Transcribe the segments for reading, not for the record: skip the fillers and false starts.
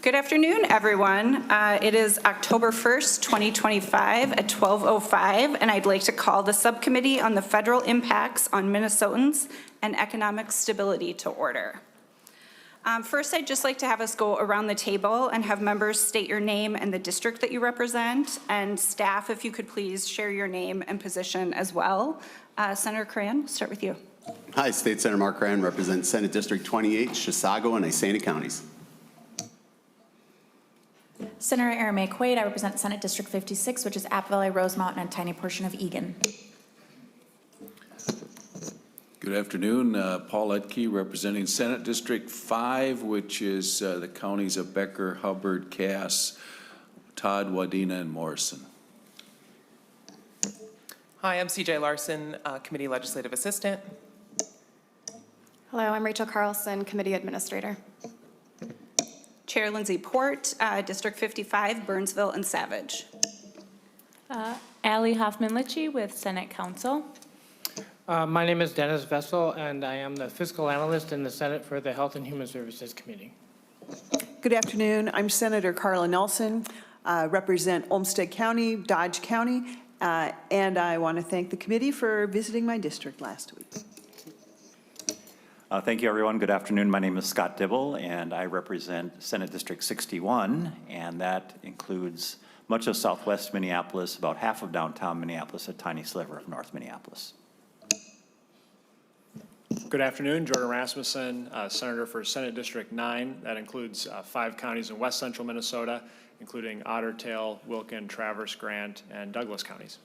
Good afternoon, everyone. It is October 1st, 2025 at 12:05, and I'd like to call the Subcommittee on the Federal Impacts on Minnesotans and Economic Stability to order. First, I'd just like to have us go around the table and have members state your name and the district that you represent, and staff, if you could please share your name and position as well. Senator Cran, we'll start with you. Hi, State Senator Mark Cran, represent Senate District 28, Chisago and Isani counties. Senator Aaron May Quaid, I represent Senate District 56, which is Apple Valley, Rosemount, and a tiny portion of Egan. Good afternoon. Paul Etke, representing Senate District 5, which is the counties of Becker, Hubbard, Cass, Todd, Wadena, and Morrison. Hi, I'm CJ Larson, Committee Legislative Assistant. Hello, I'm Rachel Carlson, Committee Administrator. Chair Lindsay Port, District 55, Burnsville and Savage. Allie Hoffman-Litchie with Senate Council. My name is Dennis Vessel, and I am the fiscal analyst in the Senate for the Health and Human Services Committee. Good afternoon. I'm Senator Carla Nelson, represent Olmsted County, Dodge County, and I want to thank the committee for visiting my district last week. Thank you, everyone. Good afternoon. My name is Scott Dibble, and I represent Senate District 61, and that includes much of southwest Minneapolis, about half of downtown Minneapolis, a tiny sliver of north Minneapolis. Good afternoon. Jordan Rasmussen, Senator for Senate District 9. That includes 5 counties in west central Minnesota, including Otter Tail, Wilkin, Traverse, Grant, and Douglas counties.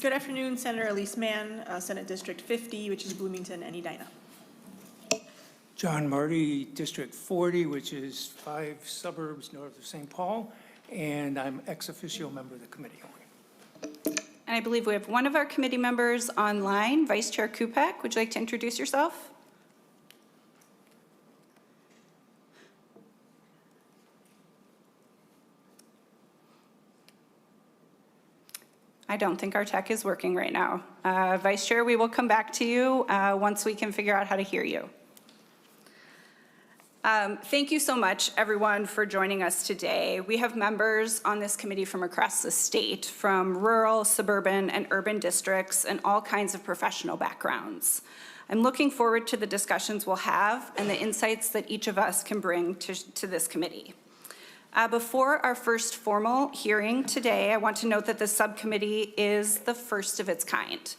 Good afternoon, Senator Elise Mann, Senate District 50, which is Bloomington and Edina. John Marty, District 40, which is 5 suburbs north of St. Paul, and I'm ex officio member of the committee. And I believe we have one of our committee members online, Vice Chair Kupek. Would you like to introduce yourself? I don't think our tech is working right now. Vice Chair, we will come back to you once we can figure out how to hear you. Thank you so much, everyone, for joining us today. We have members on this committee from across the state, from rural, suburban, and urban districts, and all kinds of professional backgrounds. I'm looking forward to the discussions we'll have and the insights that each of us can bring to this committee. Before our first formal hearing today, I want to note that the subcommittee is the first of its kind.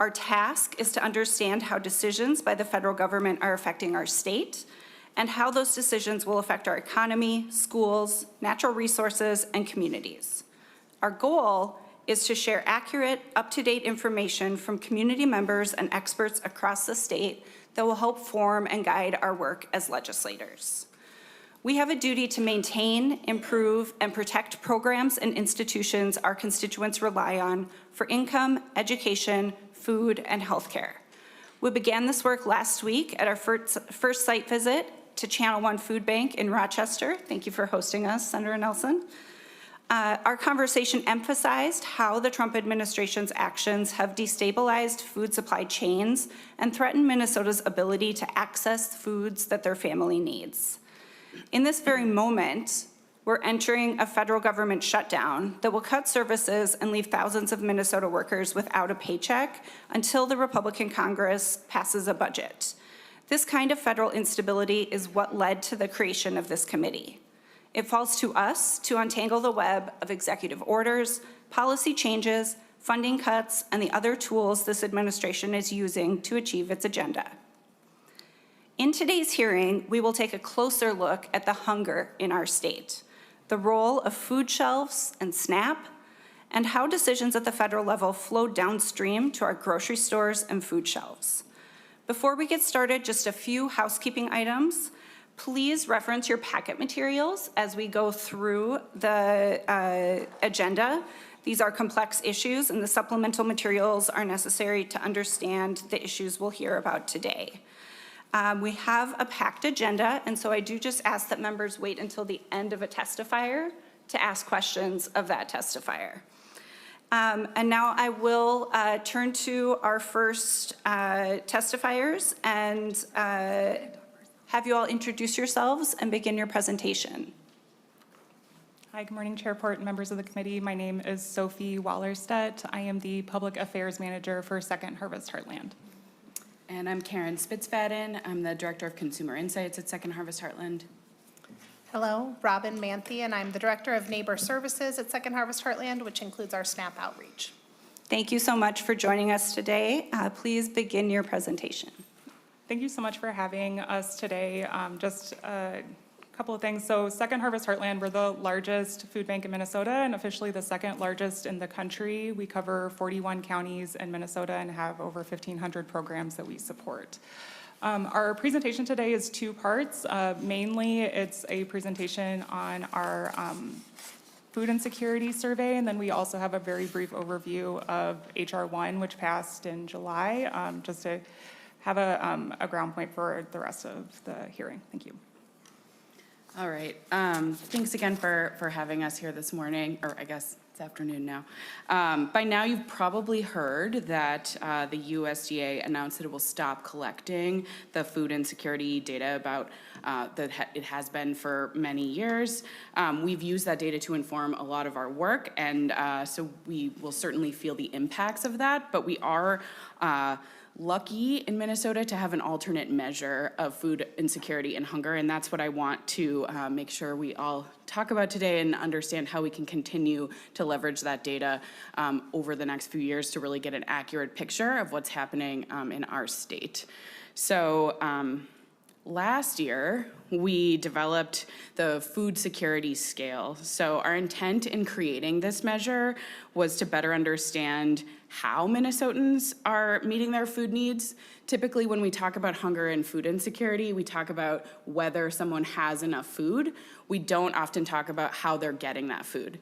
Our task is to understand how decisions by the federal government are affecting our state and how those decisions will affect our economy, schools, natural resources, and communities. Our goal is to share accurate, up-to-date information from community members and experts across the state that will help form and guide our work as legislators. We have a duty to maintain, improve, and protect programs and institutions our constituents rely on for income, education, food, and healthcare. We began this work last week at our first site visit to Channel One Food Bank in Rochester. Thank you for hosting us, Senator Nelson. Our conversation emphasized how the Trump administration's actions have destabilized food supply chains and threatened Minnesota's ability to access foods that their family needs. In this very moment, we're entering a federal government shutdown that will cut services and leave thousands of Minnesota workers without a paycheck until the Republican Congress passes a budget. This kind of federal instability is what led to the creation of this committee. It falls to us to untangle the web of executive orders, policy changes, funding cuts, and the other tools this administration is using to achieve its agenda. In today's hearing, we will take a closer look at the hunger in our state, the role of food shelves and SNAP, and how decisions at the federal level flow downstream to our grocery stores and food shelves. Before we get started, just a few housekeeping items. Please reference your packet materials as we go through the agenda. These are complex issues, and the supplemental materials are necessary to understand the issues we'll hear about today. We have a packed agenda, and so I do just ask that members wait until the end of a testifier to ask questions of that testifier. And now I will turn to our first testifiers and have you all introduce yourselves and begin your presentation. Hi, good morning, Chairport and members of the committee. My name is Sophie Wallerstedt. I am the Public Affairs Manager for Second Harvest Heartland. And I'm Karen Spitzfadden. I'm the Director of Consumer Insights at Second Harvest Heartland. Hello, Robin Manthe, and I'm the Director of Neighbor Services at Second Harvest Heartland, which includes our SNAP outreach. Thank you so much for joining us today. Please begin your presentation. Thank you so much for having us today. Just a couple of things. So Second Harvest Heartland, we're the largest food bank in Minnesota and officially the second largest in the country. We cover 41 counties in Minnesota and have over 1,500 programs that we support. Our presentation today is two parts. Mainly, it's a presentation on our food insecurity survey, and then we also have a very brief overview of HR 1, which passed in July, just to have a ground point for the rest of the hearing. Thank you. All right. Thanks again for having us here this morning, or I guess it's afternoon now. By now, you've probably heard that the USDA announced that it will stop collecting the food insecurity data about that it has been for many years. We've used that data to inform a lot of our work, and so we will certainly feel the impacts of that, but we are lucky in Minnesota to have an alternate measure of food insecurity and hunger, and that's what I want to make sure we all talk about today and understand how we can continue to leverage that data over the next few years to really get an accurate picture of what's happening in our state. So last year, we developed the food security scale. So our intent in creating this measure was to better understand how Minnesotans are meeting their food needs. Typically, when we talk about hunger and food insecurity, we talk about whether someone has enough food. We don't often talk about how they're getting that food.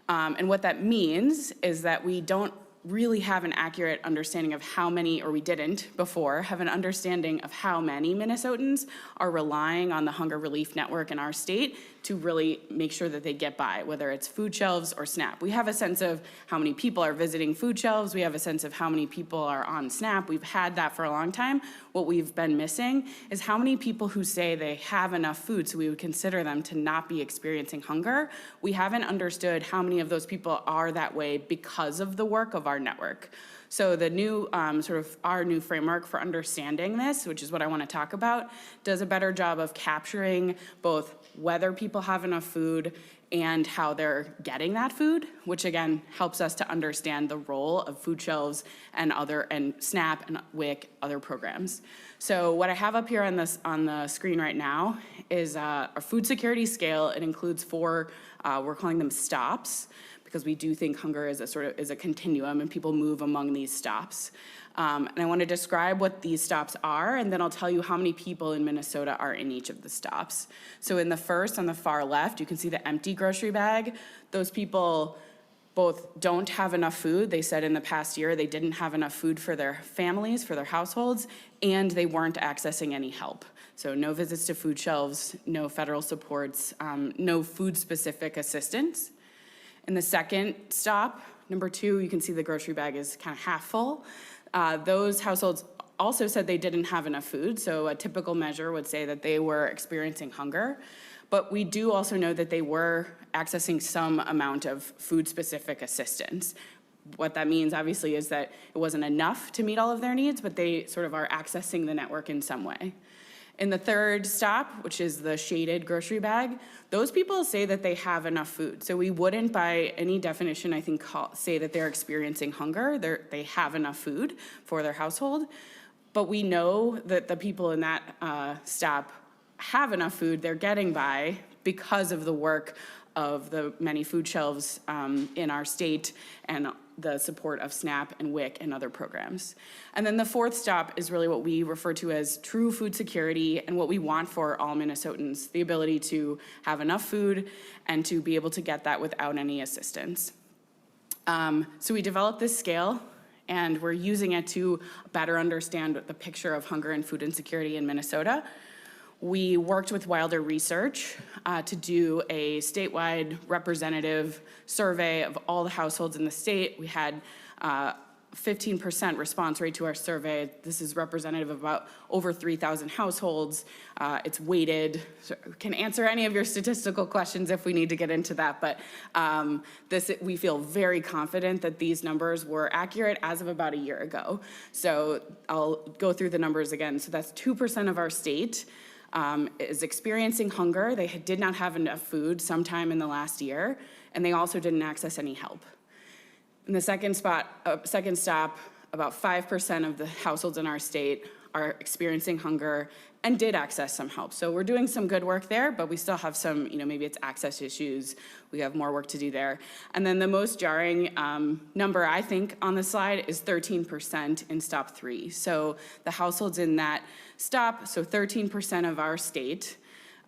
And what that means is that we don't really have an accurate understanding of how many, or we didn't before, have an understanding of how many Minnesotans are relying on the hunger relief network in our state to really make sure that they get by, whether it's food shelves or SNAP. We have a sense of how many people are visiting food shelves. We have a sense of how many people are on SNAP. We've had that for a long time. What we've been missing is how many people who say they have enough food, so we would consider them to not be experiencing hunger. We haven't understood how many of those people are that way because of the work of our network. So the new, our new framework for understanding this, which is what I want to talk about, does a better job of capturing both whether people have enough food and how they're getting that food, which again helps us to understand the role of food shelves and SNAP and WIC, other programs. So what I have up here on the screen right now is our food security scale. It includes four, we're calling them stops, because we do think hunger is a continuum and people move among these stops. And I want to describe what these stops are, and then I'll tell you how many people in Minnesota are in each of the stops. So in the first, on the far left, you can see the empty grocery bag. Those people both don't have enough food. They said in the past year they didn't have enough food for their families, for their households, and they weren't accessing any help. So no visits to food shelves, no federal supports, no food-specific assistance. In the second stop, number 2, you can see the grocery bag is kind of half full. Those households also said they didn't have enough food, so a typical measure would say that they were experiencing hunger. But we do also know that they were accessing some amount of food-specific assistance. What that means, obviously, is that it wasn't enough to meet all of their needs, but they sort of are accessing the network in some way. In the third stop, which is the shaded grocery bag, those people say that they have enough food. So we wouldn't, by any definition, I think, say that they're experiencing hunger. They have enough food for their household. But we know that the people in that stop have enough food they're getting by because of the work of the many food shelves in our state and the support of SNAP and WIC and other programs. And then the fourth stop is really what we refer to as true food security and what we want for all Minnesotans, the ability to have enough food and to be able to get that without any assistance. So we developed this scale, and we're using it to better understand the picture of hunger and food insecurity in Minnesota. We worked with Wilder Research to do a statewide representative survey of all the households in the state. We had 15% response rate to our survey. This is representative of about over 3,000 households. It's weighted, so can answer any of your statistical questions if we need to get into that, but we feel very confident that these numbers were accurate as of about a year ago. So I'll go through the numbers again. So that's 2% of our state is experiencing hunger. They did not have enough food sometime in the last year, and they also didn't access any help. In the second stop, about 5% of the households in our state are experiencing hunger and did access some help. So we're doing some good work there, but we still have some, maybe it's access issues. We have more work to do there. And then the most jarring number, I think, on the slide is 13% in stop 3. So the households in that stop, so 13% of our state,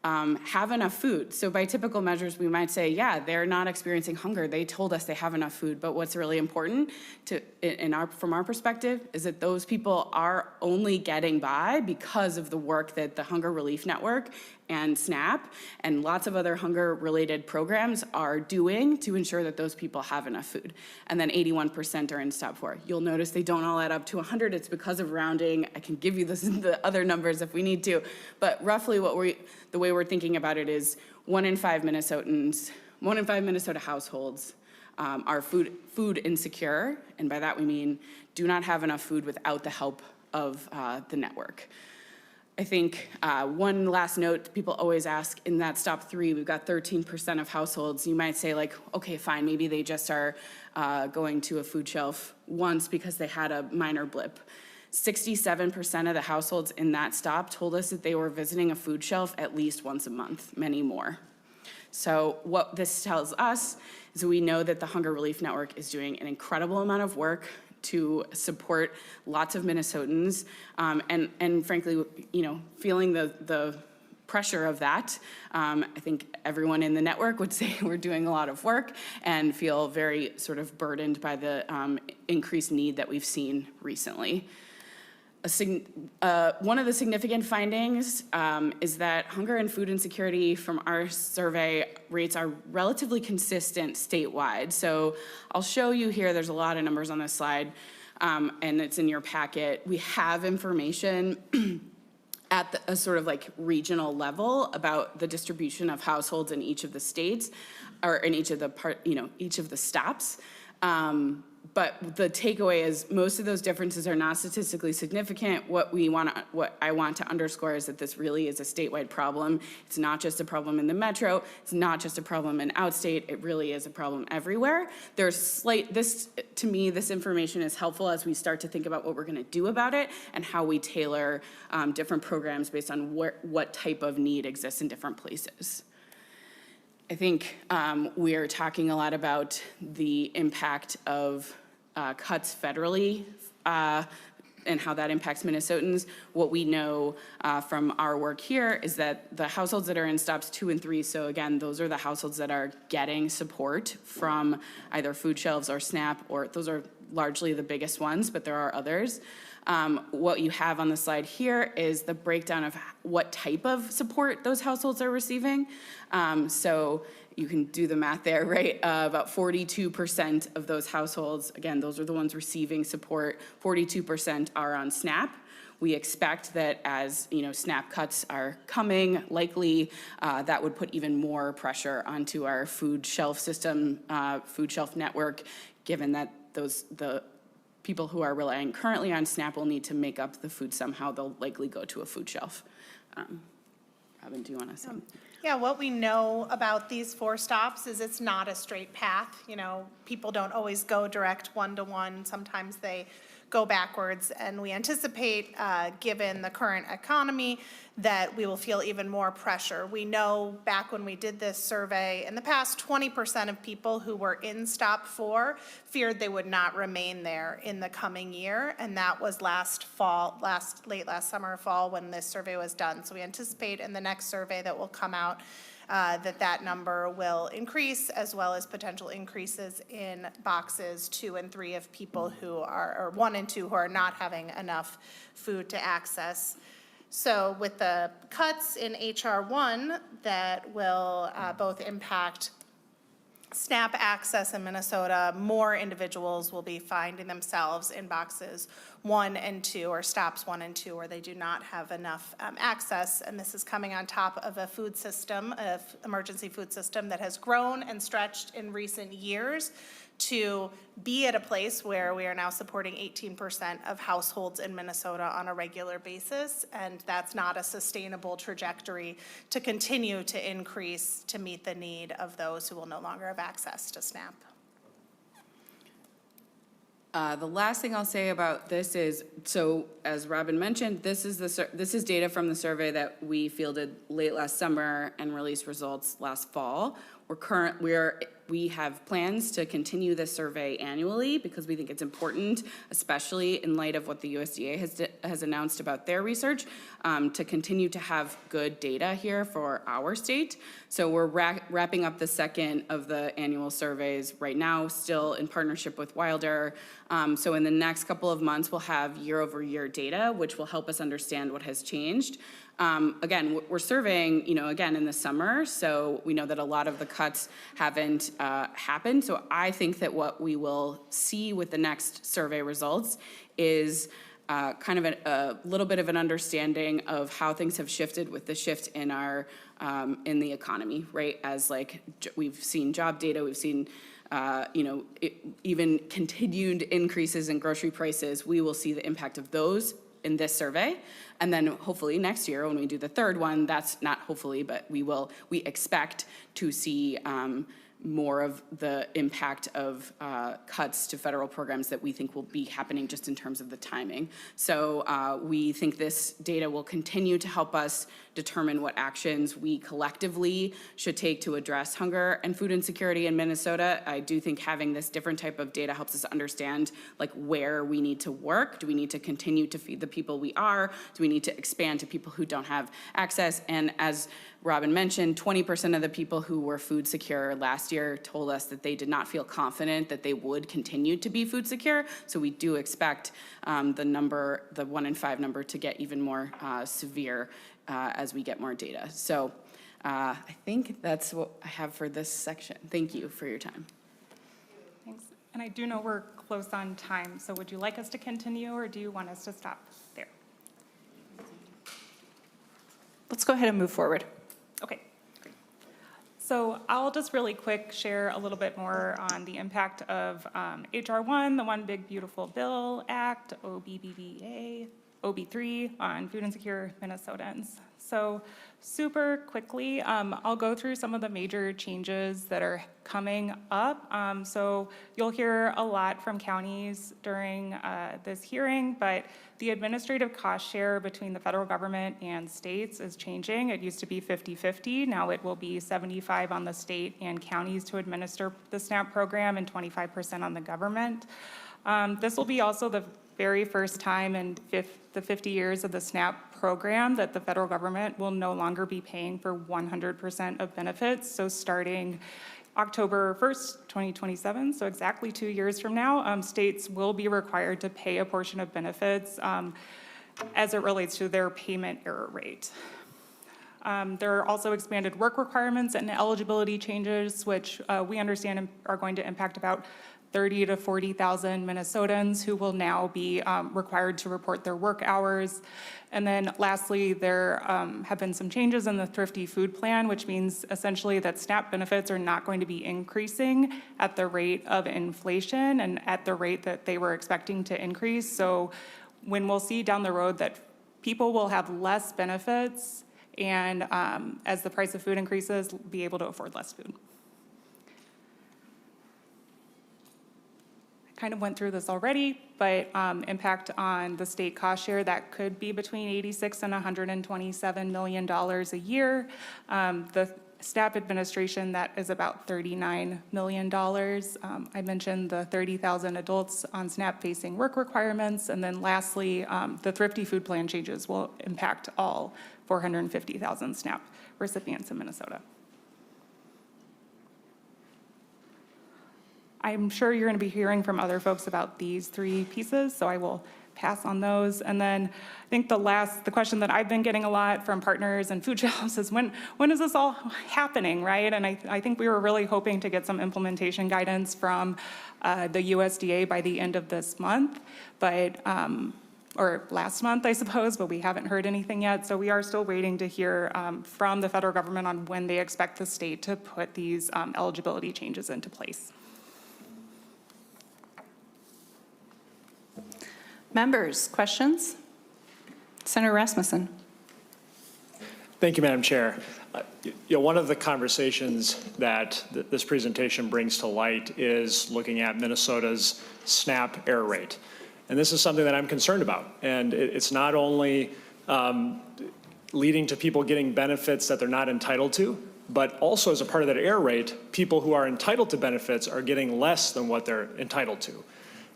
have enough food. So by typical measures, we might say, yeah, they're not experiencing hunger. They told us they have enough food. But what's really important from our perspective is that those people are only getting by because of the work that the Hunger Relief Network and SNAP and lots of other hunger-related programs are doing to ensure that those people have enough food. And then 81% are in stop 4. You'll notice they don't all add up to 100. It's because of rounding. I can give you the other numbers if we need to. But roughly the way we're thinking about it is 1 in 5 Minnesotans, 1 in 5 Minnesota households are food insecure. And by that we mean do not have enough food without the help of the network. I think one last note, people always ask, in that stop 3, we've got 13% of households. You might say like, okay, fine, maybe they just are going to a food shelf once because they had a minor blip. 67% of the households in that stop told us that they were visiting a food shelf at least once a month, many more. So what this tells us is we know that the Hunger Relief Network is doing an incredible amount of work to support lots of Minnesotans, and frankly, feeling the pressure of that. I think everyone in the network would say we're doing a lot of work and feel very sort of burdened by the increased need that we've seen recently. One of the significant findings is that hunger and food insecurity from our survey rates are relatively consistent statewide. So I'll show you here, there's a lot of numbers on this slide, and it's in your packet. We have information at a sort of like regional level about the distribution of households in each of the states, or in each of the stops. But the takeaway is most of those differences are not statistically significant. What I want to underscore is that this really is a statewide problem. It's not just a problem in the metro. It's not just a problem in outstate. It really is a problem everywhere. To me, this information is helpful as we start to think about what we're going to do about it and how we tailor different programs based on what type of need exists in different places. I think we are talking a lot about the impact of cuts federally and how that impacts Minnesotans. What we know from our work here is that the households that are in stops 2 and 3, so again, those are the households that are getting support from either food shelves or SNAP, or those are largely the biggest ones, but there are others. What you have on the slide here is the breakdown of what type of support those households are receiving. So you can do the math there, right? About 42% of those households, again, those are the ones receiving support, 42% are on SNAP. We expect that as SNAP cuts are coming, likely that would put even more pressure onto our food shelf system, food shelf network, given that the people who are relying currently on SNAP will need to make up the food somehow. They'll likely go to a food shelf. Robin, do you want to say? Yeah, what we know about these 4 stops is it's not a straight path. People don't always go direct one-to-one. Sometimes they go backwards, and we anticipate, given the current economy, that we will feel even more pressure. We know back when we did this survey, in the past, 20% of people who were in stop 4 feared they would not remain there in the coming year, and that was late last summer, fall, when this survey was done. So we anticipate in the next survey that will come out that number will increase, as well as potential increases in boxes 2 and 3 of people who are, or 1 and 2 who are not having enough food to access. So with the cuts in HR 1 that will both impact SNAP access in Minnesota, more individuals will be finding themselves in boxes 1 and 2, or stops 1 and 2, where they do not have enough access. And this is coming on top of a food system, emergency food system that has grown and stretched in recent years to be at a place where we are now supporting 18% of households in Minnesota on a regular basis, and that's not a sustainable trajectory to continue to increase to meet the need of those who will no longer have access to SNAP. The last thing I'll say about this is, so as Robin mentioned, this is data from the survey that we fielded late last summer and released results last fall. We have plans to continue this survey annually because we think it's important, especially in light of what the USDA has announced about their research, to continue to have good data here for our state. So we're wrapping up the second of the annual surveys right now, still in partnership with Wilder. So in the next couple of months, we'll have year-over-year data, which will help us understand what has changed. Again, we're surveying, again, in the summer, so we know that a lot of the cuts haven't happened. So I think that what we will see with the next survey results is kind of a little bit of an understanding of how things have shifted with the shift in our in the economy, right? As we've seen job data, we've seen even continued increases in grocery prices. We will see the impact of those in this survey. And then hopefully next year when we do the third one, that's not hopefully, but we expect to see more of the impact of cuts to federal programs that we think will be happening just in terms of the timing. So we think this data will continue to help us determine what actions we collectively should take to address hunger and food insecurity in Minnesota. I do think having this different type of data helps us understand where we need to work. Do we need to continue to feed the people we are? Do we need to expand to people who don't have access? And as Robin mentioned, 20% of the people who were food secure last year told us that they did not feel confident that they would continue to be food secure. So we do expect the 1 in 5 number to get even more severe as we get more data. So I think that's what I have for this section. Thank you for your time. Thanks. And I do know we're close on time, so would you like us to continue or do you want us to stop there? Let's go ahead and move forward. Okay, great. So I'll just really quick share a little bit more on the impact of HR 1, the One Big Beautiful Bill Act, OBBBA, OB3 on food insecure Minnesotans. So super quickly, I'll go through some of the major changes that are coming up. So you'll hear a lot from counties during this hearing, but the administrative cost share between the federal government and states is changing. It used to be 50-50. Now it will be 75 on the state and counties to administer the SNAP program and 25% on the government. This will be also the very first time in the 50 years of the SNAP program that the federal government will no longer be paying for 100% of benefits. So starting October 1st, 2027, so exactly 2 years from now, states will be required to pay a portion of benefits as it relates to their payment error rate. There are also expanded work requirements and eligibility changes, which we understand are going to impact about 30,000 to 40,000 Minnesotans who will now be required to report their work hours. And then lastly, there have been some changes in the Thrifty Food Plan, which means essentially that SNAP benefits are not going to be increasing at the rate of inflation and at the rate that they were expecting to increase. So when we'll see down the road that people will have less benefits and as the price of food increases, be able to afford less food. Kind of went through this already, but impact on the state cost share, that could be between $86 and $127 million a year. The SNAP administration, that is about $39 million. I mentioned the 30,000 adults on SNAP facing work requirements. And then lastly, the Thrifty Food Plan changes will impact all 450,000 SNAP recipients in Minnesota. I'm sure you're going to be hearing from other folks about these three pieces, so I will pass on those. And then I think the question that I've been getting a lot from partners and food shelves is when is this all happening, right? And I think we were really hoping to get some implementation guidance from the USDA by the end of this month, but or last month, I suppose, but we haven't heard anything yet. So we are still waiting to hear from the federal government on when they expect the state to put these eligibility changes into place. Members, questions? Senator Rasmussen. Thank you, Madam Chair. One of the conversations that this presentation brings to light is looking at Minnesota's SNAP error rate. And this is something that I'm concerned about. And it's not only leading to people getting benefits that they're not entitled to, but also as a part of that error rate, people who are entitled to benefits are getting less than what they're entitled to.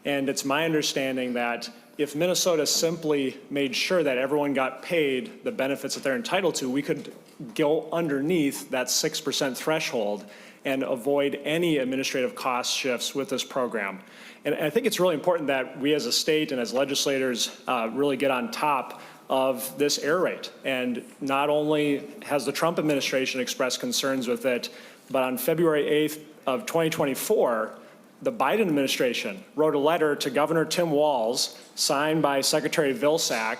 And it's my understanding that if Minnesota simply made sure that everyone got paid the benefits that they're entitled to, we could go underneath that 6% threshold and avoid any administrative cost shifts with this program. And I think it's really important that we as a state and as legislators really get on top of this error rate. And not only has the Trump administration expressed concerns with it, but on February 8th of 2024, the Biden administration wrote a letter to Governor Tim Walz, signed by Secretary Vilsack,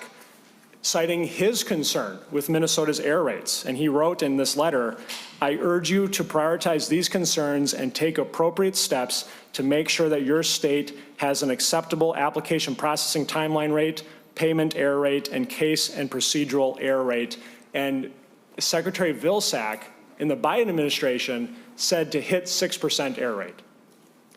citing his concern with Minnesota's error rates. And he wrote in this letter, "I urge you to prioritize these concerns and take appropriate steps to make sure that your state has an acceptable application processing timeline rate, payment error rate, and case and procedural error rate." And Secretary Vilsack in the Biden administration said to hit 6% error rate.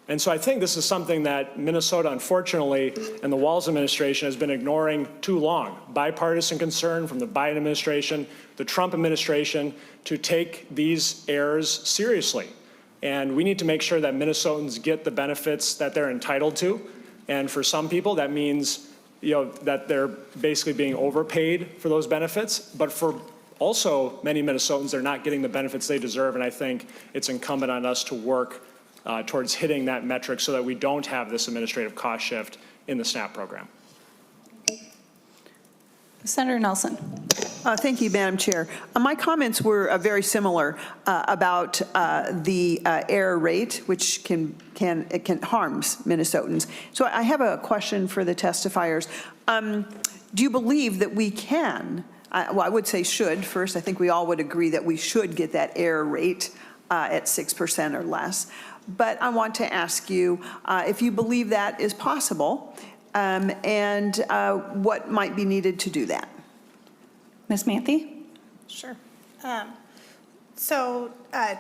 And so I think this is something that Minnesota, unfortunately, and the Walz administration has been ignoring too long. Bipartisan concern from the Biden administration, the Trump administration, to take these errors seriously. And we need to make sure that Minnesotans get the benefits that they're entitled to. And for some people, that means that they're basically being overpaid for those benefits. But for also many Minnesotans, they're not getting the benefits they deserve. And I think it's incumbent on us to work towards hitting that metric so that we don't have this administrative cost shift in the SNAP program. Senator Nelson. Thank you, Madam Chair. My comments were very similar about the error rate, which can harms Minnesotans. So I have a question for the testifiers. Do you believe that we can? Well, I would say should first. I think we all would agree that we should get that error rate at 6% or less. But I want to ask you if you believe that is possible and what might be needed to do that. Ms. Manthe? Sure. So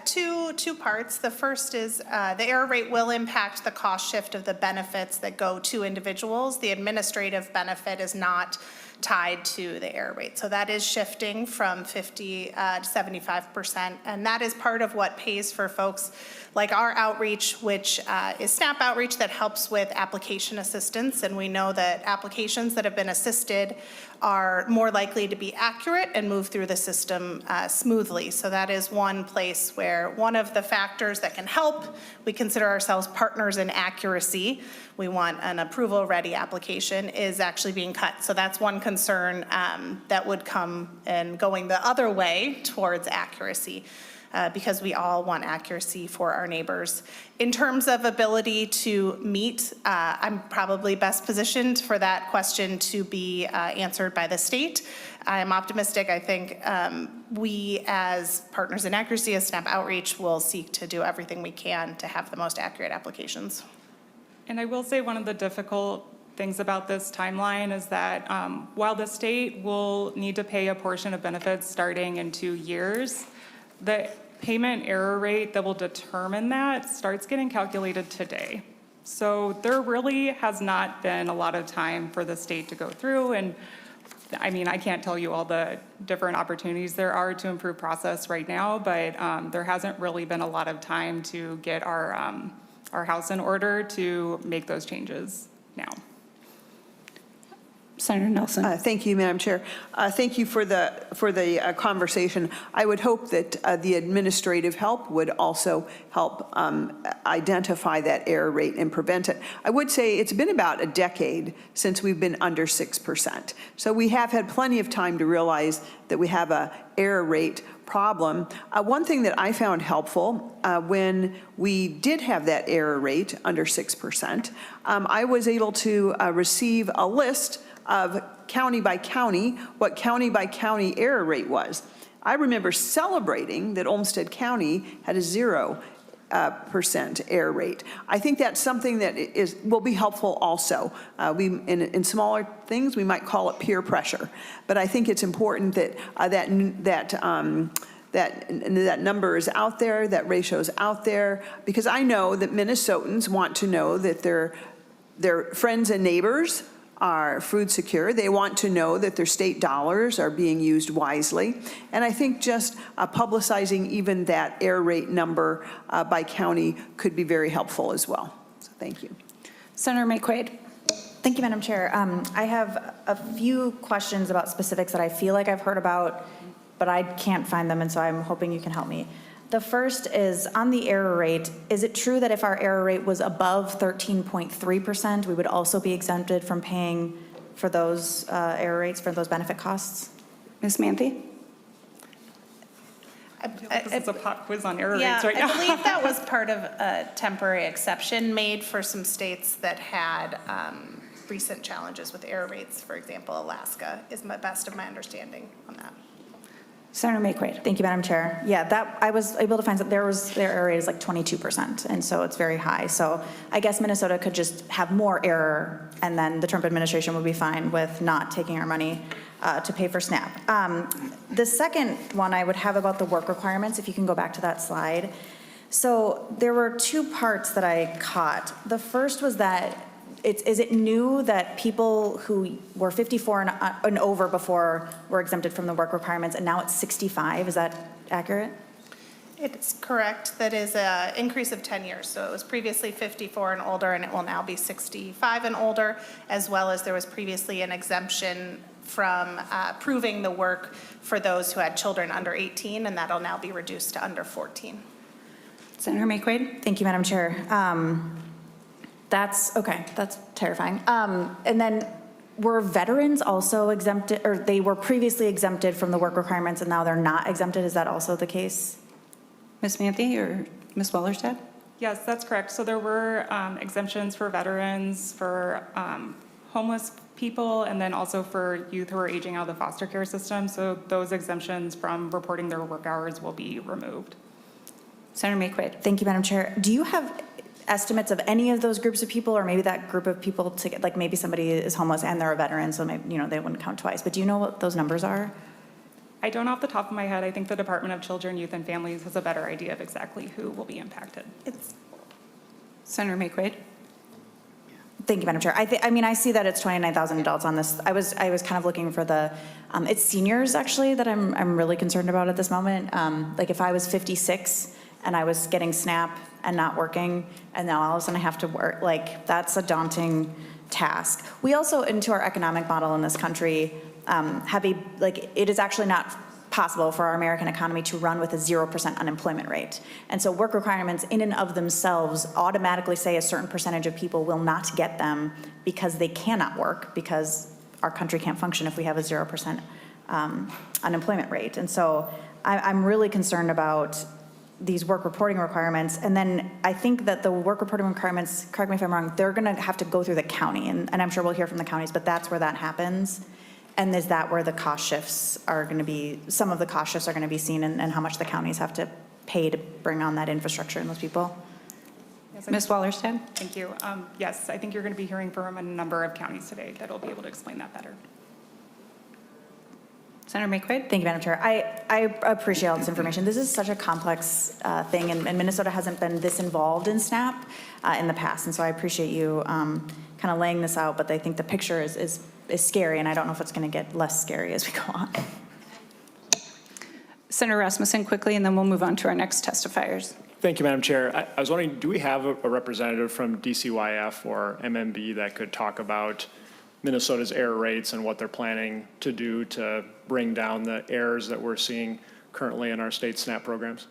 two parts. The first is the error rate will impact the cost shift of the benefits that go to individuals. The administrative benefit is not tied to the error rate. So that is shifting from 50 to 75%. And that is part of what pays for folks like our outreach, which is SNAP outreach that helps with application assistance. And we know that applications that have been assisted are more likely to be accurate and move through the system smoothly. So that is one place where one of the factors that can help, we consider ourselves partners in accuracy. We want an approval-ready application is actually being cut. So that's one concern that would come and going the other way towards accuracy. Because we all want accuracy for our neighbors. In terms of ability to meet, I'm probably best positioned for that question to be answered by the state. I'm optimistic. I think we as partners in accuracy, as SNAP Outreach, will seek to do everything we can to have the most accurate applications. And I will say one of the difficult things about this timeline is that while the state will need to pay a portion of benefits starting in 2 years, the payment error rate that will determine that starts getting calculated today. So there really has not been a lot of time for the state to go through. And I mean, I can't tell you all the different opportunities there are to improve process right now, but there hasn't really been a lot of time to get our house in order to make those changes now. Senator Nelson. Thank you, Madam Chair. Thank you for the conversation. I would hope that the administrative help would also help identify that error rate and prevent it. I would say it's been about a decade since we've been under 6%. So we have had plenty of time to realize that we have a error rate problem. One thing that I found helpful when we did have that error rate under 6%, I was able to receive a list of county by county, what county by county error rate was. I remember celebrating that Olmsted County had a 0% error rate. I think that's something that will be helpful also. In smaller things, we might call it peer pressure, but I think it's important that that number is out there, that ratio is out there, because I know that Minnesotans want to know that their friends and neighbors are food secure. They want to know that their state dollars are being used wisely. And I think just publicizing even that error rate number by county could be very helpful as well. So thank you. Senator McQuaid. Thank you, Madam Chair. I have a few questions about specifics that I feel like I've heard about, but I can't find them, and so I'm hoping you can help me. The first is on the error rate. Is it true that if our error rate was above 13.3%, we would also be exempted from paying for those error rates, for those benefit costs? Ms. Manthe? This is a pop quiz on error rates right now. I believe that was part of a temporary exception made for some states that had recent challenges with error rates. For example, Alaska is my best of my understanding on that. Senator McQuaid. Thank you, Madam Chair. Yeah, that I was able to find that their error rate is like 22%, and so it's very high. So I guess Minnesota could just have more error, and then the Trump administration would be fine with not taking our money to pay for SNAP. The second one I would have about the work requirements, if you can go back to that slide. So there were two parts that I caught. The first was that is it new that people who were 54 and over before were exempted from the work requirements, and now it's 65? Is that accurate? It's correct. That is an increase of 10 years. So it was previously 54 and older, and it will now be 65 and older, as well as there was previously an exemption from proving the work for those who had children under 18, and that'll now be reduced to under 14. Senator McQuaid. Thank you, Madam Chair. That's okay. That's terrifying. And then were veterans also exempted, or they were previously exempted from the work requirements and now they're not exempted? Is that also the case? Ms. Manthe or Ms. Wellerstedt? Yes, that's correct. So there were exemptions for veterans, for homeless people, and then also for youth who are aging out of the foster care system. So those exemptions from reporting their work hours will be removed. Senator McQuaid. Thank you, Madam Chair. Do you have estimates of any of those groups of people, or maybe that group of people to get, like maybe somebody is homeless and they're a veteran, so maybe, they wouldn't count twice, but do you know what those numbers are? I don't off the top of my head. I think the Department of Children, Youth, and Families has a better idea of exactly who will be impacted. Senator McQuaid. Thank you, Madam Chair. I see that it's 29,000 adults on this. I was kind of looking for the, it's seniors actually that I'm really concerned about at this moment. Like if I was 56 and I was getting SNAP and not working, and now all of a sudden I have to work, like that's a daunting task. We also, into our economic model in this country, it is actually not possible for our American economy to run with a 0% unemployment rate. And so work requirements in and of themselves automatically say a certain percentage of people will not get them because they cannot work, because our country can't function if we have a 0% unemployment rate. And so I'm really concerned about these work reporting requirements. And then I think that the work reporting requirements, correct me if I'm wrong, they're gonna have to go through the county, and I'm sure we'll hear from the counties, but that's where that happens. And is that where the cost shifts are gonna be, some of the cost shifts are gonna be seen, and how much the counties have to pay to bring on that infrastructure and those people? Yes, Ms. Wallerstedt? Thank you. Yes, I think you're going to be hearing from a number of counties today that will be able to explain that better. Senator McQuaid? Thank you, Madam Chair. I appreciate all this information. This is such a complex thing, and Minnesota hasn't been this involved in SNAP in the past, and so I appreciate you kind of laying this out, but I think the picture is scary, and I don't know if it's going to get less scary as we go on. Senator Rasmussen, quickly, and then we'll move on to our next testifiers. Thank you, Madam Chair. I was wondering, do we have a representative from DCYF or MMB that could talk about Minnesota's error rates and what they're planning to do to bring down the errors that we're seeing currently in our state SNAP programs?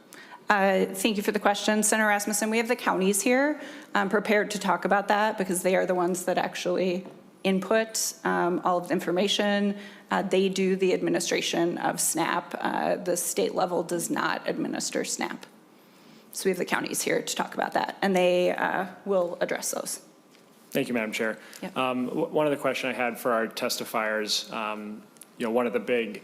Thank you for the question, Senator Rasmussen. We have the counties here prepared to talk about that because they are the ones that actually input all of the information. They do the administration of SNAP. The state level does not administer SNAP. So we have the counties here to talk about that, and they will address those. Thank you, Madam Chair. Yep. One other question I had for our testifiers, one of the big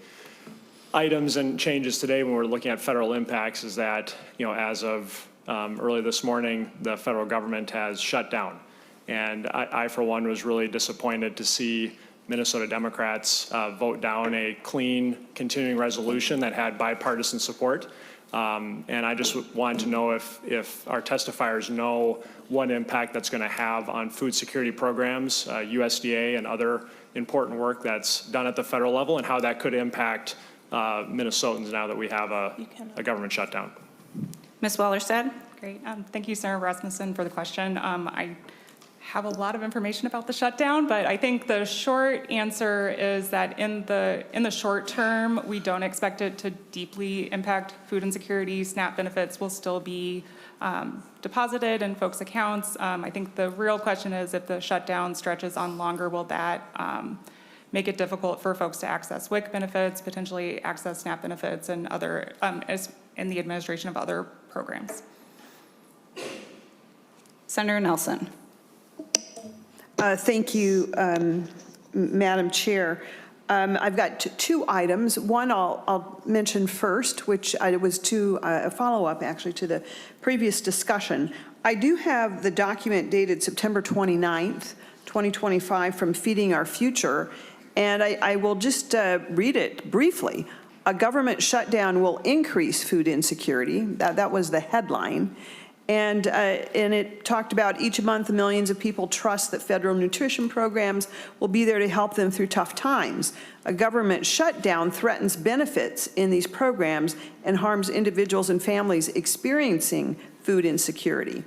items and changes today when we're looking at federal impacts is that, as of early this morning, the federal government has shut down. And I, for one, was really disappointed to see Minnesota Democrats vote down a clean continuing resolution that had bipartisan support. And I just wanted to know if our testifiers know what impact that's going to have on food security programs, USDA, and other important work that's done at the federal level, and how that could impact Minnesotans now that we have a government shutdown. Ms. Wallerstedt? Great. Thank you, Senator Rasmussen, for the question. I have a lot of information about the shutdown, but I think the short answer is that in the short term, we don't expect it to deeply impact food insecurity. SNAP benefits will still be deposited in folks' accounts. I think the real question is if the shutdown stretches on longer, will that make it difficult for folks to access WIC benefits, potentially access SNAP benefits, and other in the administration of other programs. Senator Nelson. Thank you, Madam Chair. I've got two items. One I'll mention first, which was a follow-up actually to the previous discussion. I do have the document dated September 29th, 2025 from Feeding Our Future, and I will just read it briefly. A government shutdown will increase food insecurity. That was the headline. And it talked about each month millions of people trust that federal nutrition programs will be there to help them through tough times. A government shutdown threatens benefits in these programs and harms individuals and families experiencing food insecurity.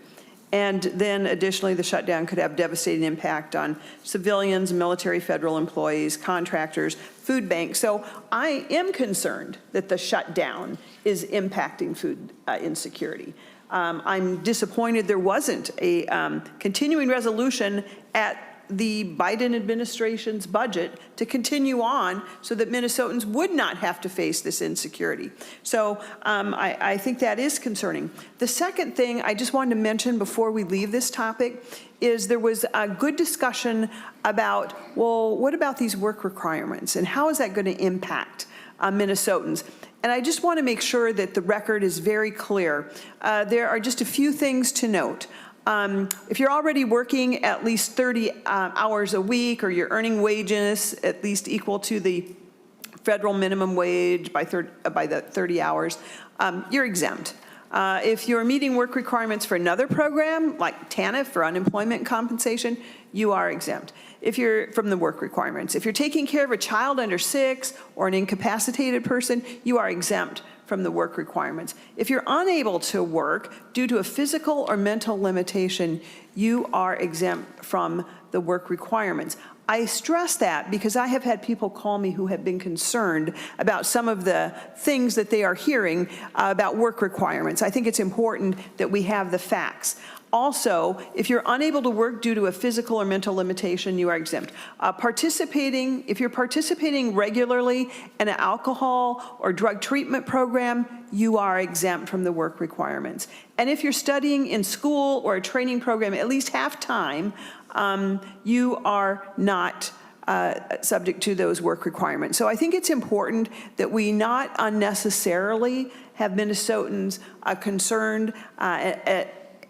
And then additionally, the shutdown could have devastating impact on civilians, military, federal employees, contractors, food banks. So I am concerned that the shutdown is impacting food insecurity. I'm disappointed there wasn't a continuing resolution at the Biden administration's budget to continue on so that Minnesotans would not have to face this insecurity. So I think that is concerning. The second thing I just wanted to mention before we leave this topic is there was a good discussion about, well, what about these work requirements and how is that going to impact Minnesotans? And I just want to make sure that the record is very clear. There are just a few things to note. If you're already working at least 30 hours a week, or you're earning wages at least equal to the federal minimum wage by the 30 hours, you're exempt. If you're meeting work requirements for another program, like TANF for unemployment compensation, you are exempt. If you're from the work requirements. If you're taking care of a child under 6 or an incapacitated person, you are exempt from the work requirements. If you're unable to work due to a physical or mental limitation, you are exempt from the work requirements. I stress that because I have had people call me who have been concerned about some of the things that they are hearing about work requirements. I think it's important that we have the facts. Also, if you're unable to work due to a physical or mental limitation, you are exempt. If you're participating regularly in an alcohol or drug treatment program, you are exempt from the work requirements. And if you're studying in school or a training program at least half-time, you are not subject to those work requirements. So I think it's important that we not unnecessarily have Minnesotans concerned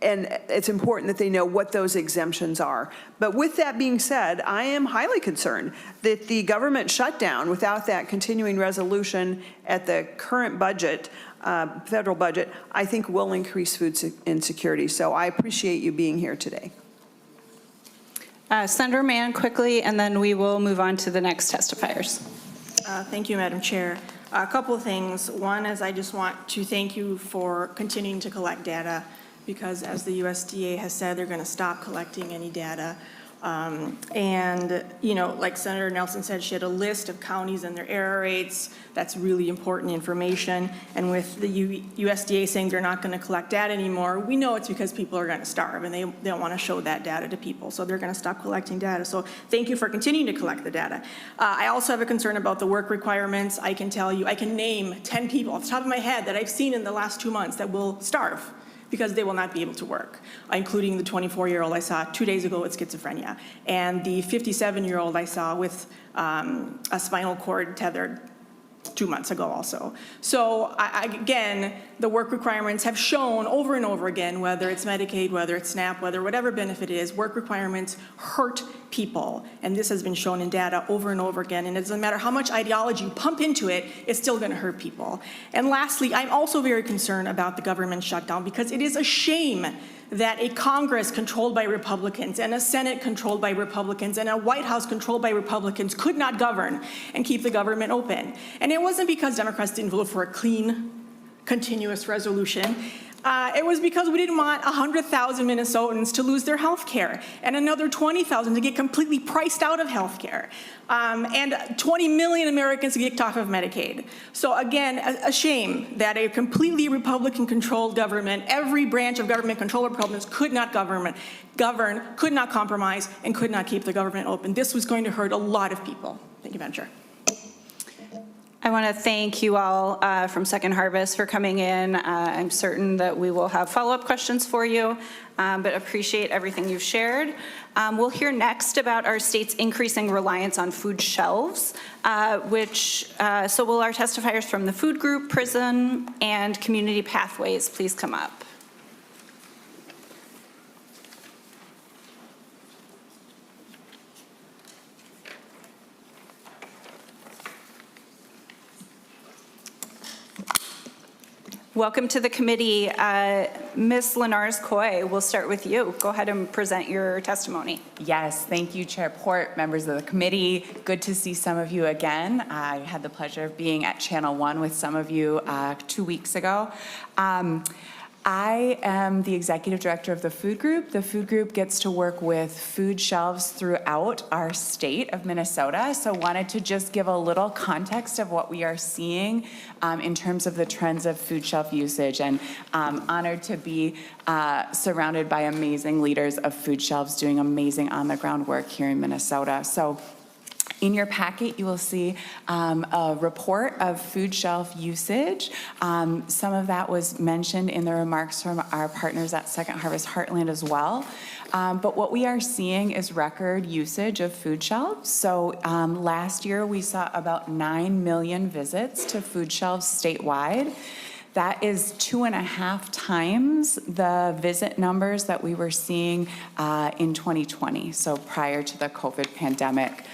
and it's important that they know what those exemptions are. But with that being said, I am highly concerned that the government shutdown without that continuing resolution at the current budget, federal budget, I think will increase food insecurity. So I appreciate you being here today. Senator Mann, quickly, and then we will move on to the next testifiers. Thank you, Madam Chair. A couple of things. One is I just want to thank you for continuing to collect data, because as the USDA has said, they're going to stop collecting any data And, you know, like Senator Nelson said, she had a list of counties and their error rates. That's really important information. And with the USDA saying they're not going to collect data anymore, we know it's because people are going to starve and they don't want to show that data to people. So they're going to stop collecting data. So thank you for continuing to collect the data. I also have a concern about the work requirements. I can tell you, I can name 10 people off the top of my head that I've seen in the last 2 months that will starve because they will not be able to work, including the 24-year-old I saw 2 days ago with schizophrenia, and the 57-year-old I saw with a spinal cord tethered 2 months ago also. So again, the work requirements have shown over and over again, whether it's Medicaid, whether it's SNAP, whatever benefit it is, work requirements hurt people. And this has been shown in data over and over again. And it doesn't matter how much ideology you pump into it, it's still going to hurt people. And lastly, I'm also very concerned about the government shutdown because it is a shame that a Congress controlled by Republicans and a Senate controlled by Republicans and a White House controlled by Republicans could not govern and keep the government open. And it wasn't because Democrats didn't vote for a clean, continuous resolution. It was because we didn't want 100,000 Minnesotans to lose their health care and another 20,000 to get completely priced out of health care, and 20 million Americans to get kicked off of Medicaid. So again, a shame that a completely Republican-controlled government, every branch of government controlled by Republicans, could not govern, could not compromise, and could not keep the government open. This was going to hurt a lot of people. Thank you, Madam Chair. I want to thank you all from Second Harvest for coming in. I'm certain that we will have follow-up questions for you, but appreciate everything you've shared. We'll hear next about our state's increasing reliance on food shelves, so will our testifiers from the food group, prison, and community pathways please come up. Welcome to the committee. Ms. Linares-Coy, we'll start with you. Go ahead and present your testimony. Yes, thank you, Chair Port, members of the committee. Good to see some of you again. I had the pleasure of being at Channel 1 with some of you 2 weeks ago. I am the executive director of the food group. The food group gets to work with food shelves throughout our state of Minnesota. So wanted to just give a little context of what we are seeing in terms of the trends of food shelf usage, and honored to be surrounded by amazing leaders of food shelves doing amazing on the ground work here in Minnesota. So in your packet, you will see a report of food shelf usage. Some of that was mentioned in the remarks from our partners at Second Harvest Heartland as well. But what we are seeing is record usage of food shelves. So last year, we saw about 9 million visits to food shelves statewide. That is 2.5 times the visit numbers that we were seeing in 2020, so prior to the COVID pandemic.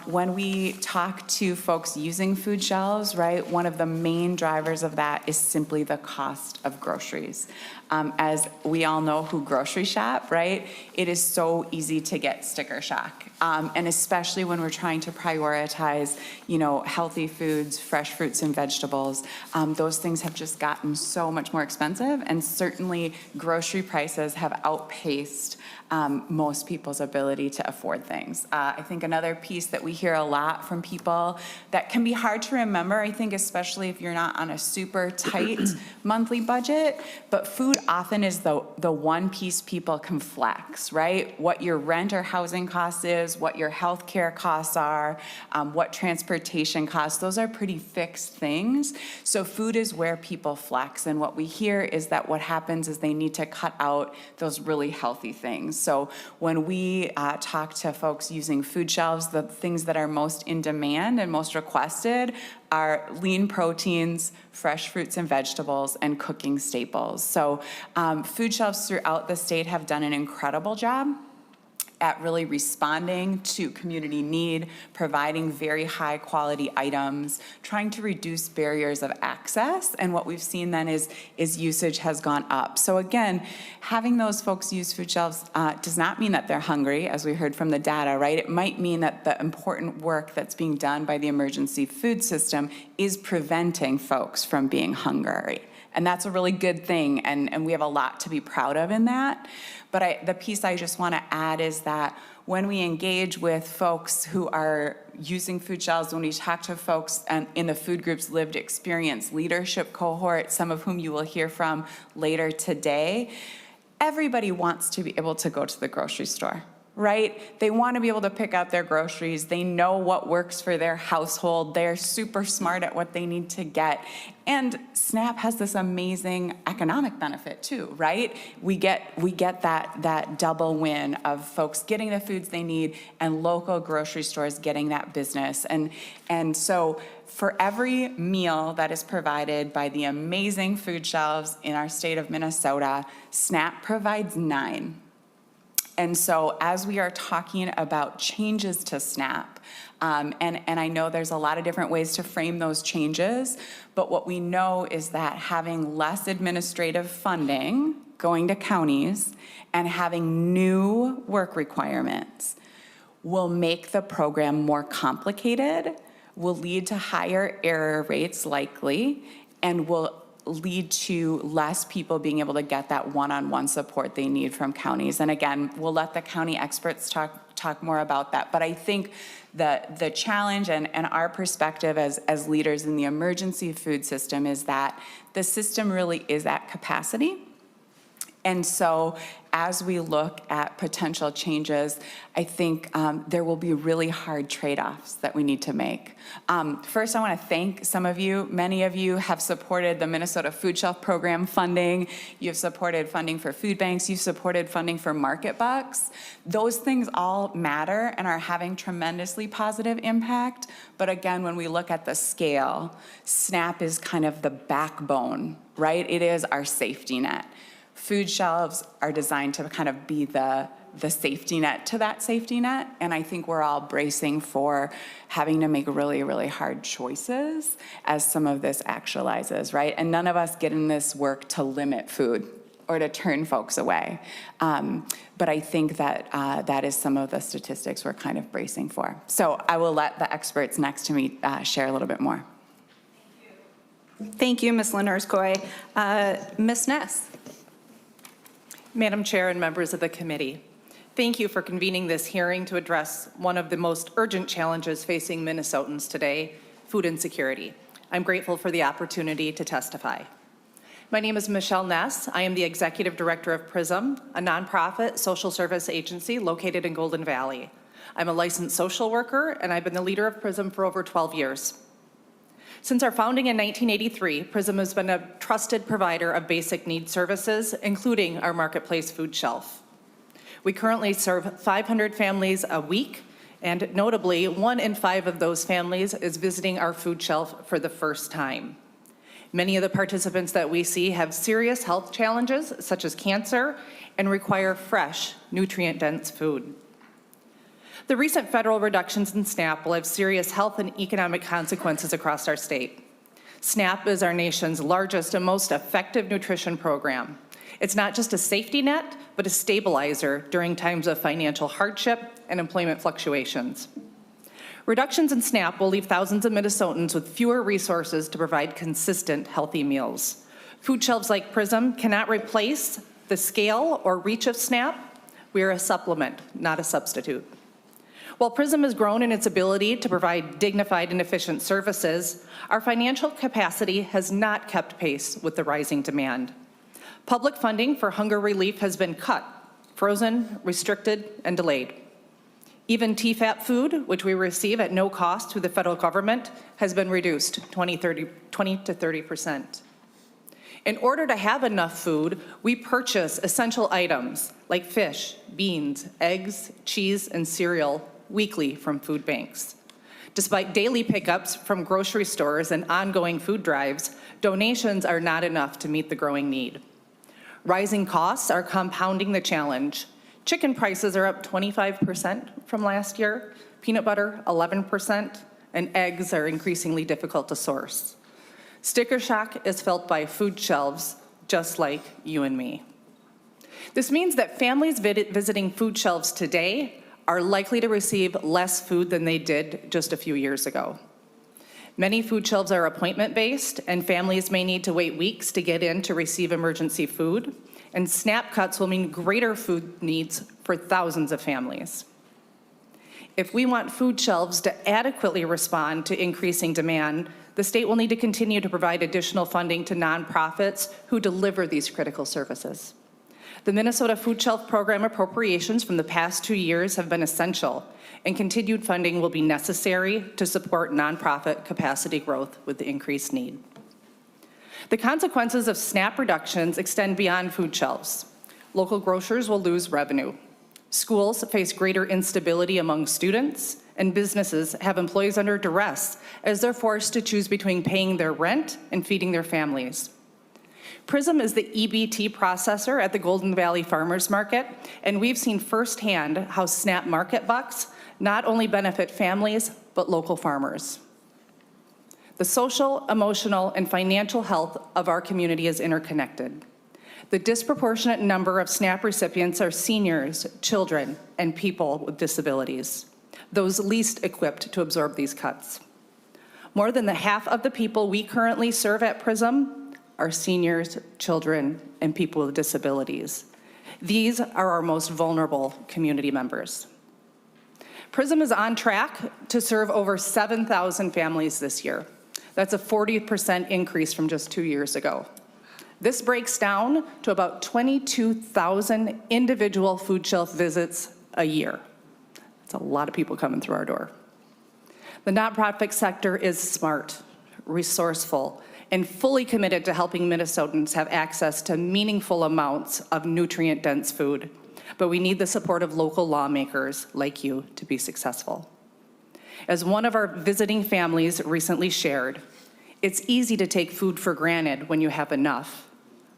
When we talk to folks using food shelves, right, one of the main drivers of that is simply the cost of groceries. As we all know who grocery shop, right, it is so easy to get sticker shock. And especially when we're trying to prioritize, you know, healthy foods, fresh fruits and vegetables, those things have just gotten so much more expensive, and certainly grocery prices have outpaced most people's ability to afford things. I think another piece that we hear a lot from people that can be hard to remember, I think especially if you're not on a super tight monthly budget, but food often is the one piece people can flex, right? What your rent or housing cost is, what your healthcare costs are, what transportation costs, those are pretty fixed things. So food is where people flex, and what we hear is that what happens is they need to cut out those really healthy things. So when we talk to folks using food shelves, the things that are most in demand and most requested are lean proteins, fresh fruits and vegetables, and cooking staples. So food shelves throughout the state have done an incredible job at really responding to community need, providing very high quality items, trying to reduce barriers of access. And what we've seen then is usage has gone up. So again, having those folks use food shelves does not mean that they're hungry, as we heard from the data, right? It might mean that the important work that's being done by the emergency food system is preventing folks from being hungry. And that's a really good thing, and we have a lot to be proud of in that. But the piece I just want to add is that when we engage with folks who are using food shelves, when we talk to folks in the food group's lived experience leadership cohort, some of whom you will hear from later today, everybody wants to be able to go to the grocery store, right? They want to be able to pick out their groceries. They know what works for their household. They're super smart at what they need to get. And SNAP has this amazing economic benefit too, right? We get that double win of folks getting the foods they need and local grocery stores getting that business. And so for every meal that is provided by the amazing food shelves in our state of Minnesota, SNAP provides 9. And so as we are talking about changes to SNAP, and I know there's a lot of different ways to frame those changes, but what we know is that having less administrative funding going to counties and having new work requirements will make the program more complicated, will lead to higher error rates likely, and will lead to less people being able to get that one-on-one support they need from counties. And again, we'll let the county experts talk more about that. But I think the challenge and our perspective as leaders in the emergency food system is that the system really is at capacity. And so as we look at potential changes, I think there will be really hard trade-offs that we need to make. First, I want to thank some of you. Many of you have supported the Minnesota Food Shelf Program funding. You've supported funding for food banks. You've supported funding for market bucks. Those things all matter and are having tremendously positive impact. But again, when we look at the scale, SNAP is kind of the backbone, right? It is our safety net. Food shelves are designed to kind of be the safety net to that safety net, and I think we're all bracing for having to make really, really hard choices as some of this actualizes, right? And none of us get in this work to limit food or to turn folks away. But I think that that is some of the statistics we're kind of bracing for. So I will let the experts next to me share a little bit more. Thank you, Ms. Lenarskoy. Ms. Ness. Madam Chair and members of the committee, thank you for convening this hearing to address one of the most urgent challenges facing Minnesotans today, food insecurity. I'm grateful for the opportunity to testify. My name is Michelle Ness. I am the Executive Director of PRISM, a nonprofit social service agency located in Golden Valley. I'm a licensed social worker, and I've been the leader of PRISM for over 12 years. Since our founding in 1983, PRISM has been a trusted provider of basic needs services, including our marketplace food shelf. We currently serve 500 families a week, and notably, 1 in 5 of those families is visiting our food shelf for the first time. Many of the participants that we see have serious health challenges, such as cancer, and require fresh, nutrient-dense food. The recent federal reductions in SNAP will have serious health and economic consequences across our state. SNAP is our nation's largest and most effective nutrition program. It's not just a safety net, but a stabilizer during times of financial hardship and employment fluctuations. Reductions in SNAP will leave thousands of Minnesotans with fewer resources to provide consistent, healthy meals. Food shelves like PRISM cannot replace the scale or reach of SNAP. We are a supplement, not a substitute. While PRISM has grown in its ability to provide dignified and efficient services, our financial capacity has not kept pace with the rising demand. Public funding for hunger relief has been cut, frozen, restricted, and delayed. Even TFAP food, which we receive at no cost through the federal government, has been reduced 20 to 30%. In order to have enough food, we purchase essential items like fish, beans, eggs, cheese, and cereal weekly from food banks. Despite daily pickups from grocery stores and ongoing food drives, donations are not enough to meet the growing need. Rising costs are compounding the challenge. Chicken prices are up 25% from last year, peanut butter 11%, and eggs are increasingly difficult to source. Sticker shock is felt by food shelves just like you and me. This means that families visiting food shelves today are likely to receive less food than they did just a few years ago. Many food shelves are appointment-based, and families may need to wait weeks to get in to receive emergency food, and SNAP cuts will mean greater food needs for thousands of families. If we want food shelves to adequately respond to increasing demand, the state will need to continue to provide additional funding to nonprofits who deliver these critical services. The Minnesota Food Shelf Program appropriations from the past 2 years have been essential, and continued funding will be necessary to support nonprofit capacity growth with the increased need. The consequences of SNAP reductions extend beyond food shelves. Local grocers will lose revenue. Schools face greater instability among students, and businesses have employees under duress as they're forced to choose between paying their rent and feeding their families. PRISM is the EBT processor at the Golden Valley Farmers Market, and we've seen firsthand how SNAP market bucks not only benefit families, but local farmers. The social, emotional, and financial health of our community is interconnected. The disproportionate number of SNAP recipients are seniors, children, and people with disabilities, those least equipped to absorb these cuts. More than the half of the people we currently serve at PRISM are seniors, children, and people with disabilities. These are our most vulnerable community members. PRISM is on track to serve over 7,000 families this year. That's a 40% increase from just 2 years ago. This breaks down to about 22,000 individual food shelf visits a year. That's a lot of people coming through our door. The nonprofit sector is smart, resourceful, and fully committed to helping Minnesotans have access to meaningful amounts of nutrient-dense food. But we need the support of local lawmakers like you to be successful. As one of our visiting families recently shared, it's easy to take food for granted when you have enough,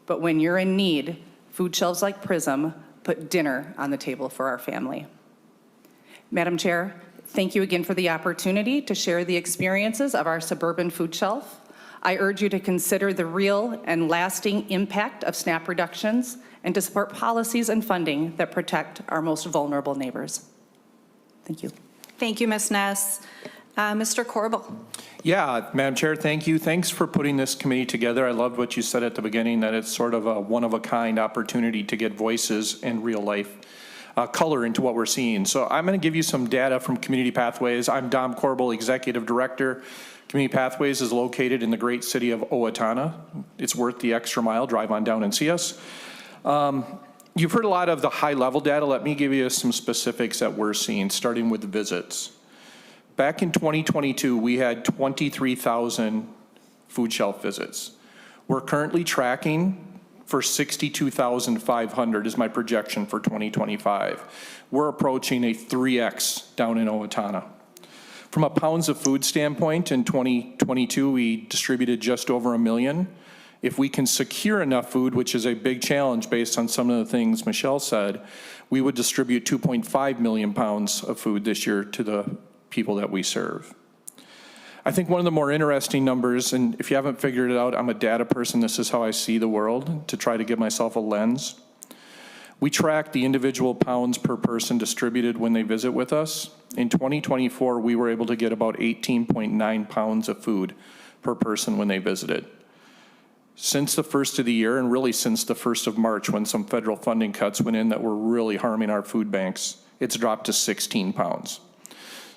but when you're in need, food shelves like PRISM put dinner on the table for our family. Madam Chair, thank you again for the opportunity to share the experiences of our suburban food shelf. I urge you to consider the real and lasting impact of SNAP reductions and to support policies and funding that protect our most vulnerable neighbors. Thank you. Thank you, Ms. Ness. Mr. Corbel. Yeah, Madam Chair, thank you. Thanks for putting this committee together. I loved what you said at the beginning, that it's sort of a one-of-a-kind opportunity to get voices and real-life color into what we're seeing. So I'm going to give you some data from Community Pathways. I'm Dom Corbel, Executive Director. Community Pathways is located in the great city of Owatonna. It's worth the extra mile. Drive on down and see us. You've heard a lot of the high-level data. Let me give you some specifics that we're seeing, starting with the visits. Back in 2022, we had 23,000 food shelf visits. We're currently tracking for 62,500 is my projection for 2025. We're approaching a 3X down in Owatonna. From a pounds of food standpoint, in 2022, we distributed just over 1 million. If we can secure enough food, which is a big challenge based on some of the things Michelle said, we would distribute 2.5 million pounds of food this year to the people that we serve. I think one of the more interesting numbers, and if you haven't figured it out, I'm a data person, this is how I see the world, to try to give myself a lens. We track the individual pounds per person distributed when they visit with us. In 2024, we were able to get about 18.9 pounds of food per person when they visited. Since the first of the year, and really since the 1st of March, when some federal funding cuts went in that were really harming our food banks, it's dropped to 16 pounds.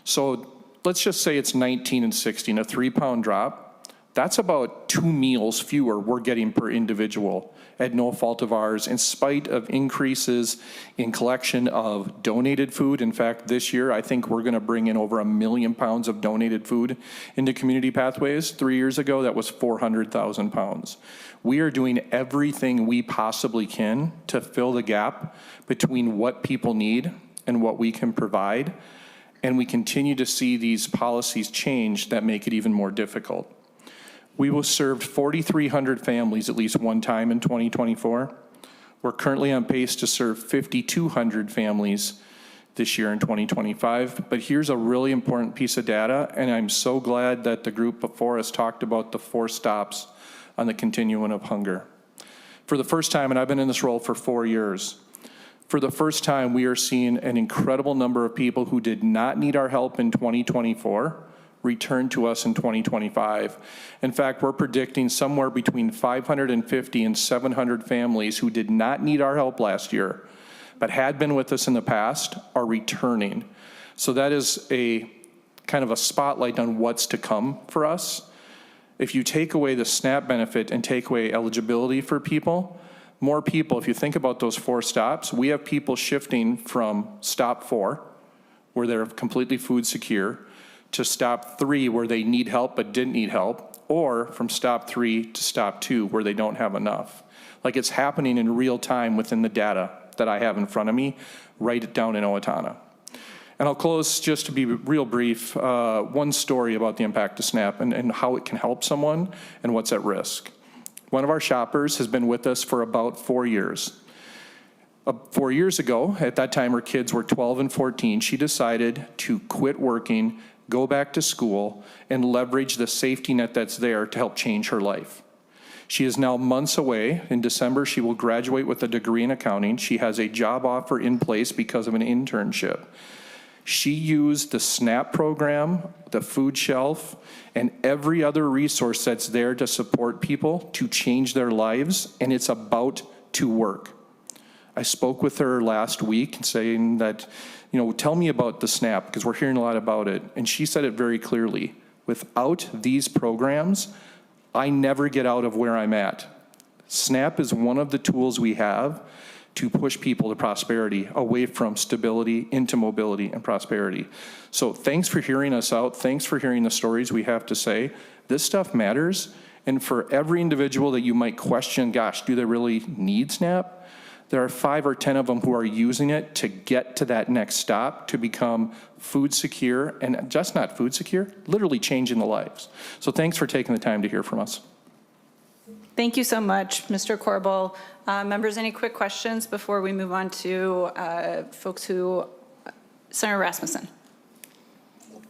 So let's just say it's 19 and 16, a 3-pound drop. That's about 2 meals fewer we're getting per individual at no fault of ours, in spite of increases in collection of donated food. In fact, this year, I think we're gonna bring in over 1 million pounds of donated food into Community Pathways. 3 years ago, that was 400,000 pounds. We are doing everything we possibly can to fill the gap between what people need and what we can provide. And we continue to see these policies change that make it even more difficult. We will serve 4,300 families at least one time in 2024. We're currently on pace to serve 5,200 families this year in 2025. But here's a really important piece of data, and I'm so glad that the group before us talked about the 4 stops on the continuum of hunger. For the first time, and I've been in this role for 4 years, for the first time, we are seeing an incredible number of people who did not need our help in 2024 return to us in 2025. In fact, we're predicting somewhere between 550 and 700 families who did not need our help last year, but had been with us in the past, are returning. So that is a kind of a spotlight on what's to come for us. If you take away the SNAP benefit and take away eligibility for people, more people, if you think about those 4 stops, we have people shifting from stop 4, where they're completely food secure, to stop 3, where they need help but didn't need help, or from stop 3 to stop 2, where they don't have enough. Like, it's happening in real time within the data that I have in front of me, right down in Owatonna. And I'll close, just to be real brief, one story about the impact of SNAP and how it can help someone and what's at risk. One of our shoppers has been with us for about 4 years. 4 years ago, at that time her kids were 12 and 14, she decided to quit working, go back to school, and leverage the safety net that's there to help change her life. She is now months away. In December, she will graduate with a degree in accounting. She has a job offer in place because of an internship. She used the SNAP program, the food shelf, and every other resource that's there to support people to change their lives, and it's about to work. I spoke with her last week saying that, tell me about the SNAP, because we're hearing a lot about it. And she said it very clearly. Without these programs, I never get out of where I'm at. SNAP is one of the tools we have to push people to prosperity, away from stability into mobility and prosperity. So thanks for hearing us out. Thanks for hearing the stories we have to say. This stuff matters. And for every individual that you might question, gosh, do they really need SNAP? There are 5 or 10 of them who are using it to get to that next stop, to become food secure, and just not food secure, literally changing the lives. So thanks for taking the time to hear from us. Thank you so much, Mr. Corbel. Members, any quick questions before we move on to folks who, Senator Rasmussen.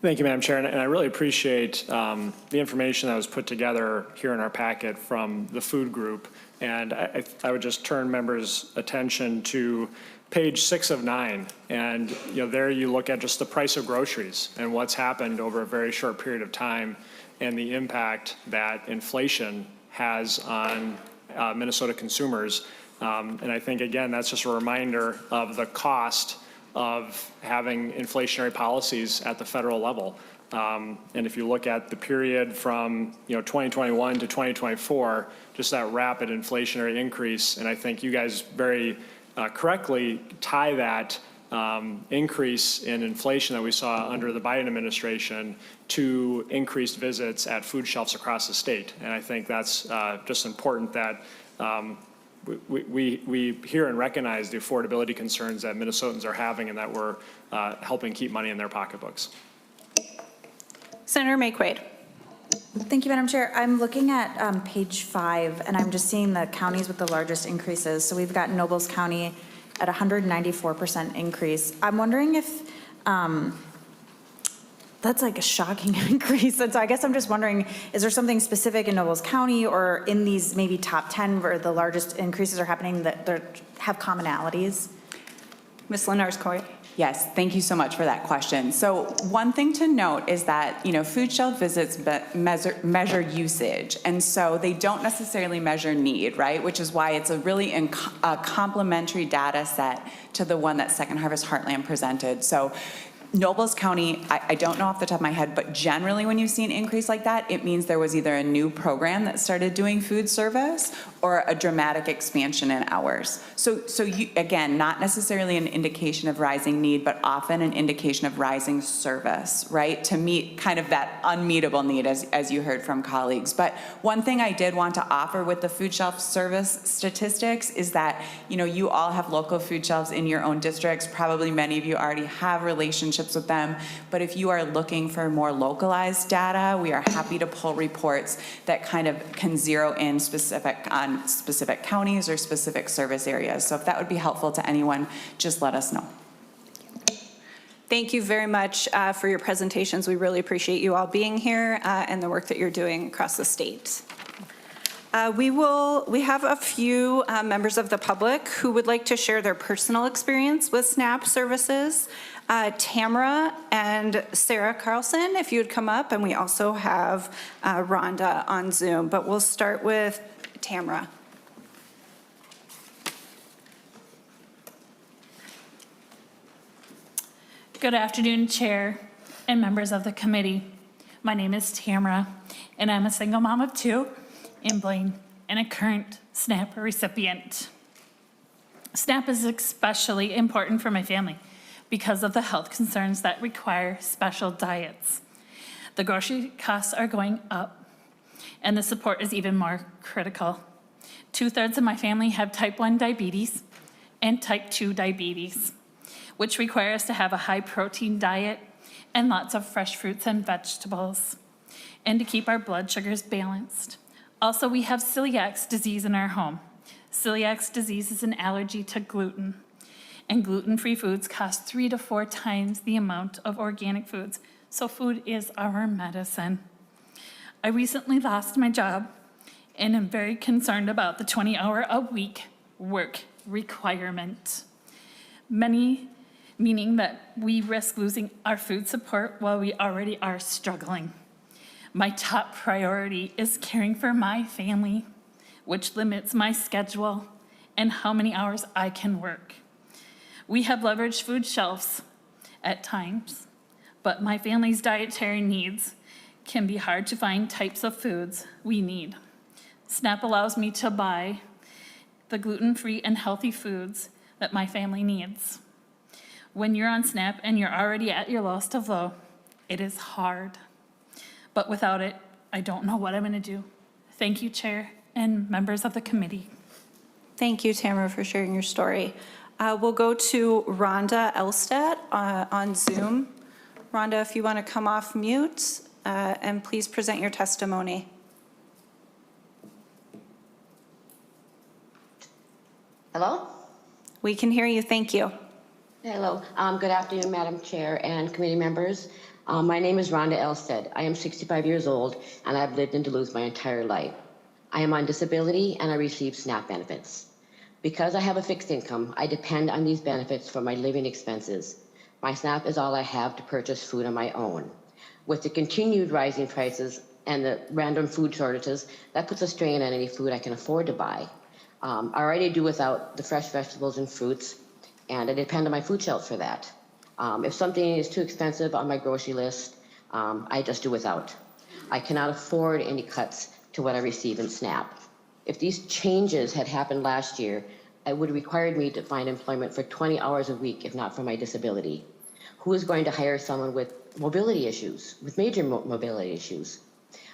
Thank you, Madam Chair, and I really appreciate the information that was put together here in our packet from the food group. And I would just turn members' attention to page 6 of 9. And there you look at just the price of groceries and what's happened over a very short period of time and the impact that inflation has on Minnesota consumers. And I think, again, that's just a reminder of the cost of having inflationary policies at the federal level. And if you look at the period from 2021 to 2024, just that rapid inflationary increase, and I think you guys very correctly tie that increase in inflation that we saw under the Biden administration to increased visits at food shelves across the state. And I think that's just important that we hear and recognize the affordability concerns that Minnesotans are having and that we're helping keep money in their pocketbooks. Senator Mayquade. Thank you, Madam Chair. I'm looking at page 5, and I'm just seeing the counties with the largest increases. So we've got Nobles County at 194% increase. I'm wondering if that's like a shocking increase. And so I guess I'm just wondering, is there something specific in Nobles County or in these maybe top 10 where the largest increases are happening that have commonalities? Ms. Lenars-Coy. Yes, thank you so much for that question. So one thing to note is that, food shelf visits measure usage. And so they don't necessarily measure need, right? Which is why it's a really a complementary data set to the one that Second Harvest Heartland presented. So Nobles County, I don't know off the top of my head, but generally when you see an increase like that, it means there was either a new program that started doing food service or a dramatic expansion in hours. So you, again, not necessarily an indication of rising need, but often an indication of rising service, right? To meet kind of that unmeetable need, as you heard from colleagues. But one thing I did want to offer with the food shelf service statistics is that, you all have local food shelves in your own districts. Probably many of you already have relationships with them. But if you are looking for more localized data, we are happy to pull reports that kind of can zero in on specific counties or specific service areas. So if that would be helpful to anyone, just let us know. Thank you very much for your presentations. We really appreciate you all being here and the work that you're doing across the state. We have a few members of the public who would like to share their personal experience with SNAP services. Tamara and Sarah Carlson, if you would come up, and we also have Rhonda on Zoom, but we'll start with Tamara. Good afternoon, Chair and members of the committee. My name is Tamara, and I'm a single mom of 2 in Blaine and a current SNAP recipient. SNAP is especially important for my family because of the health concerns that require special diets. The grocery costs are going up, and the support is even more critical. 2/3 of my family have type 1 diabetes and type 2 diabetes, which require us to have a high-protein diet and lots of fresh fruits and vegetables, and to keep our blood sugars balanced. Also, we have celiac disease in our home. Celiac disease is an allergy to gluten, and gluten-free foods cost 3 to 4 times the amount of organic foods, so food is our medicine. I recently lost my job and am very concerned about the 20-hour-a-week work requirement. Meaning that we risk losing our food support while we already are struggling. My top priority is caring for my family, which limits my schedule and how many hours I can work. We have leveraged food shelves at times, but my family's dietary needs can be hard to find types of foods we need. SNAP allows me to buy the gluten-free and healthy foods that my family needs. When you're on SNAP and you're already at your lowest of low, it is hard. But without it, I don't know what I'm gonna do. Thank you, Chair and members of the committee. Thank you, Tamara, for sharing your story. We'll go to Rhonda Elstad on Zoom. Rhonda, if you want to come off mute, and please present your testimony. Hello? We can hear you, thank you. Hello. Good afternoon, Madam Chair and committee members. My name is Rhonda Elstead. I am 65 years old, and I've lived in Duluth my entire life. I am on disability, and I receive SNAP benefits. Because I have a fixed income, I depend on these benefits for my living expenses. My SNAP is all I have to purchase food on my own. With the continued rising prices and the random food shortages, that puts a strain on any food I can afford to buy. I already do without the fresh vegetables and fruits, and I depend on my food shelves for that. If something is too expensive on my grocery list, I just do without. I cannot afford any cuts to what I receive in SNAP. If these changes had happened last year, it would have required me to find employment for 20 hours a week, if not for my disability. Who is going to hire someone with mobility issues, with major mobility issues?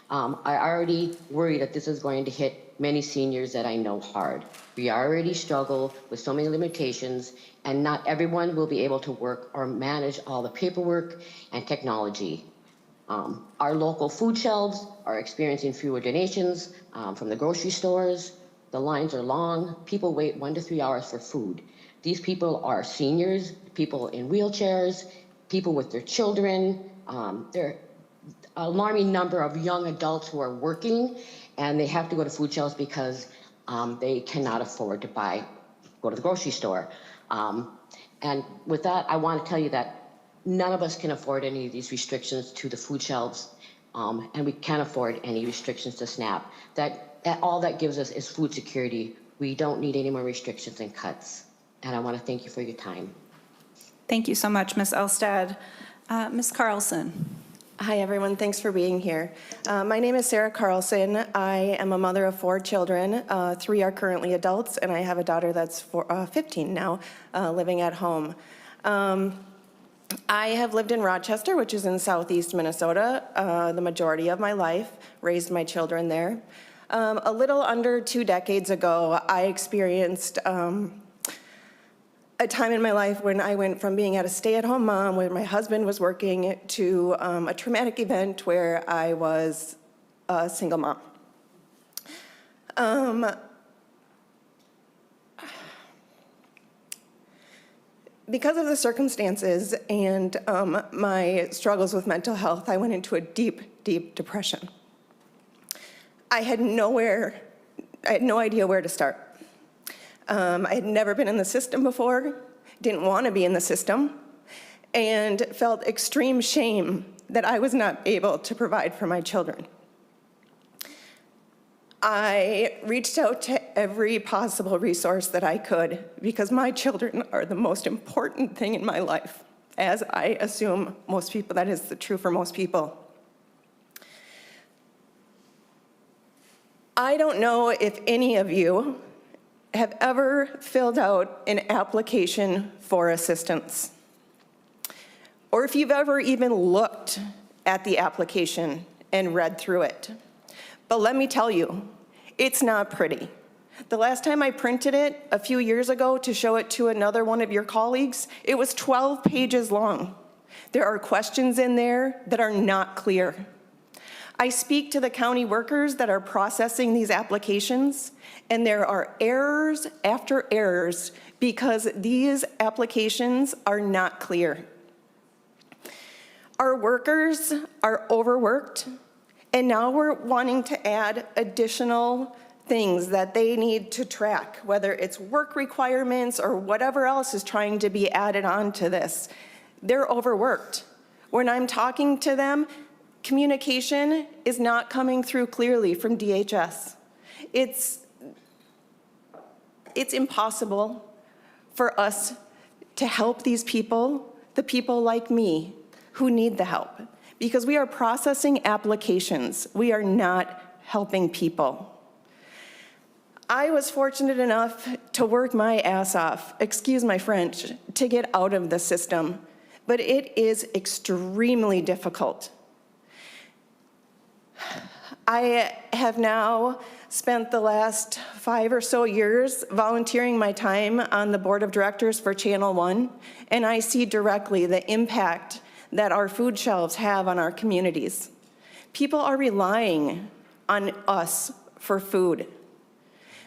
I already worry that this is going to hit many seniors that I know hard. We already struggle with so many limitations, and not everyone will be able to work or manage all the paperwork and technology. Our local food shelves are experiencing fewer donations from the grocery stores. The lines are long. People wait 1 to 3 hours for food. These people are seniors, people in wheelchairs, people with their children. There are an alarming number of young adults who are working, and they have to go to food shelves because they cannot afford to go to the grocery store. And with that, I want to tell you that none of us can afford any of these restrictions to the food shelves, and we can't afford any restrictions to SNAP. All that gives us is food security. We don't need any more restrictions and cuts. And I want to thank you for your time. Thank you so much, Ms. Elstad. Ms. Carlson. Hi, everyone. Thanks for being here. My name is Sarah Carlson. I am a mother of 4 children. 3 are currently adults, and I have a daughter that's 15 now, living at home. I have lived in Rochester, which is in southeast Minnesota, the majority of my life, raised my children there. A little under 2 decades ago, I experienced a time in my life when I went from being at a stay-at-home mom where my husband was working to a traumatic event where I was a single mom. Because of the circumstances and my struggles with mental health, I went into a deep, deep depression. I had no idea where to start. I had never been in the system before, didn't want to be in the system, and felt extreme shame that I was not able to provide for my children. I reached out to every possible resource that I could because my children are the most important thing in my life, as I assume most people, that is true for most people. I don't know if any of you have ever filled out an application for assistance, or if you've ever even looked at the application and read through it. But let me tell you, it's not pretty. The last time I printed it a few years ago to show it to another one of your colleagues, it was 12 pages long. There are questions in there that are not clear. I speak to the county workers that are processing these applications, and there are errors after errors because these applications are not clear. Our workers are overworked, and now we're wanting to add additional things that they need to track, whether it's work requirements or whatever else is trying to be added on to this. They're overworked. When I'm talking to them, communication is not coming through clearly from DHS. It's impossible for us to help these people, the people like me, who need the help, because we are processing applications. We are not helping people. I was fortunate enough to work my ass off, excuse my French, to get out of the system, but it is extremely difficult. I have now spent the last 5 or so years volunteering my time on the board of directors for Channel One, and I see directly the impact that our food shelves have on our communities. People are relying on us for food.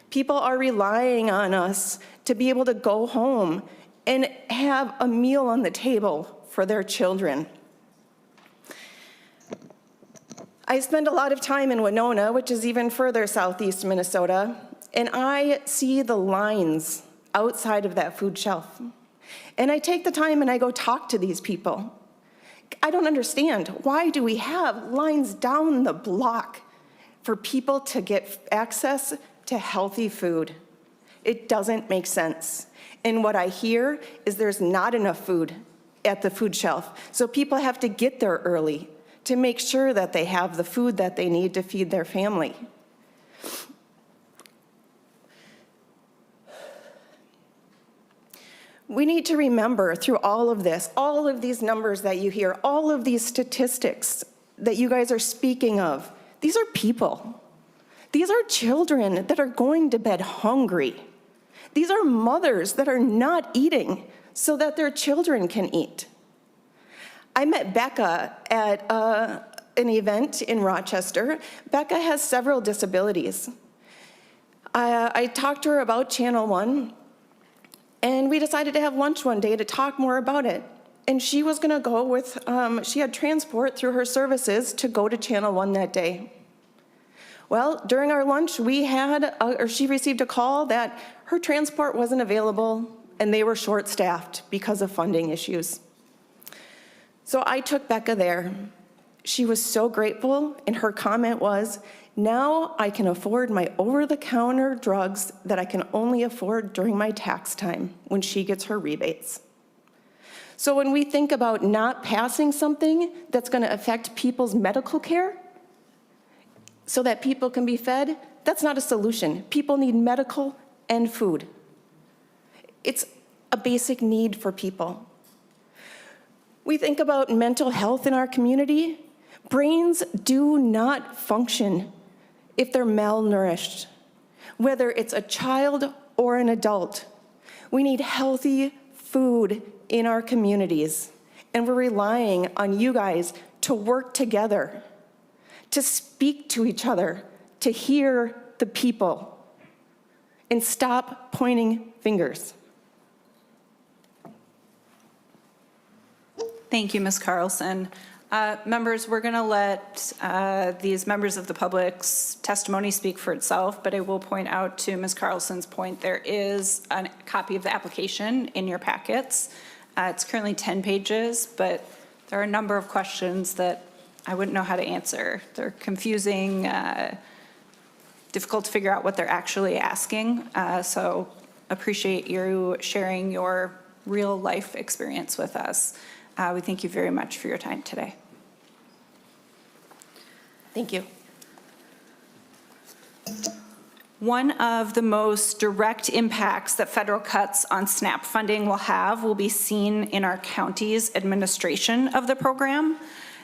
People are relying on us to be able to go home and have a meal on the table for their children. I spend a lot of time in Winona, which is even further southeast Minnesota, and I see the lines outside of that food shelf. And I take the time and I go talk to these people. I don't understand. Why do we have lines down the block for people to get access to healthy food? It doesn't make sense. And what I hear is there's not enough food at the food shelf. So people have to get there early to make sure that they have the food that they need to feed their family. We need to remember through all of this, all of these numbers that you hear, all of these statistics that you guys are speaking of, these are people. These are children that are going to bed hungry. These are mothers that are not eating so that their children can eat. I met Becca at an event in Rochester. Becca has several disabilities. I talked to her about Channel One, and we decided to have lunch one day to talk more about it. And she was gonna go with, she had transport through her services to go to Channel One that day. Well, during our lunch, she received a call that her transport wasn't available and they were short-staffed because of funding issues. So I took Becca there. She was so grateful, and her comment was, now I can afford my over-the-counter drugs that I can only afford during my tax time when she gets her rebates. So when we think about not passing something that's going to affect people's medical care so that people can be fed, that's not a solution. People need medical and food. It's a basic need for people. We think about mental health in our community. Brains do not function if they're malnourished, whether it's a child or an adult. We need healthy food in our communities, and we're relying on you guys to work together, to speak to each other, to hear the people, and stop pointing fingers. Thank you, Ms. Carlson. Members, we're going to let these members of the public's testimony speak for itself, but I will point out to Ms. Carlson's point, there is a copy of the application in your packets. It's currently 10 pages, but there are a number of questions that I wouldn't know how to answer. They're confusing, difficult to figure out what they're actually asking. So appreciate you sharing your real life experience with us. We thank you very much for your time today. Thank you. One of the most direct impacts that federal cuts on SNAP funding will be seen in our county's administration of the program.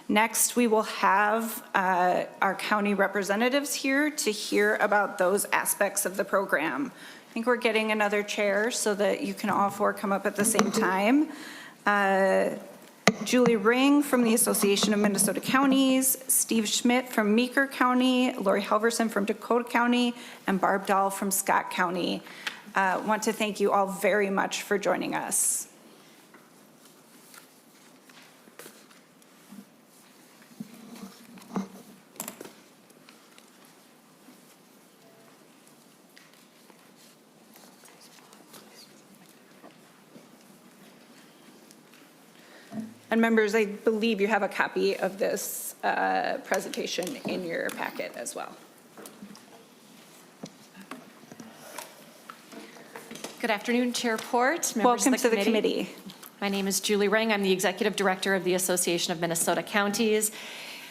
Next, we will have our county representatives here to hear about those aspects of the program. I think we're getting another chair so that you can all four come up at the same time. Julie Ring from the Association of Minnesota Counties, Steve Schmidt from Meeker County, Lori Halverson from Dakota County, and Barb Dahl from Scott County. Want to thank you all very much for joining us. And members, I believe you have a copy of this presentation in your packet as well. Good afternoon, Chair Port, members Welcome of the to the committee. My name is Julie Ring. I'm the Executive Director of the Association of Minnesota Counties.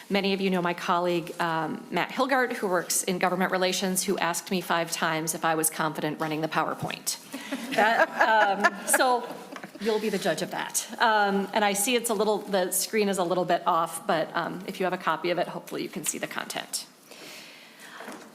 Many of you know my colleague, Matt Hilgard, who works in government relations, who asked me 5 times if I was confident running the PowerPoint. So you'll be the judge of that. And I see the screen is a little bit off, but if you have a copy of it, hopefully you can see the content.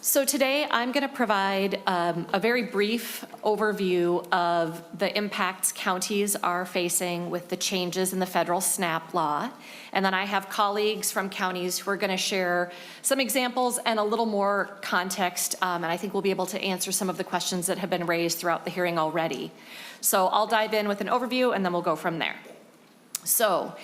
So today I'm going to provide a very brief overview of the impacts counties are facing with the changes in the federal SNAP law. And then I have colleagues from counties who are going to share some examples and a little more context. And I think we'll be able to answer some of the questions that have been raised throughout the hearing already. So I'll dive in with an overview and then we'll go from there. So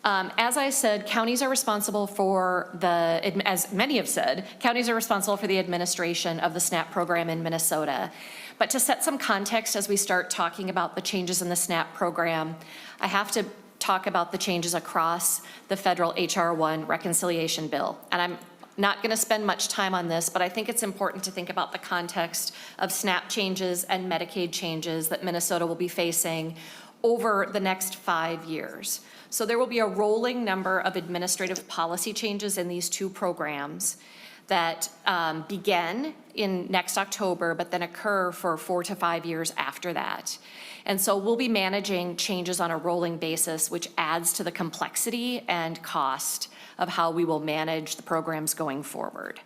as I said, counties are responsible for as many have said, counties are responsible for the administration of the SNAP program in Minnesota. But to set some context as we start talking about the changes in the SNAP program, I have to talk about the changes across the federal H.R. 1 reconciliation bill. And I'm not going to spend much time on this, but I think it's important to think about the context of SNAP changes and Medicaid changes that Minnesota will be facing over the next 5 years. So there will be a rolling number of administrative policy changes in these 2 programs that begin in next October, but then occur for 4 to 5 years after that. And so we'll be managing changes on a rolling basis, which adds to the complexity and cost of how we will manage the programs going forward.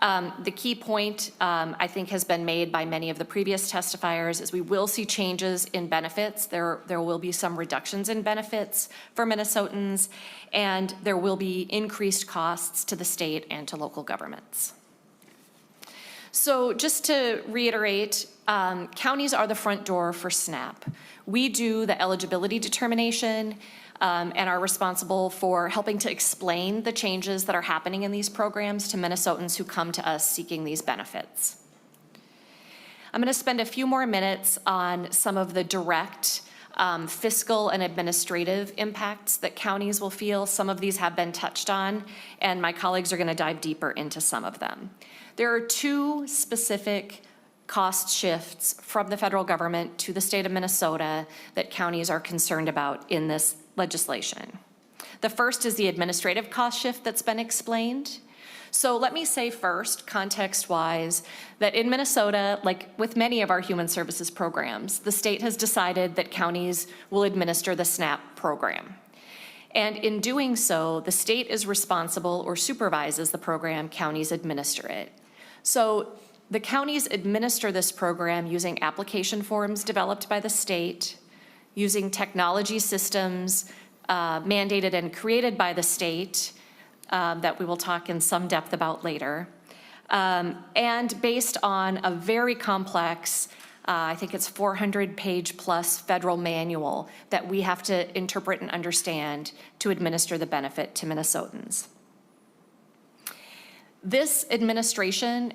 The key point, I think, has been made by many of the previous testifiers is we will see changes in benefits. There will be some reductions in benefits for Minnesotans, and there will be increased costs to the state and to local governments. So just to reiterate, counties are the front door for SNAP. We do the eligibility determination, and are responsible for helping to explain the changes that are happening in these programs to Minnesotans who come to us seeking these benefits. I'm going to spend a few more minutes on some of the direct fiscal and administrative impacts that counties will feel. Some of these have been touched on, and my colleagues are going to dive deeper into some of them. There are 2 specific cost shifts from the federal government to the state of Minnesota that counties are concerned about in this legislation. The first is the administrative cost shift that's been explained. So let me say first, context-wise, that in Minnesota, like with many of our human services programs, the state has decided that counties will administer the SNAP program. And in doing so, the state is responsible or supervises the program, counties administer it. So the counties administer this program using application forms developed by the state, using technology systems mandated and created by the state that we will talk in some depth about later, and based on a very complex, I think it's 400-page plus federal manual that we have to interpret and understand to administer the benefit to Minnesotans. This administration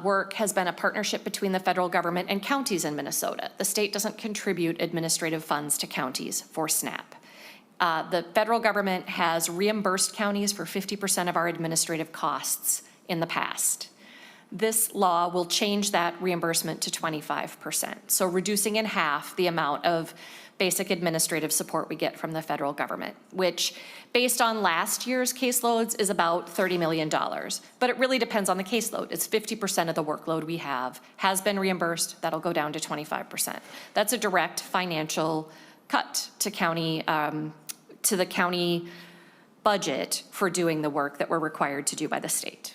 work has been a partnership between the federal government and counties in Minnesota. The state doesn't contribute administrative funds to counties for SNAP. The federal government has reimbursed counties for 50% of our administrative costs in the past. This law will change that reimbursement to 25%, so reducing in half the amount of basic administrative support we get from the federal government, which based on last year's caseloads is about $30 million. But it really depends on the caseload. It's 50% of the workload we have has been reimbursed. That'll go down to 25%. That's a direct financial cut to the county budget for doing the work that we're required to do by the state.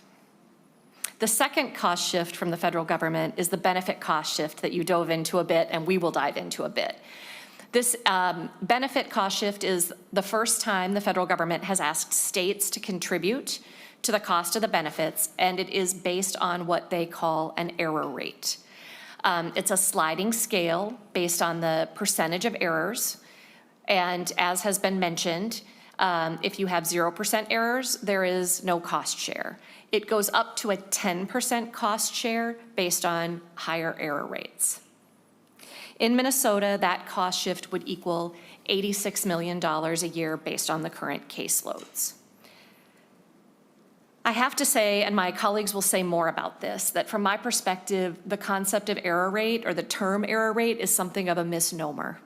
The second cost shift from the federal government is the benefit cost shift that you dove into a bit, and we will dive into a bit. This benefit cost shift is the first time the federal government has asked states to contribute to the cost of the benefits, and it is based on what they call an error rate. It's a sliding scale based on the percentage of errors, and as has been mentioned, if you have 0% errors, there is no cost share. It goes up to a 10% cost share based on higher error rates. In Minnesota, that cost shift would equal $86 million a year based on the current caseloads. I have to say, and my colleagues will say more about this, that from my perspective, the concept of error rate or the term error rate is something of a misnomer.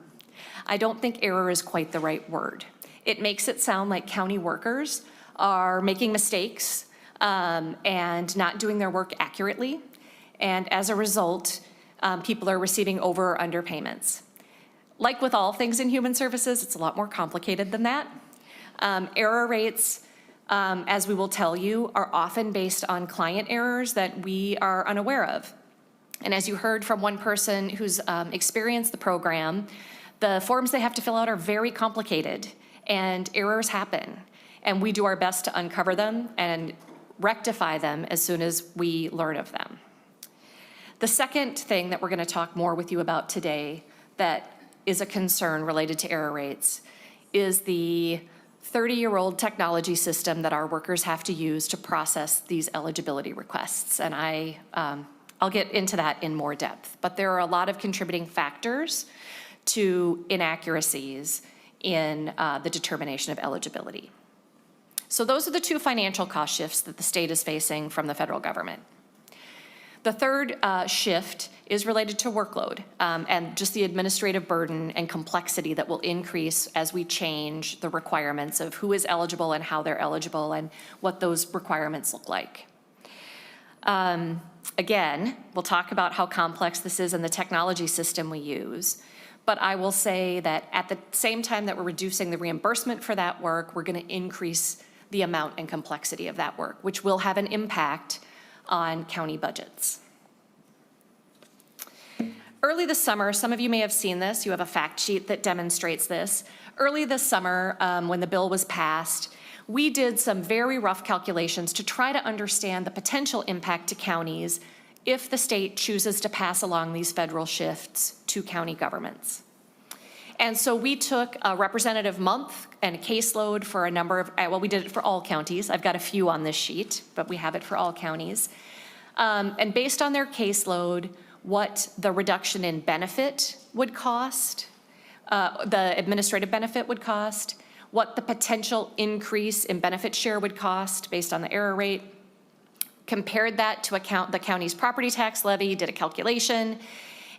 I don't think error is quite the right word. It makes it sound like county workers are making mistakes and not doing their work accurately. And as a result, people are receiving over or under payments. Like with all things in human services, it's a lot more complicated than that. Error rates, as we will tell you, are often based on client errors that we are unaware of. And as you heard from one person who's experienced the program, the forms they have to fill out are very complicated and errors happen. And we do our best to uncover them and rectify them as soon as we learn of them. The second thing that we're going to talk more with you about today that is a concern related to error rates is the 30-year-old technology system that our workers have to use to process these eligibility requests. And I'll get into that in more depth. But there are a lot of contributing factors to inaccuracies in the determination of eligibility. So those are the two financial cost shifts that the state is facing from the federal government. The third shift is related to workload and just the administrative burden and complexity that will increase as we change the requirements of who is eligible and how they're eligible and what those requirements look like. Again, we'll talk about how complex this is and the technology system we use. But I will say that at the same time that we're reducing the reimbursement for that work, we're going to increase the amount and complexity of that work, which will have an impact on county budgets. Early this summer, some of you may have seen this, you have a fact sheet that demonstrates this. Early this summer, when the bill was passed, we did some very rough calculations to try to understand the potential impact to counties if the state chooses to pass along these federal shifts to county governments. And so we took a representative month and a caseload for a number of, well, we did it for all counties. I've got a few on this sheet, but we have it for all counties. And based on their caseload, what the reduction in benefit would cost, the administrative benefit would cost, what the potential increase in benefit share would cost based on the error rate, compared that to the county's property tax levy, did a calculation,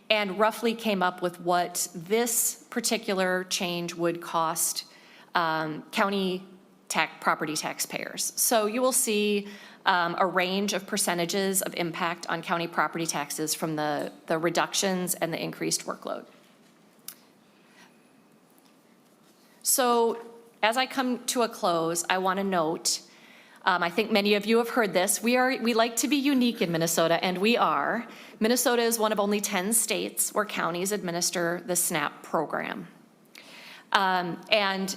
and roughly came up with what this particular change would cost county property taxpayers. So you will see a range of percentages of impact on county property taxes from the reductions and the increased workload. So as I come to a close, I want to note, I think many of you have heard this, we like to be unique in Minnesota, and we are. Minnesota is one of only 10 states where counties administer the SNAP program. And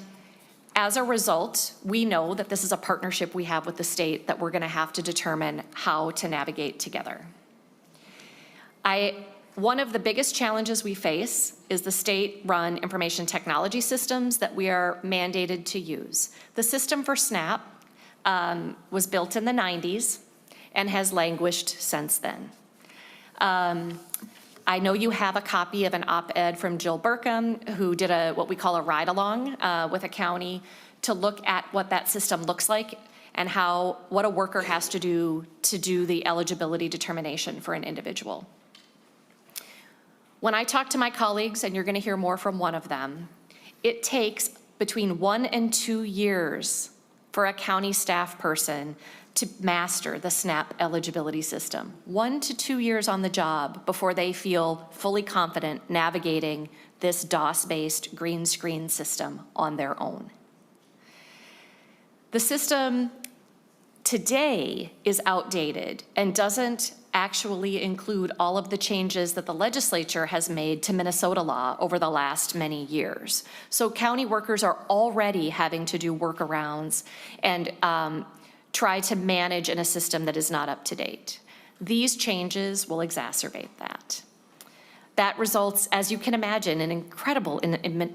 as a result, we know that this is a partnership we have with the state that we're going to have to determine how to navigate together. One of the biggest challenges we face is the state-run information technology systems that we are mandated to use. The system for SNAP was built in the 90s and has languished since then. I know you have a copy of an op-ed from Jill Burkham, who did what we call a ride-along with a county to look at what that system looks like and what a worker has to do the eligibility determination for an individual. When I talk to my colleagues, and you're going to hear more from one of them, it takes between 1 and 2 years for a county staff person to master the SNAP eligibility system. 1 to 2 years on the job before they feel fully confident navigating this DOS-based green screen system on their own. The system today is outdated and doesn't actually include all of the changes that the legislature has made to Minnesota law over the last many years. So county workers are already having to do workarounds and try to manage in a system that is not up to date. These changes will exacerbate that. That results, as you can imagine, in incredible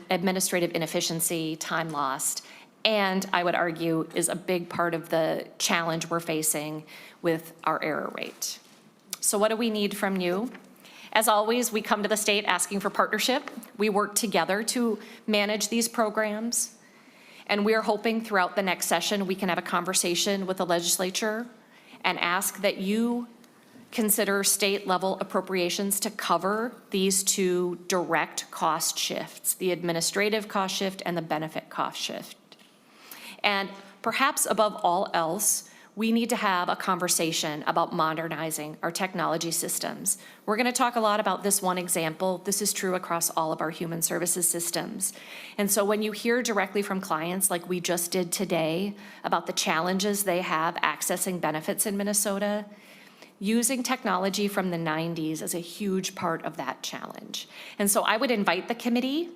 administrative inefficiency, time lost, and I would argue is a big part of the challenge we're facing with our error rate. So what do we need from you? As always, we come to the state asking for partnership. We work together to manage these programs. And we're hoping throughout the next session, we can have a conversation with the legislature and ask that you consider state level appropriations to cover these two direct cost shifts, the administrative cost shift and the benefit cost shift. And perhaps above all else, we need to have a conversation about modernizing our technology systems. We're going to talk a lot about this one example. This is true across all of our human services systems. And so when you hear directly from clients like we just did today about the challenges they have accessing benefits in Minnesota, using technology from the 90s is a huge part of that challenge. And so I would invite the committee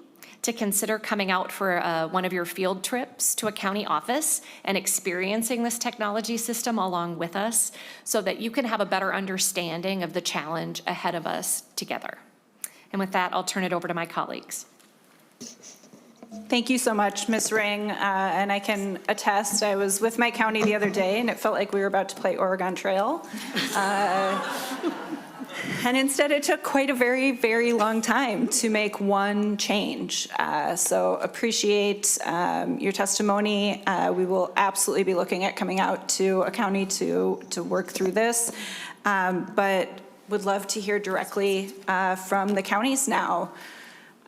to consider coming out for one of your field trips to a county office and experiencing this technology system along with us so that you can have a better understanding of the challenge ahead of us together. And with that, I'll turn it over to my colleagues. Thank you so much, Ms. Ring. And I can attest, I was with my county the other day and it felt like we were about to play Oregon Trail. And instead it took quite a very, very long time to make one change. So appreciate your testimony. We will absolutely be looking at coming out to a county to work through this. But would love to hear directly from the counties now.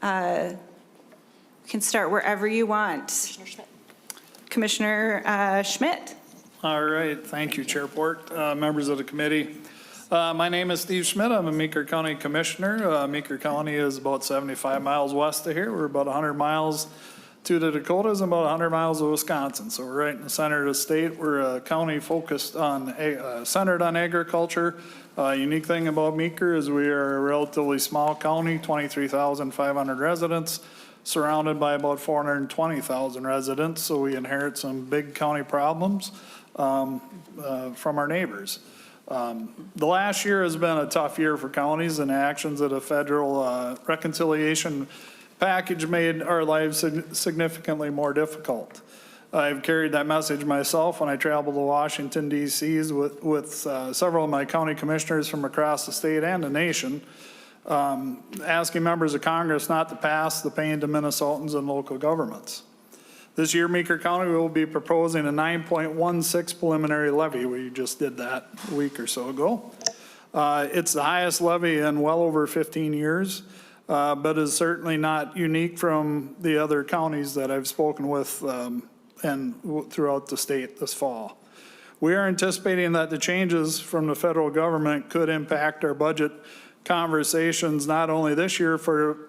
You can start wherever you want. Commissioner Schmidt. All right, thank you, Chairport, members of the committee. My name is Steve Schmidt. I'm a Meeker County Commissioner. Meeker County is about 75 miles west of here. We're about 100 miles to the Dakotas and about 100 miles of Wisconsin. So we're right in the center of the state. We're a county focused on, centered on agriculture. Unique thing about Meeker is we are a relatively small county, 23,500 residents, surrounded by about 420,000 residents. So we inherit some big county problems from our neighbors. The last year has been a tough year for counties, and actions of the federal reconciliation package made our lives significantly more difficult. I've carried that message myself when I traveled to Washington, D.C. with several of my county commissioners from across the state and the nation, asking members of Congress not to pass the pain to Minnesotans and local governments. This year, Meeker County will be proposing a 9.16 preliminary levy. We just did that a week or so ago. It's the highest levy in well over 15 years, but is certainly not unique from the other counties that I've spoken with and throughout the state this fall. We are anticipating that the changes from the federal government could impact our budget conversations not only this year,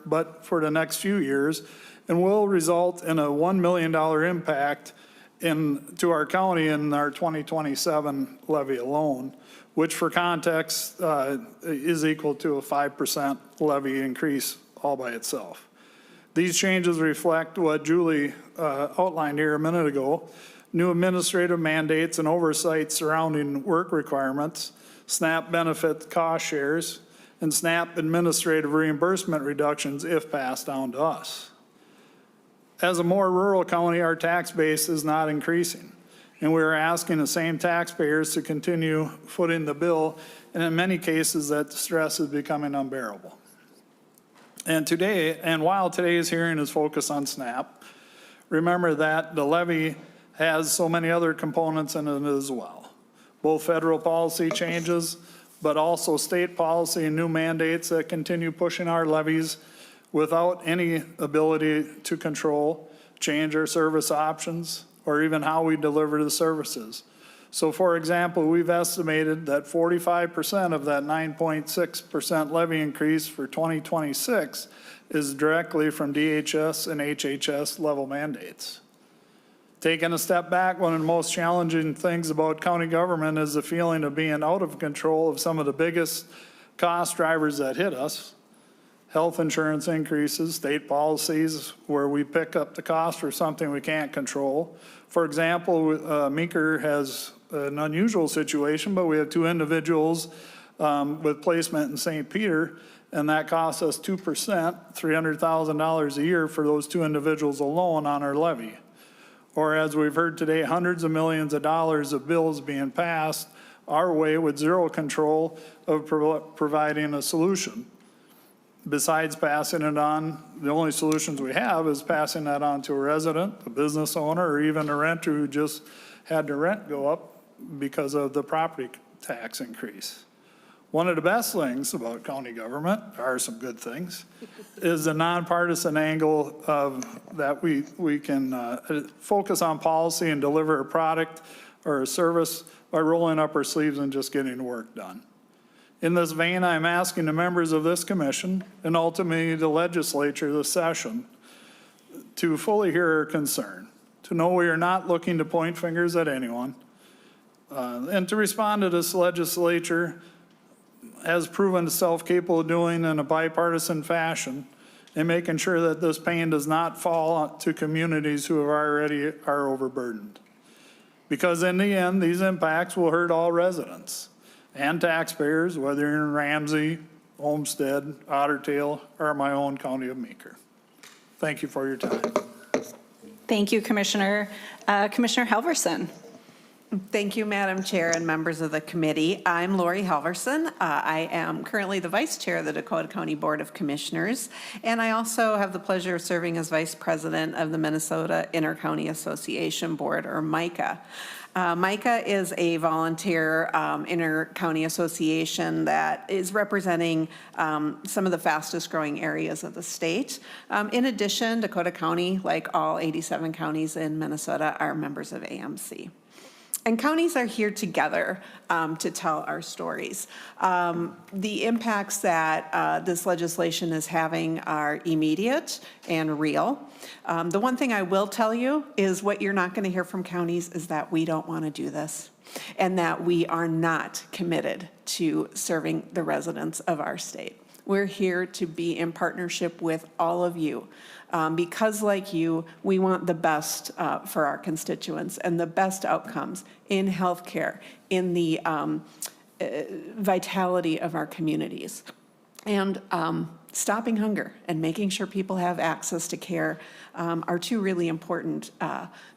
but for the next few years, and will result in a $1 million impact to our county in our 2027 levy alone, which for context is equal to a 5% levy increase all by itself. These changes reflect what Julie outlined here a minute ago: new administrative mandates and oversight surrounding work requirements, SNAP benefit cost shares, and SNAP administrative reimbursement reductions if passed down to us. As a more rural county, our tax base is not increasing, and we are asking the same taxpayers to continue footing the bill, and in many cases that stress is becoming unbearable. And while today's hearing is focused on SNAP, remember that the levy has so many other components in it as well. Both federal policy changes, but also state policy and new mandates that continue pushing our levies without any ability to control, change our service options, or even how we deliver the services. So for example, we've estimated that 45% of that 9.6% levy increase for 2026 is directly from DHS and HHS level mandates. Taking a step back, one of the most challenging things about county government is the feeling of being out of control of some of the biggest cost drivers that hit us. Health insurance increases, state policies where we pick up the cost for something we can't control. For example, Meeker has an unusual situation, but we have two individuals with placement in St. Peter, and that costs us 2%, $300,000 a year for those two individuals alone on our levy. Or as we've heard today, hundreds of millions of dollars of bills being passed our way with zero control of providing a solution. Besides passing it on, the only solutions we have is passing that on to a resident, a business owner, or even a renter who just had their rent go up because of the property tax increase. One of the best things about county government, there are some good things, is the nonpartisan angle of that we can focus on policy and deliver a product or a service by rolling up our sleeves and just getting the work done. In this vein, I'm asking the members of this commission and ultimately the legislature this session to fully hear our concern, to know we are not looking to point fingers at anyone, and to respond to this legislature has proven itself capable of doing in a bipartisan fashion and making sure that this pain does not fall to communities who already are overburdened. Because in the end, these impacts will hurt all residents and taxpayers, whether you're in Ramsey, Olmsted, Otter Tail, or my own county of Meeker. Thank you for your time. Thank you, Commissioner. Commissioner Halverson. Thank you, Madam Chair and members of the committee. I'm Lori Halverson. I am currently the Vice Chair of the Dakota County Board of Commissioners, and I also have the pleasure of serving as Vice President of the Minnesota Intercounty Association Board, or MICA. MICA is a volunteer inter-county association that is representing some of the fastest growing areas of the state. In addition, Dakota County, like all 87 counties in Minnesota, are members of AMC. And counties are here together to tell our stories. The impacts that this legislation is having are immediate and real. The one thing I will tell you is what you're not going to hear from counties is that we don't want to do this and that we are not committed to serving the residents of our state. We're here to be in partnership with all of you. Because like you, we want the best for our constituents and the best outcomes in healthcare, in the vitality of our communities. And stopping hunger and making sure people have access to care are two really important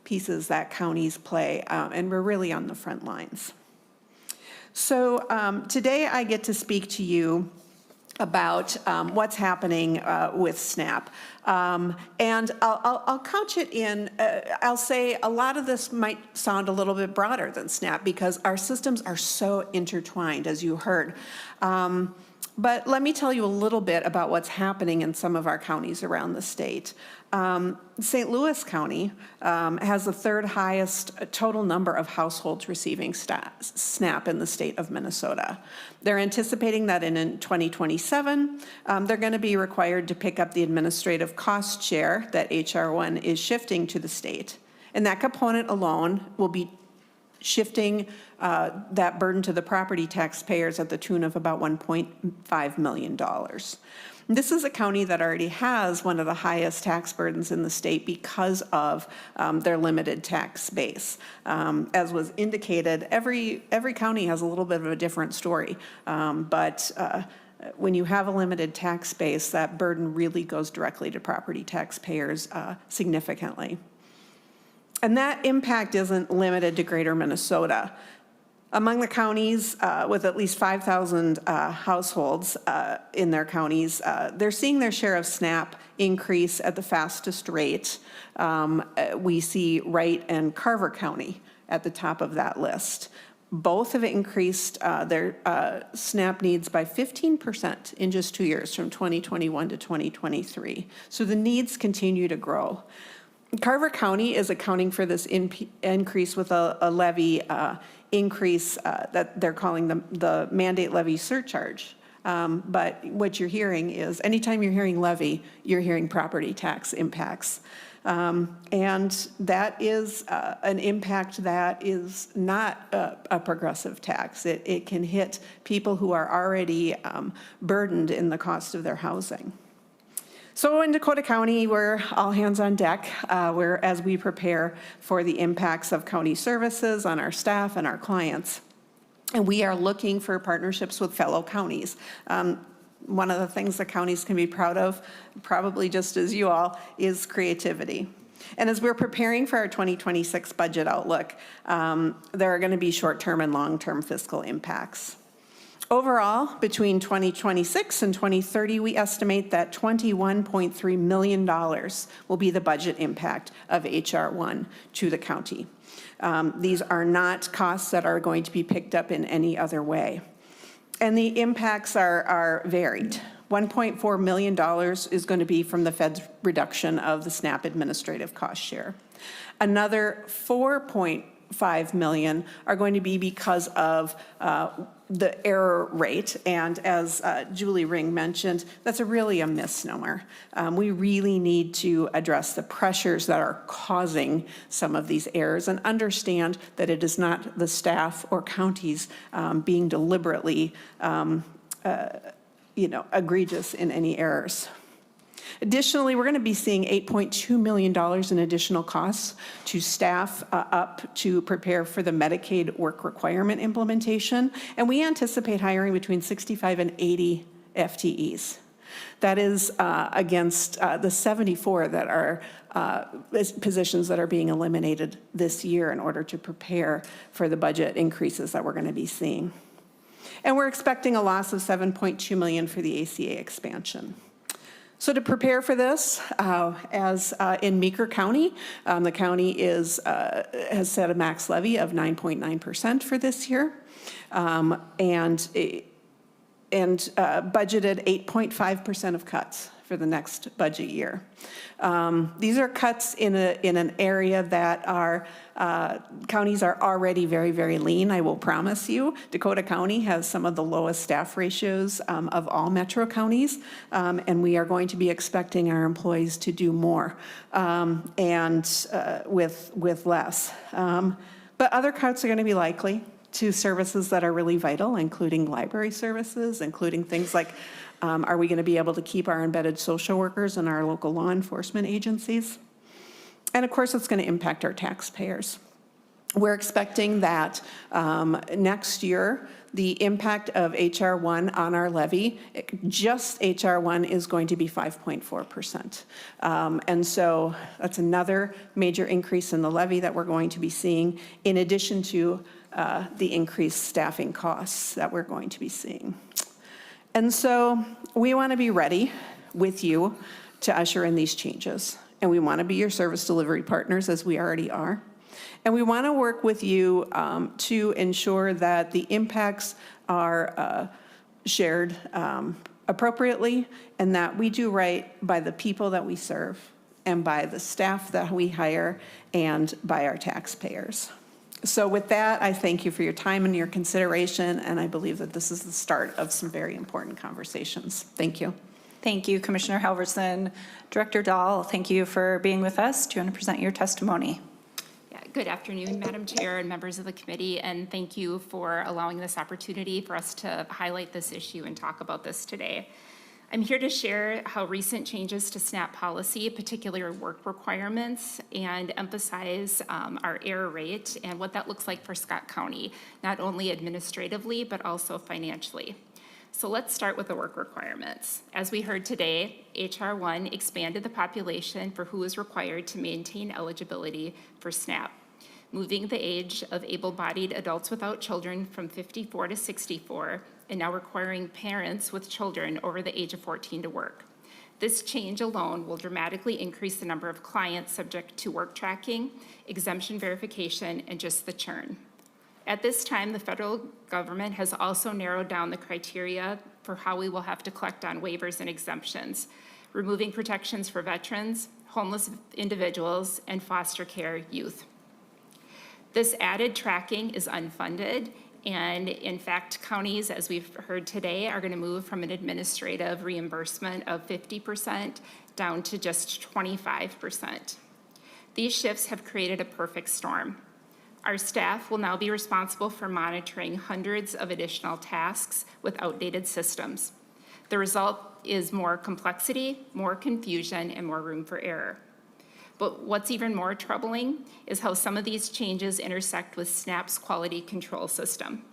pieces that counties play, and we're really on the front lines. So today I get to speak to you about what's happening with SNAP. And I'll couch it in, I'll say a lot of this might sound a little bit broader than SNAP because our systems are so intertwined, as you heard. But let me tell you a little bit about what's happening in some of our counties around the state. St. Louis County has the third highest total number of households receiving SNAP in the state of Minnesota. They're anticipating that in 2027, they're going to be required to pick up the administrative cost share that HR 1 is shifting to the state. And that component alone will be shifting that burden to the property taxpayers at the tune of about $1.5 million. This is a county that already has one of the highest tax burdens in the state because of their limited tax base. As was indicated, every county has a little bit of a different story, but when you have a limited tax base, that burden really goes directly to property taxpayers significantly. And that impact isn't limited to greater Minnesota. Among the counties with at least 5,000 households in their counties, they're seeing their share of SNAP increase at the fastest rate. We see Wright and Carver County at the top of that list. Both have increased their SNAP needs by 15% in just 2 years, from 2021 to 2023. So the needs continue to grow. Carver County is accounting for this increase with a levy increase that they're calling the mandate levy surcharge. But what you're hearing is, anytime you're hearing levy, you're hearing property tax impacts. And that is an impact that is not a progressive tax. It can hit people who are already burdened in the cost of their housing. So in Dakota County, we're all hands on deck as we prepare for the impacts of county services on our staff and our clients. And we are looking for partnerships with fellow counties. One of the things that counties can be proud of, probably just as you all, is creativity. And as we're preparing for our 2026 budget outlook, there are going to be short-term and long-term fiscal impacts. Overall, between 2026 and 2030, we estimate that $21.3 million will be the budget impact of H.R. 1 to the county. These are not costs that are going to be picked up in any other way. And the impacts are varied. $1.4 million is going to be from the Fed's reduction of the SNAP administrative cost share. Another $4.5 million are going to be because of the error rate. And as Julie Ring mentioned, that's really a misnomer. We really need to address the pressures that are causing some of these errors and understand that it is not the staff or counties being deliberately egregious in any errors. Additionally, we're going to be seeing $8.2 million in additional costs to staff up to prepare for the Medicaid work requirement implementation. And we anticipate hiring between 65 and 80 FTEs. That is against the 74 that are positions that are being eliminated this year in order to prepare for the budget increases that we're going to be seeing. And we're expecting a loss of $7.2 million for the ACA expansion. So to prepare for this, as in Meeker County, the county has set a max levy of 9.9% for this year, and budgeted 8.5% of cuts for the next budget year. These are cuts in an area that our counties are already very, very lean, I will promise you. Dakota County has some of the lowest staff ratios of all metro counties, and we are going to be expecting our employees to do more with less. But other cuts are going to be likely to services that are really vital, including library services, including things like are we going to be able to keep our embedded social workers and our local law enforcement agencies? And of course, it's going to impact our taxpayers. We're expecting that next year, the impact of H.R. 1 on our levy, just H.R. 1 is going to be 5.4%. And so that's another major increase in the levy that we're going to be seeing, in addition to the increased staffing costs that we're going to be seeing. And so we want to be ready with you to usher in these changes. And we want to be your service delivery partners, as we already are. And we want to work with you to ensure that the impacts are shared appropriately, and that we do right by the people that we serve, and by the staff that we hire, and by our taxpayers. So with that, I thank you for your time and your consideration, and I believe that this is the start of some very important conversations. Thank you. Thank you, Commissioner Halverson. Director Dahl, thank you for being with us. Do you want to present your testimony? Yeah, good afternoon, Madam Chair and members of the committee, and thank you for allowing this opportunity for us to highlight this issue and talk about this today. I'm here to share how recent changes to SNAP policy, particular work requirements, and emphasize our error rate and what that looks like for Scott County, not only administratively, but also financially. So let's start with the work requirements. As we heard today, H.R. 1 expanded the population for who is required to maintain eligibility for SNAP, moving the age of able-bodied adults without children from 54 to 64, and now requiring parents with children over the age of 14 to work. This change alone will dramatically increase the number of clients subject to work tracking, exemption verification, and just the churn. At this time, the federal government has also narrowed down the criteria for how we will have to collect on waivers and exemptions, removing protections for veterans, homeless individuals, and foster care youth. This added tracking is unfunded, and in fact, counties, as we've heard today, are going to move from an administrative reimbursement of 50% down to just 25%. These shifts have created a perfect storm. Our staff will now be responsible for monitoring hundreds of additional tasks with outdated systems. The result is more complexity, more confusion, and more room for error. But what's even more troubling is how some of these changes intersect with SNAP's quality control system.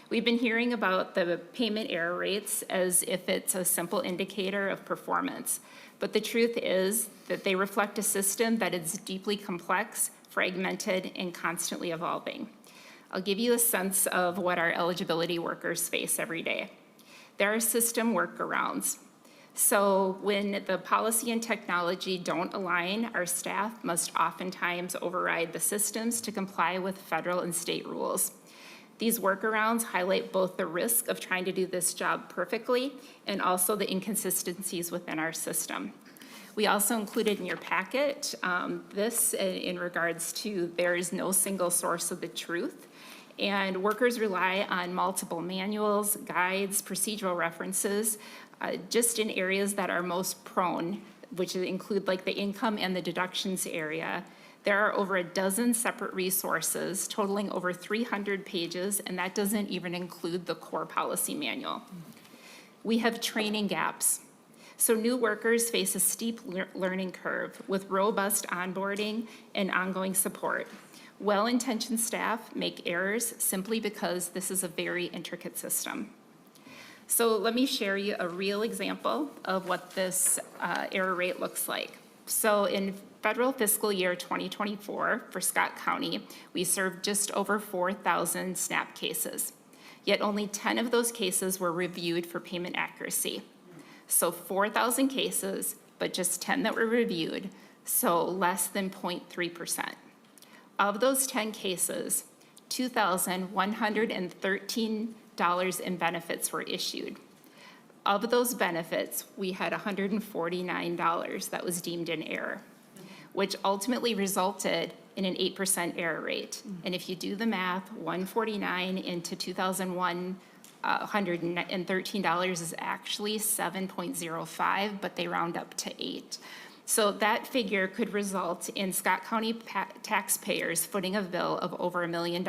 We've been hearing about the payment error rates as if it's a simple indicator of performance, but the truth is that they reflect a system that is deeply complex, fragmented, and constantly evolving. I'll give you a sense of what our eligibility workers face every day. There are system workarounds. So when the policy and technology don't align, our staff must oftentimes override the systems to comply with federal and state rules. These workarounds highlight both the risk of trying to do this job perfectly and also the inconsistencies within our system. We also included in your packet this in regards to there is no single source of the truth, and workers rely on multiple manuals, guides, procedural references, just in areas that are most prone, which include like the income and the deductions area. There are over a dozen separate resources totaling over 300 pages, and that doesn't even include the core policy manual. We have training gaps. So new workers face a steep learning curve with robust onboarding and ongoing support. Well-intentioned staff make errors simply because this is a very intricate system. So let me share you a real example of what this error rate looks like. So in federal fiscal year 2024 for Scott County, we served just over 4,000 SNAP cases. Yet only 10 of those cases were reviewed for payment accuracy. So 4,000 cases, but just 10 that were reviewed, so less than 0.3%. Of those 10 cases, $2,113 in benefits were issued. Of those benefits, we had $149 that was deemed in error, which ultimately resulted in an 8% error rate. And if you do the math, 149 into $2,113 is actually 7.05, but they round up to 8. So that figure could result in Scott County taxpayers footing a bill of over $1 million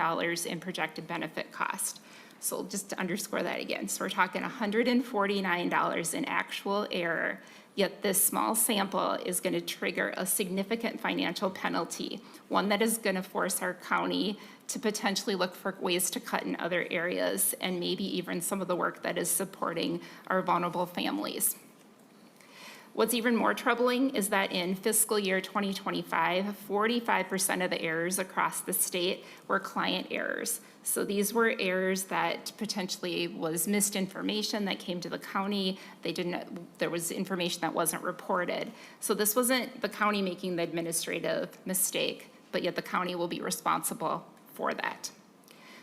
in projected benefit cost. So just to underscore that again, so we're talking $149 in actual error, yet this small sample is going to trigger a significant financial penalty, one that is going to force our county to potentially look for ways to cut in other areas and maybe even some of the work that is supporting our vulnerable families. What's even more troubling is that in fiscal year 2025, 45% of the errors across the state were client errors. So these were errors that potentially was misinformation that came to the county. There was information that wasn't reported. So this wasn't the county making the administrative mistake, but yet the county will be responsible for that.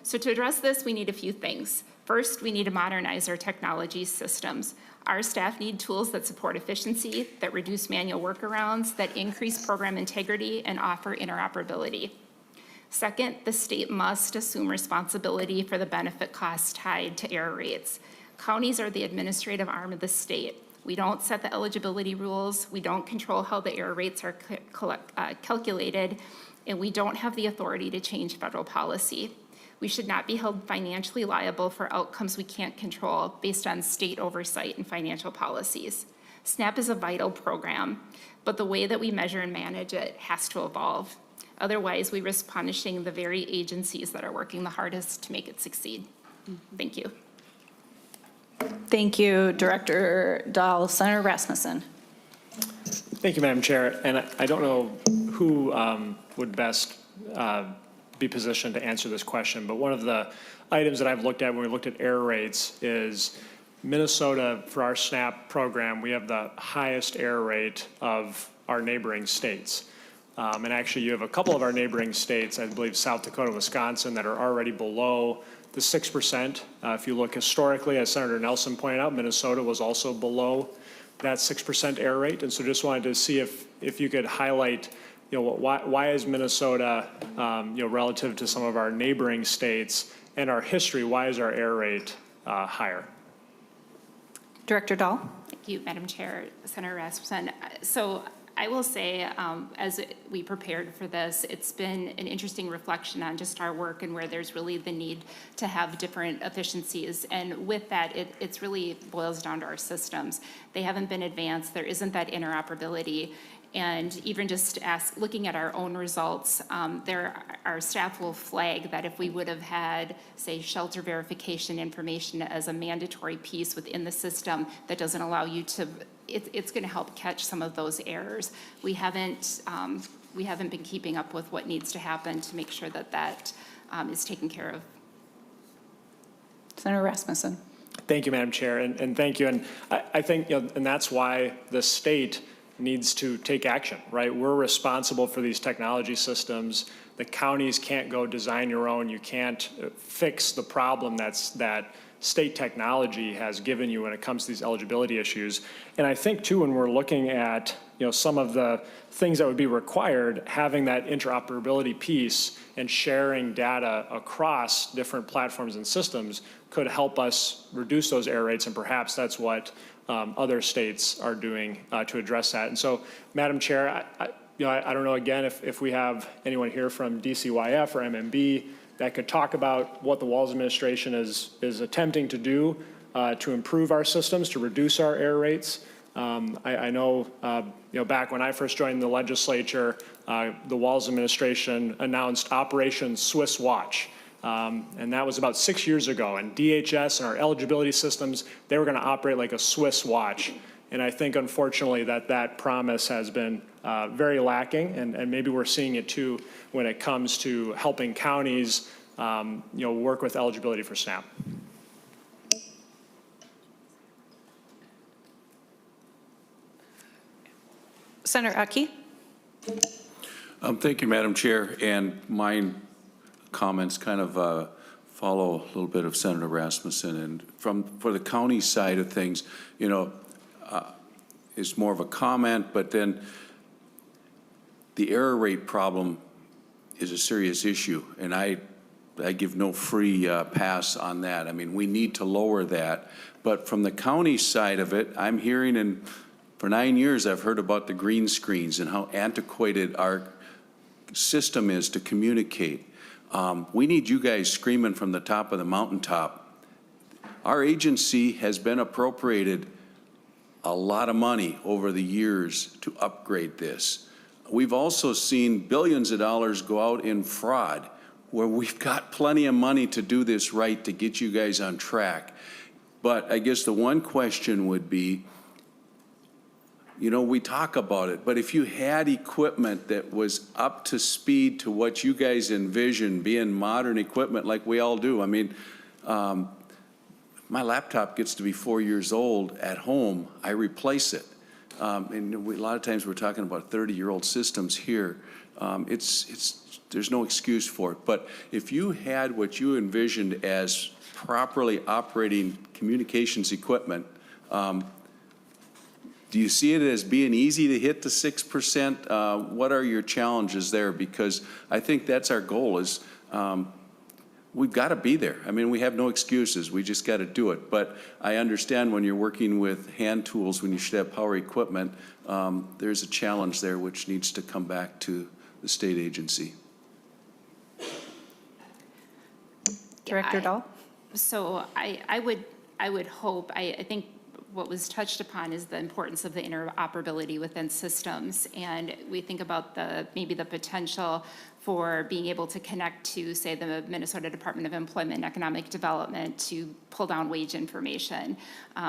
So to address this, we need a few things. First, we need to modernize our technology systems. Our staff need tools that support efficiency, that reduce manual workarounds, that increase program integrity, and offer interoperability. Second, the state must assume responsibility for the benefit costs tied to error rates. Counties are the administrative arm of the state. We don't set the eligibility rules, we don't control how the error rates are calculated, and we don't have the authority to change federal policy. We should not be held financially liable for outcomes we can't control based on state oversight and financial policies. SNAP is a vital program, but the way that we measure and manage it has to evolve. Otherwise, we risk punishing the very agencies that are working the hardest to make it succeed. Thank you. Thank you, Director Dahl. Senator Rasmussen. Thank you, Madam Chair. And I don't know who would best be positioned to answer this question, but one of the items that I've looked at when we looked at error rates is Minnesota, for our SNAP program, we have the highest error rate of our neighboring states. And actually, you have a couple of our neighboring states, I believe South Dakota and Wisconsin, that are already below the 6%. If you look historically, as Senator Nelson pointed out, Minnesota was also below that 6% error rate. And so just wanted to see if you could highlight, why is Minnesota, relative to some of our neighboring states and our history, why is our error rate higher? Director Dahl. Thank you, Madam Chair, Senator Rasmussen. So I will say, as we prepared for this, it's been an interesting reflection on just our work and where there's really the need to have different efficiencies. And with that, it's really boils down to our systems. They haven't been advanced. There isn't that interoperability. And even just looking at our own results, our staff will flag that if we would have had, say, shelter verification information as a mandatory piece within the system that doesn't allow you to, it's going to help catch some of those errors. We haven't been keeping up with what needs to happen to make sure that is taken care of. Senator Rasmussen. Thank you, Madam Chair, and thank you. And I think, and that's why the state needs to take action, right? We're responsible for these technology systems. The counties can't go design your own. You can't fix the problem that state technology has given you when it comes to these eligibility issues. And I think too, when we're looking at, some of the things that would be required, having that interoperability piece and sharing data across different platforms and systems could help us reduce those error rates, and perhaps that's what other states are doing to address that. And so, Madam Chair, I don't know, again, if we have anyone here from DCYF or MMB that could talk about what the Walz administration is attempting to do to improve our systems, to reduce our error rates. I know, back when I first joined the legislature, the Walz administration announced Operation Swiss Watch. And that was about 6 years ago. And DHS and our eligibility systems, they were going to operate like a Swiss watch. And I think, unfortunately, that promise has been very lacking. And maybe we're seeing it, too, when it comes to helping counties, work with eligibility for SNAP. Senator Aki. Thank you, Madam Chair. And mine comments kind of follow a little bit of Senator Rasmussen. And for the county side of things, it's more of a comment, but then the error rate problem is a serious issue, and I give no free pass on that. I mean, we need to lower that. But from the county side of it, I'm hearing, and for 9 years I've heard about the green screens and how antiquated our system is to communicate. We need you guys screaming from the top of the mountaintop. Our agency has been appropriated a lot of money over the years to upgrade this. We've also seen billions of dollars go out in fraud, where we've got plenty of money to do this right, to get you guys on track. But I guess the one question would be, we talk about it, but if you had equipment that was up to speed to what you guys envision being modern equipment like we all do. I mean, my laptop gets to be 4 years old at home, I replace it. And a lot of times we're talking about 30-year-old systems here. There's no excuse for it. But if you had what you envisioned as properly operating communications equipment, do you see it as being easy to hit the 6%? What are your challenges there? Because I think that's our goal is we've got to be there. I mean, we have no excuses. We just got to do it. But I understand when you're working with hand tools, when you should have power equipment, there's a challenge there which needs to come back to the state agency. Director Dahl? So I would hope, I think what was touched upon is the importance of the interoperability within systems. And we think about maybe the potential for being able to connect to, say, the Minnesota Department of Employment and Economic Development to pull down wage information.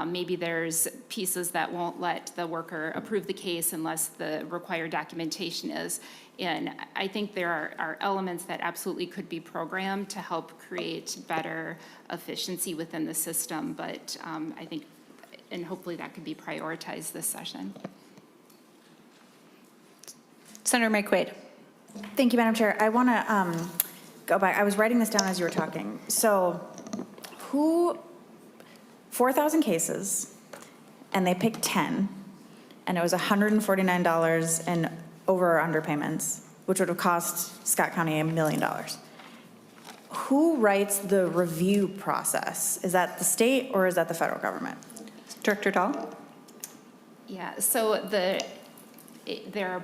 Maybe there's pieces that won't let the worker approve the case unless the required documentation is. And I think there are elements that absolutely could be programmed to help create better efficiency within the system. But I think, and hopefully that could be prioritized this session. Senator McQuaid. Thank you, Madam Chair. I want to go back. I was writing this down as you were talking. So 4,000 cases, and they picked 10, and it was $149 in over or underpayments, which would have cost Scott County $1 million. Who writes the review process? Is that the state or is that the federal government? Director Dahl? Yeah, so there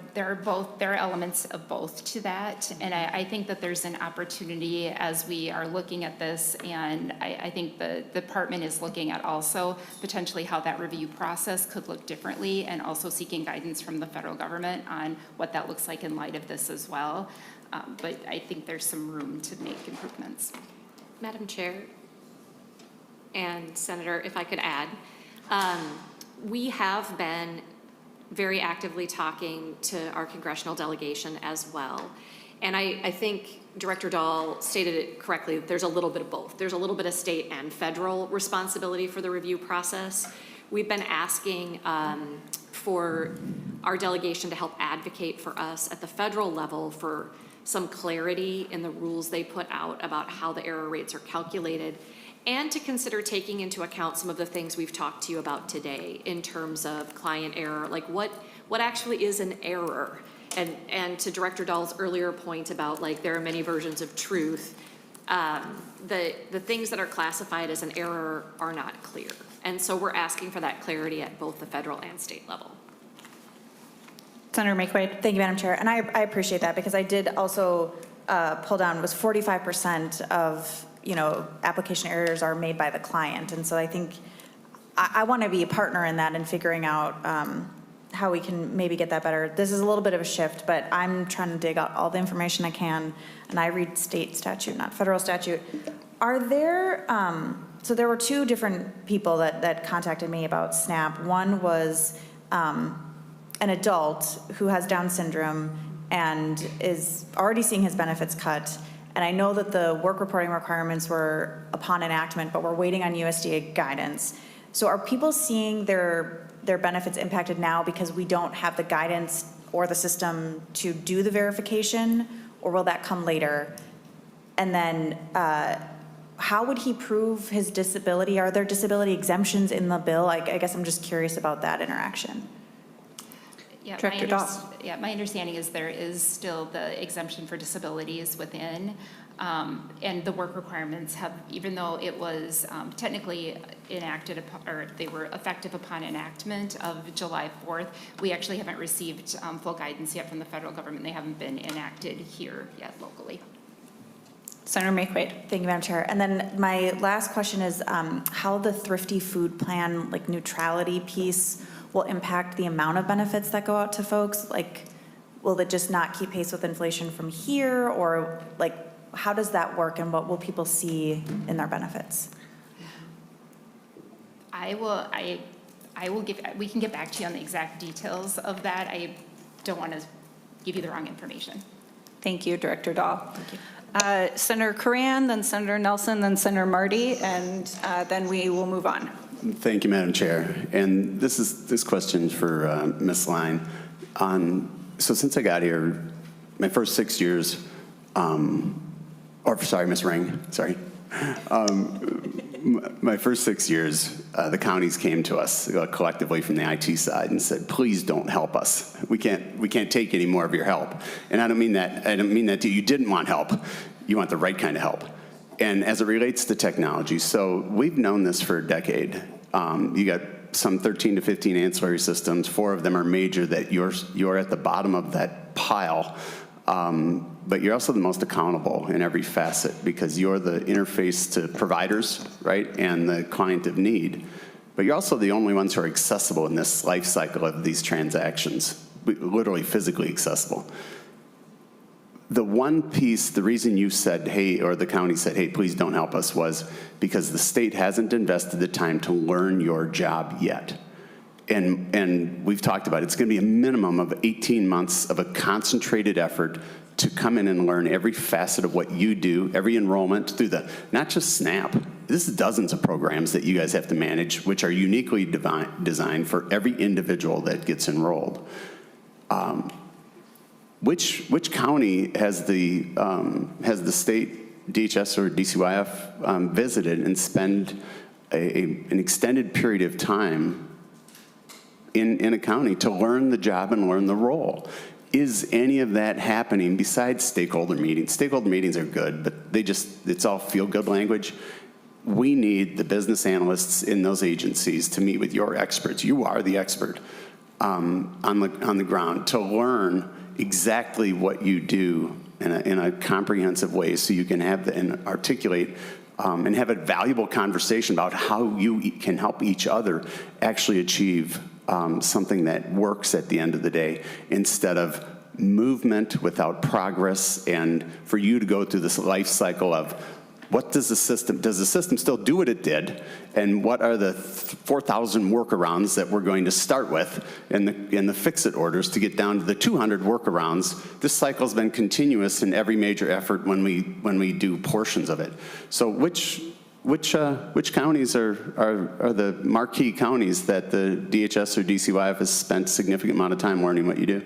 are elements of both to that, and I think that there's an opportunity as we are looking at this, and I think the department is looking at also potentially how that review process could look differently, and also seeking guidance from the federal government on what that looks like in light of this as well. But I think there's some room to make improvements. Madam Chair and Senator, if I could add, we have been very actively talking to our congressional delegation as well. And I think Director Dahl stated it correctly, that there's a little bit of both. There's a little bit of state and federal responsibility for the review process. We've been asking for our delegation to help advocate for us at the federal level for some clarity in the rules they put out about how the error rates are calculated, and to consider taking into account some of the things we've talked to you about today in terms of client error, like what actually is an error. And to Director Dahl's earlier point about like there are many versions of truth, the things that are classified as an error are not clear. And so we're asking for that clarity at both the federal and state level. Senator McQuaid. Thank you, Madam Chair. And I appreciate that because I did also pull down was 45% of application errors are made by the client. And so I think I want to be a partner in that and figuring out how we can maybe get that better. This is a little bit of a shift, but I'm trying to dig out all the information I can, and I read state statute, not federal statute. Are there, so there were two different people that contacted me about SNAP. One was an adult who has Down syndrome and is already seeing his benefits cut. And I know that the work reporting requirements were upon enactment, but we're waiting on USDA guidance. So are people seeing their benefits impacted now because we don't have the guidance or the system to do the verification, or will that come later? And then how would he prove his disability? Are there disability exemptions in the bill? I guess I'm just curious about that interaction. Yeah, Director Dahl. Yeah, my understanding is there is still the exemption for disabilities within, and the work requirements have, even though it was technically enacted, or they were effective upon enactment of July 4th, we actually haven't received full guidance yet from the federal government. They haven't been enacted here yet locally. Senator McQuaid. Thank you, Madam Chair. And then my last question is how the thrifty food plan, like neutrality piece, will impact the amount of benefits that go out to folks? Like, will it just not keep pace with inflation from here? Or like, how does that work and what will people see in their benefits? We can get back to you on the exact details of that. I don't want to give you the wrong information. Thank you, Director Dahl. Thank you. Senator Curran, then Senator Nelson, then Senator Marty, and then we will move on. Thank you, Madam Chair. And this question is for Ms. Line. So since I got here, my first 6 years, Ms. Ring, sorry. My first 6 years, the counties came to us collectively from the IT side and said, please don't help us. We can't take any more of your help. And I don't mean that to you. You didn't want help. You want the right kind of help. And as it relates to technology, so we've known this for a decade. You got some 13 to 15 ancillary systems. 4 of them are major that you're at the bottom of that pile. But you're also the most accountable in every facet because you're the interface to providers, right, and the client of need. But you're also the only ones who are accessible in this life cycle of these transactions, literally physically accessible. The one piece, the reason you said, hey, or the county said, hey, please don't help us, was because the state hasn't invested the time to learn your job yet. And we've talked about it. It's going to be a minimum of 18 months of a concentrated effort to come in and learn every facet of what you do, every enrollment through not just SNAP. This is dozens of programs that you guys have to manage, which are uniquely designed for every individual that gets enrolled. which county has the state DHS or DCYF visited and spend an extended period of time in a county to learn the job and learn the role? Is any of that happening besides stakeholder meetings? Stakeholder meetings are good, but it's all feel-good language. We need the business analysts in those agencies to meet with your experts. You are the expert on the ground to learn exactly what you do in a comprehensive way, so you can have and articulate and have a valuable conversation about how you can help each other actually achieve something that works at the end of the day, instead of movement without progress, and for you to go through this life cycle of what does the system still do what it did, and what are the 4,000 workarounds that we're going to start with in the fix-it orders to get down to the 200 workarounds. This cycle's been continuous in every major effort when we do portions of it. So which counties are the marquee counties that the DHS or DCYF has spent a significant amount of time learning what you do?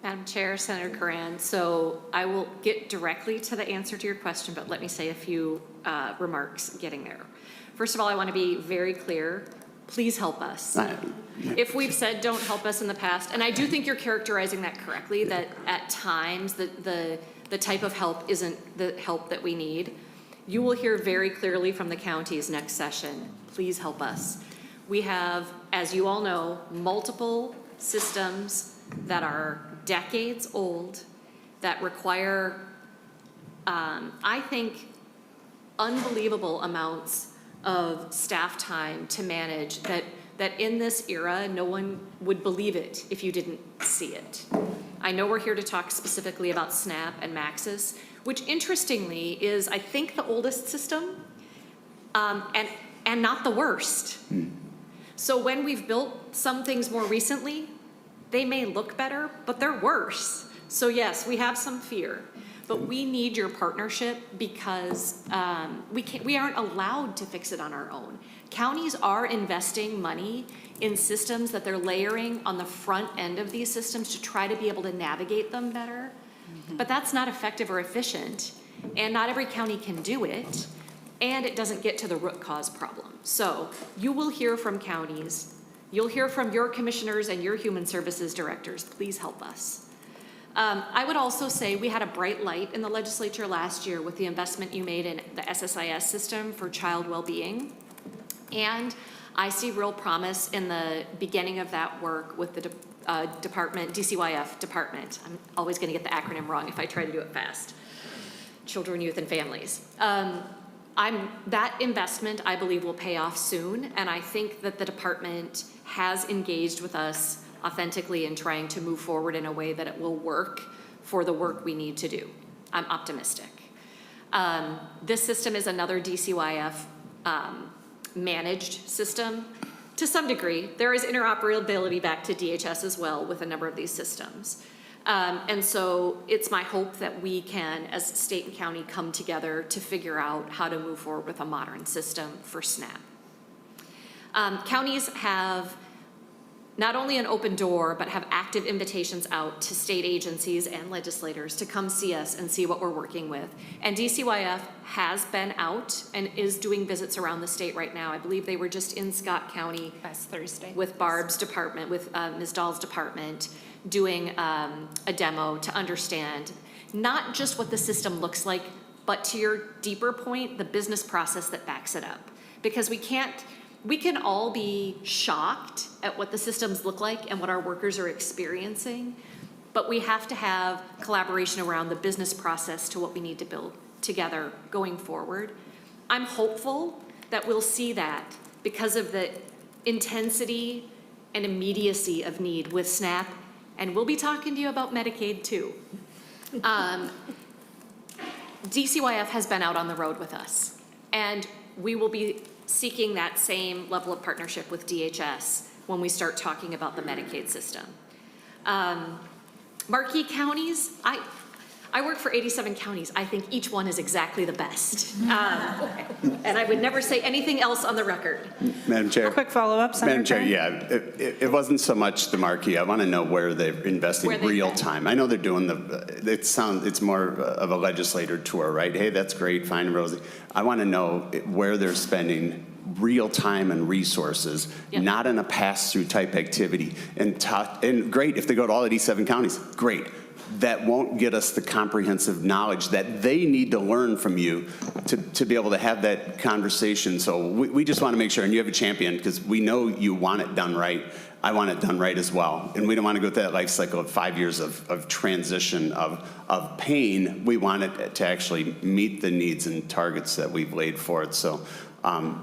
Madam Chair, Senator Curran, so I will get directly to the answer to your question, but let me say a few remarks getting there. First of all, I want to be very clear. Please help us. If we've said don't help us in the past, and I do think you're characterizing that correctly, that at times the type of help isn't the help that we need, you will hear very clearly from the counties next session. Please help us. We have, as you all know, multiple systems that are decades old, that require, I think, unbelievable amounts of staff time to manage, that in this era, no one would believe it if you didn't see it. I know we're here to talk specifically about SNAP and Maxis, which interestingly is, I think, the oldest system, and not the worst. So when we've built some things more recently, they may look better, but they're worse. So yes, we have some fear, but we need your partnership, because we aren't allowed to fix it on our own. Counties are investing money in systems that they're layering on the front end of these systems to try to be able to navigate them better, but that's not effective or efficient, and not every county can do it, and it doesn't get to the root cause problem. So you will hear from counties. You'll hear from your commissioners and your human services directors. Please help us. I would also say we had a bright light in the legislature last year with the investment you made in the SSIS system for child well-being. And I see real promise in the beginning of that work with the DCYF department. I'm always going to get the acronym wrong if I try to do it fast. Children, Youth, and Families. That investment, I believe, will pay off soon, and I think that the department has engaged with us authentically in trying to move forward in a way that it will work for the work we need to do. I'm optimistic. This system is another DCYF managed system. To some degree, there is interoperability back to DHS as well with a number of these systems. And so it's my hope that we can, as state and county, come together to figure out how to move forward with a modern system for SNAP. Counties have not only an open door, but have active invitations out to state agencies and legislators to come see us and see what we're working with. And DCYF has been out and is doing visits around the state right now. I believe they were just in Scott County last Thursday with Barb's department, with Ms. Dahl's department, doing a demo to understand not just what the system looks like, but to your deeper point, the business process that backs it up. Because we can all be shocked at what the systems look like and what our workers are experiencing, but we have to have collaboration around the business process to what we need to build together going forward. I'm hopeful that we'll see that because of the intensity and immediacy of need with SNAP, and we'll be talking to you about Medicaid too. DCYF has been out on the road with us, and we will be seeking that same level of partnership with DHS when we start talking about the Medicaid system. Marquee counties, I work for 87 counties. I think each one is exactly the best. And I would never say anything else on the record. Madam Chair. Quick follow-up, Senator. Madam Chair, yeah, it wasn't so much the marquee. I want to know where they're investing real time. I know they're doing it's more of a legislator tour, right? Hey, that's great, fine and rosy. I want to know where they're spending real time and resources, not in a pass-through type activity. And great, if they go to all 87 counties, great. That won't get us the comprehensive knowledge that they need to learn from you to be able to have that conversation. So we just want to make sure, and you have a champion, because we know you want it done right. I want it done right as well. And we don't want to go through that life cycle of 5 years of transition, of pain. We want it to actually meet the needs and targets that we've laid forth. So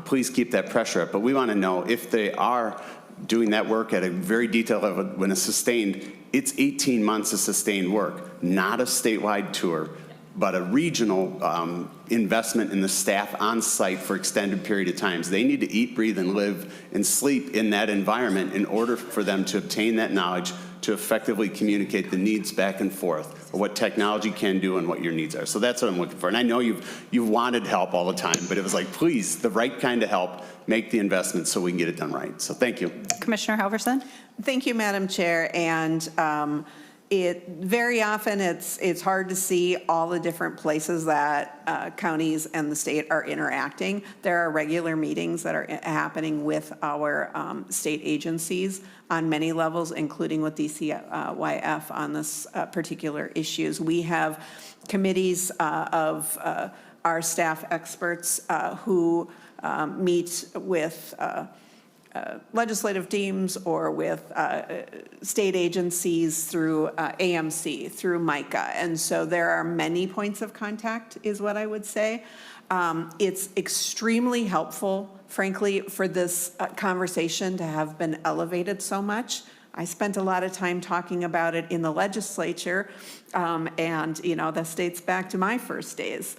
please keep that pressure up. But we want to know if they are doing that work at a very detailed level when it's sustained. It's 18 months of sustained work, not a statewide tour, but a regional investment in the staff on site for extended period of times. They need to eat, breathe, and live and sleep in that environment in order for them to obtain that knowledge to effectively communicate the needs back and forth, or what technology can do and what your needs are. So that's what I'm looking for. And I know you've wanted help all the time, but it was like, please, the right kind of help, make the investment so we can get it done right. So thank you. Commissioner Halverson. Thank you, Madam Chair. And it very often it's hard to see all the different places that counties and the state are interacting. There are regular meetings that are happening with our state agencies on many levels, including with DCYF on this particular issues. We have committees of our staff experts who meet with legislative teams or with state agencies through AMC, through MICA. And so there are many points of contact, is what I would say. It's extremely helpful, frankly, for this conversation to have been elevated so much. I spent a lot of time talking about it in the legislature, and that dates back to my first days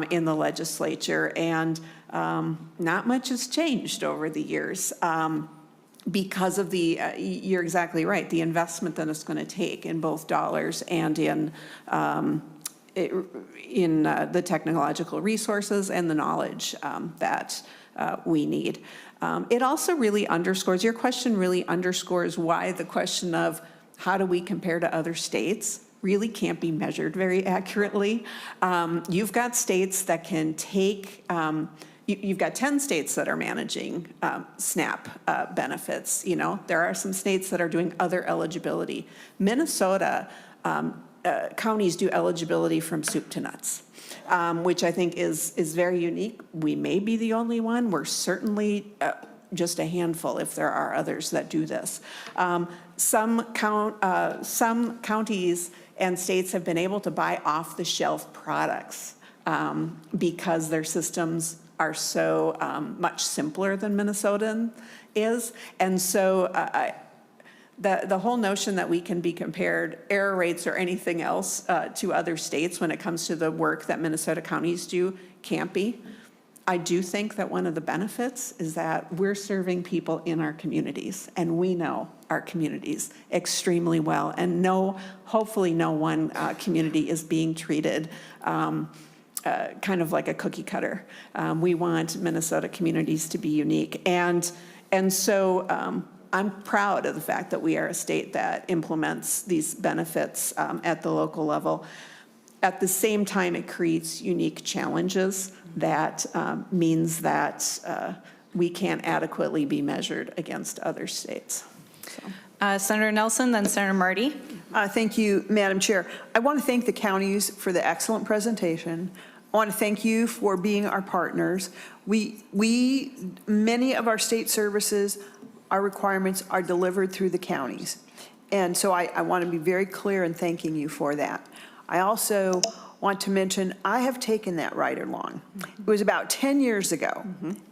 in the legislature, and not much has changed over the years because of you're exactly right, the investment that it's going to take in both dollars and in the technological resources and the knowledge that we need. It also really underscores, your question really underscores why the question of how do we compare to other states really can't be measured very accurately. You've got states that can take, you've got 10 states that are managing SNAP benefits. There are some states that are doing other eligibility. Minnesota, counties do eligibility from soup to nuts. Which I think is very unique. We may be the only one. We're certainly just a handful if there are others that do this. Some counties and states have been able to buy off-the-shelf products because their systems are so much simpler than Minnesotan is. And so the whole notion that we can be compared error rates or anything else to other states when it comes to the work that Minnesota counties do can't be. I do think that one of the benefits is that we're serving people in our communities, and we know our communities extremely well, and hopefully no one community is being treated kind of like a cookie cutter. We want Minnesota communities to be unique, and so I'm proud of the fact that we are a state that implements these benefits at the local level. At the same time, it creates unique challenges that means that we can't adequately be measured against other states. Senator Nelson, then Senator Marty. Thank you, Madam Chair. I want to thank the counties for the excellent presentation. I want to thank you for being our partners. Many of our state services, our requirements are delivered through the counties. And so I want to be very clear in thanking you for that. I also want to mention, I have taken that ride along. It was about 10 years ago,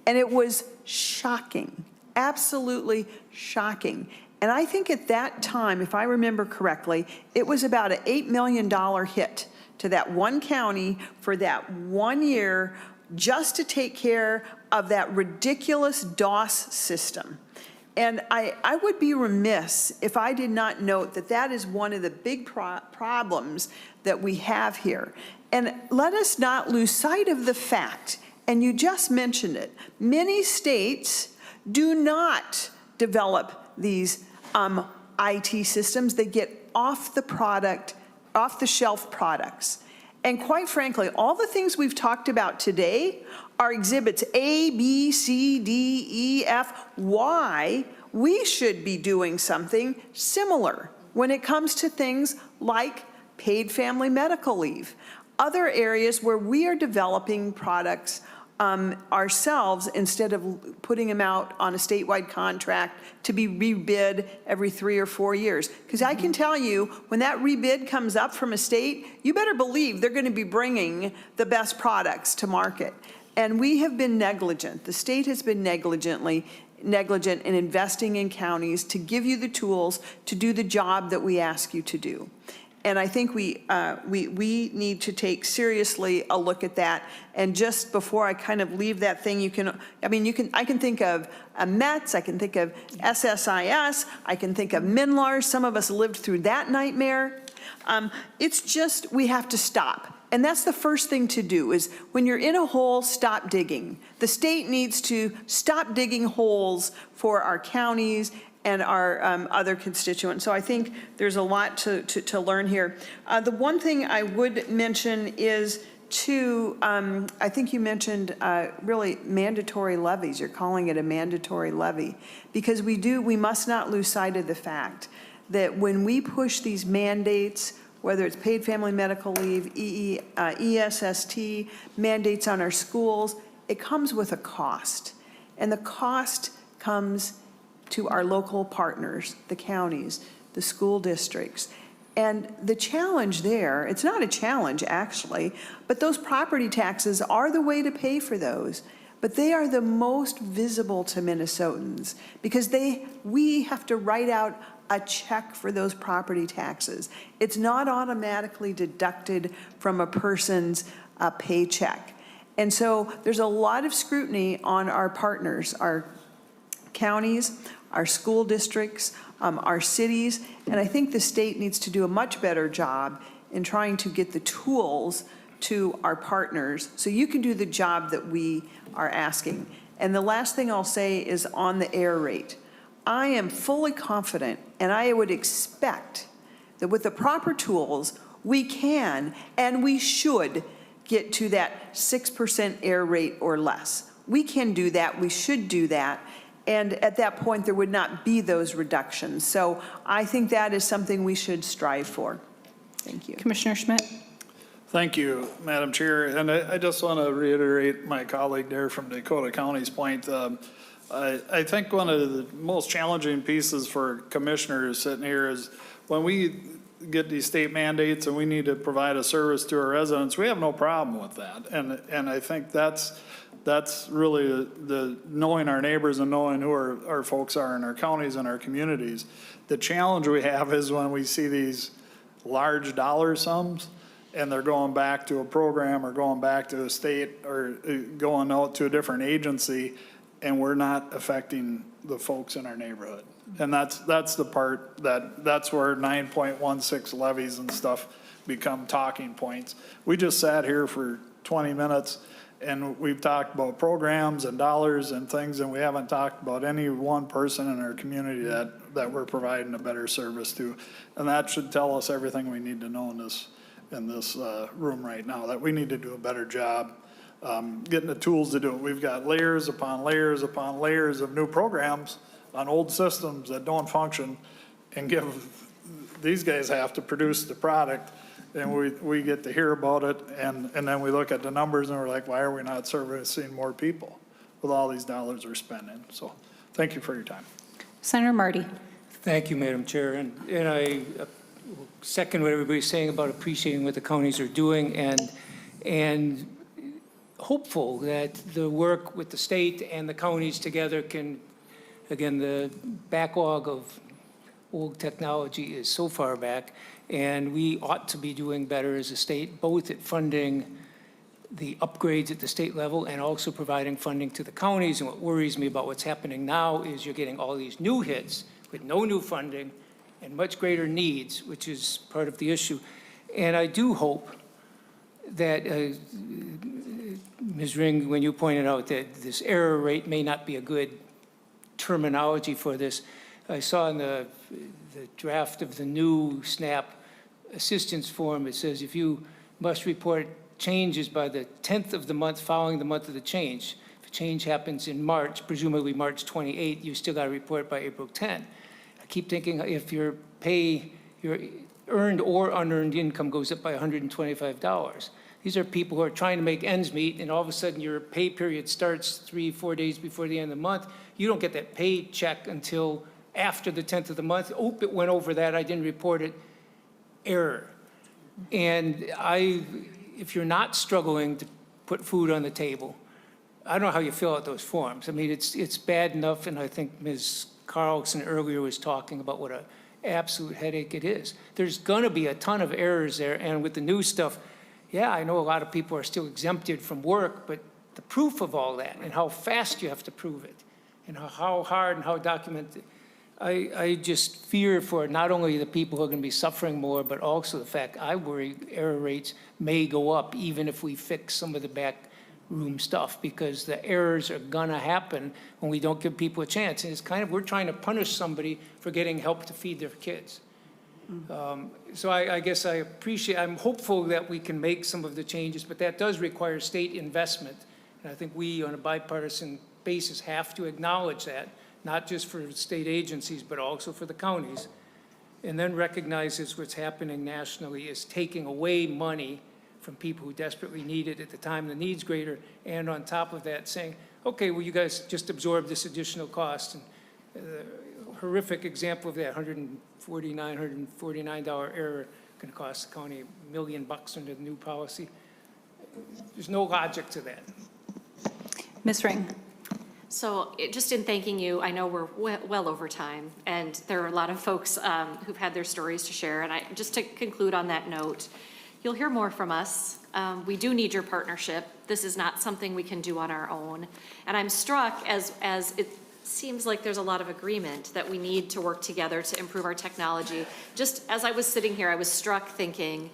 and it was shocking, absolutely shocking. And I think at that time, if I remember correctly, it was about an $8 million hit to that one county for that 1 year just to take care of that ridiculous DOS system. And I would be remiss if I did not note that that is one of the big problems that we have here. And let us not lose sight of the fact, and you just mentioned it, many states do not develop these IT systems. They get off-the-shelf products. And quite frankly, all the things we've talked about today are exhibits A, B, C, D, E, F, why we should be doing something similar when it comes to things like paid family medical leave. Other areas where we are developing products ourselves instead of putting them out on a statewide contract to be rebid every 3 or 4 years. Because I can tell you, when that rebid comes up from a state, you better believe they're going to be bringing the best products to market. And we have been negligent. The state has been negligent in investing in counties to give you the tools to do the job that we ask you to do. And I think we need to take seriously a look at that. And just before I kind of leave that thing, I can think of METS, I can think of SSIS, I can think of MNLARS. Some of us lived through that nightmare. It's just, we have to stop. And that's the first thing to do is when you're in a hole, stop digging. The state needs to stop digging holes for our counties and our other constituents. So I think there's a lot to learn here. The one thing I would mention is I think you mentioned really mandatory levies. You're calling it a mandatory levy. Because we must not lose sight of the fact that when we push these mandates, whether it's paid family medical leave, ESST, mandates on our schools, it comes with a cost. And the cost comes to our local partners, the counties, the school districts. And the challenge there, it's not a challenge actually, but those property taxes are the way to pay for those. But they are the most visible to Minnesotans because we have to write out a check for those property taxes. It's not automatically deducted from a person's paycheck. And so there's a lot of scrutiny on our partners, our counties, our school districts, our cities, and I think the state needs to do a much better job in trying to get the tools to our partners so you can do the job that we are asking. And the last thing I'll say is on the error rate. I am fully confident, and I would expect that with the proper tools, we can and we should get to that 6% error rate or less. We can do that, we should do that, and at that point there would not be those reductions. So I think that is something we should strive for. Thank you. Commissioner Schmidt. Thank you, Madam Chair. And I just want to reiterate my colleague there from Dakota County's point. I think one of the most challenging pieces for commissioners sitting here is when we get these state mandates and we need to provide a service to our residents, we have no problem with that. And I think that's really the knowing our neighbors and knowing who our folks are in our counties and our communities. The challenge we have is when we see these large dollar sums and they're going back to a program or going back to a state or going out to a different agency, and we're not affecting the folks in our neighborhood. And that's the part that's where 9.16 levies and stuff become talking points. We just sat here for 20 minutes and we've talked about programs and dollars and things, and we haven't talked about any one person in our community that we're providing a better service to. And that should tell us everything we need to know in this room right now, that we need to do a better job getting the tools to do it. We've got layers upon layers upon layers of new programs on old systems that don't function, and these guys have to produce the product, and we get to hear about it, and then we look at the numbers and we're like, why are we not servicing more people with all these dollars we're spending? So thank you for your time. Senator Marty. Thank you, Madam Chair. And I second what everybody's saying about appreciating what the counties are doing and hopeful that the work with the state and the counties together can, again, the backlog of old technology is so far back, and we ought to be doing better as a state, both at funding the upgrades at the state level and also providing funding to the counties. And what worries me about what's happening now is you're getting all these new hits with no new funding and much greater needs, which is part of the issue. And I do hope that, Ms. Ring, when you pointed out that this error rate may not be a good terminology for this, I saw in the draft of the new SNAP assistance form, it says if you must report changes by the 10th of the month following the month of the change. If a change happens in March, presumably March 28, you still got to report by April 10. I keep thinking if your earned or unearned income goes up by $125. These are people who are trying to make ends meet, and all of a sudden your pay period starts 3-4 days before the end of the month. You don't get that paycheck until after the 10th of the month. Oh, it went over that, I didn't report it. Error. And if you're not struggling to put food on the table, I don't know how you fill out those forms. I mean, it's bad enough, and I think Ms. Carlson earlier was talking about what an absolute headache it is. There's gonna be a ton of errors there, and with the new stuff, yeah, I know a lot of people are still exempted from work, but the proof of all that and how fast you have to prove it and how hard and how documented, I just fear for not only the people who are going to be suffering more, but also the fact I worry error rates may go up even if we fix some of the back room stuff, because the errors are going to happen when we don't give people a chance. And it's kind of, we're trying to punish somebody for getting help to feed their kids. So I guess I'm hopeful that we can make some of the changes, but that does require state investment. And I think we, on a bipartisan basis, have to acknowledge that, not just for state agencies, but also for the counties. And then recognizes what's happening nationally is taking away money from people who desperately need it at the time the need's greater, and on top of that saying, okay, well, you guys just absorb this additional cost. And horrific example of that, $149 error going to cost the county $1 million under the new policy. There's no logic to that. Ms. Ring. So just in thanking you, I know we're well over time, and there are a lot of folks who've had their stories to share. And just to conclude on that note, you'll hear more from us. We do need your partnership. This is not something we can do on our own. And I'm struck as it seems like there's a lot of agreement that we need to work together to improve our technology. Just as I was sitting here, I was struck thinking,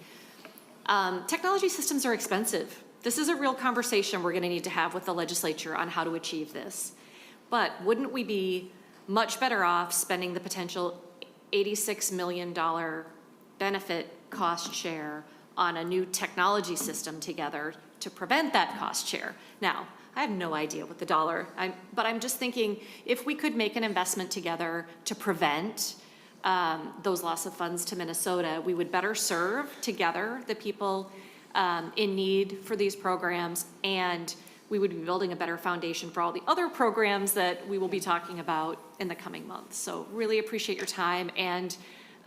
technology systems are expensive. This is a real conversation we're going to need to have with the legislature on how to achieve this. But wouldn't we be much better off spending the potential $86 million benefit cost share on a new technology system together to prevent that cost share? Now, I have no idea what the dollar, but I'm just thinking if we could make an investment together to prevent those loss of funds to Minnesota, we would better serve together the people in need for these programs, and we would be building a better foundation for all the other programs that we will be talking about in the coming months. So really appreciate your time and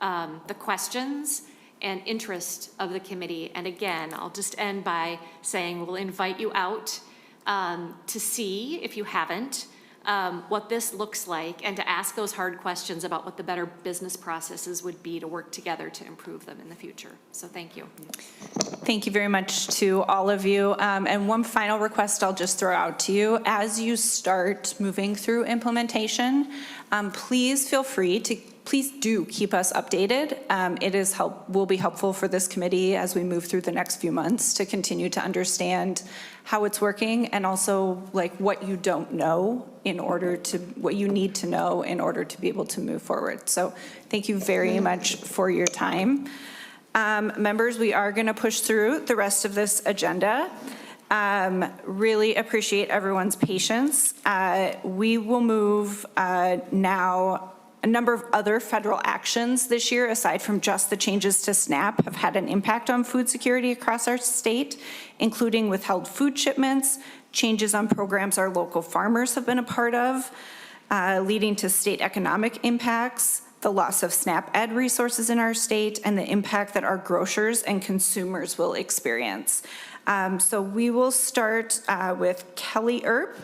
the questions and interest of the committee. And again, I'll just end by saying we'll invite you out to see, if you haven't, what this looks like, and to ask those hard questions about what the better business processes would be to work together to improve them in the future. So thank you. Thank you very much to all of you. And one final request I'll just throw out to you. As you start moving through implementation, please feel free to please do keep us updated. Will be helpful for this committee as we move through the next few months to continue to understand how it's working, and also like what you don't know what you need to know in order to be able to move forward. So thank you very much for your time. Members, we are going to push through the rest of this agenda. Really appreciate everyone's patience. We will move now. A number of other federal actions this year, aside from just the changes to SNAP, have had an impact on food security across our state, including withheld food shipments, changes on programs our local farmers have been a part of, leading to state economic impacts, the loss of SNAP Ed resources in our state, and the impact that our grocers and consumers will experience. So we will start with Kelly Earp,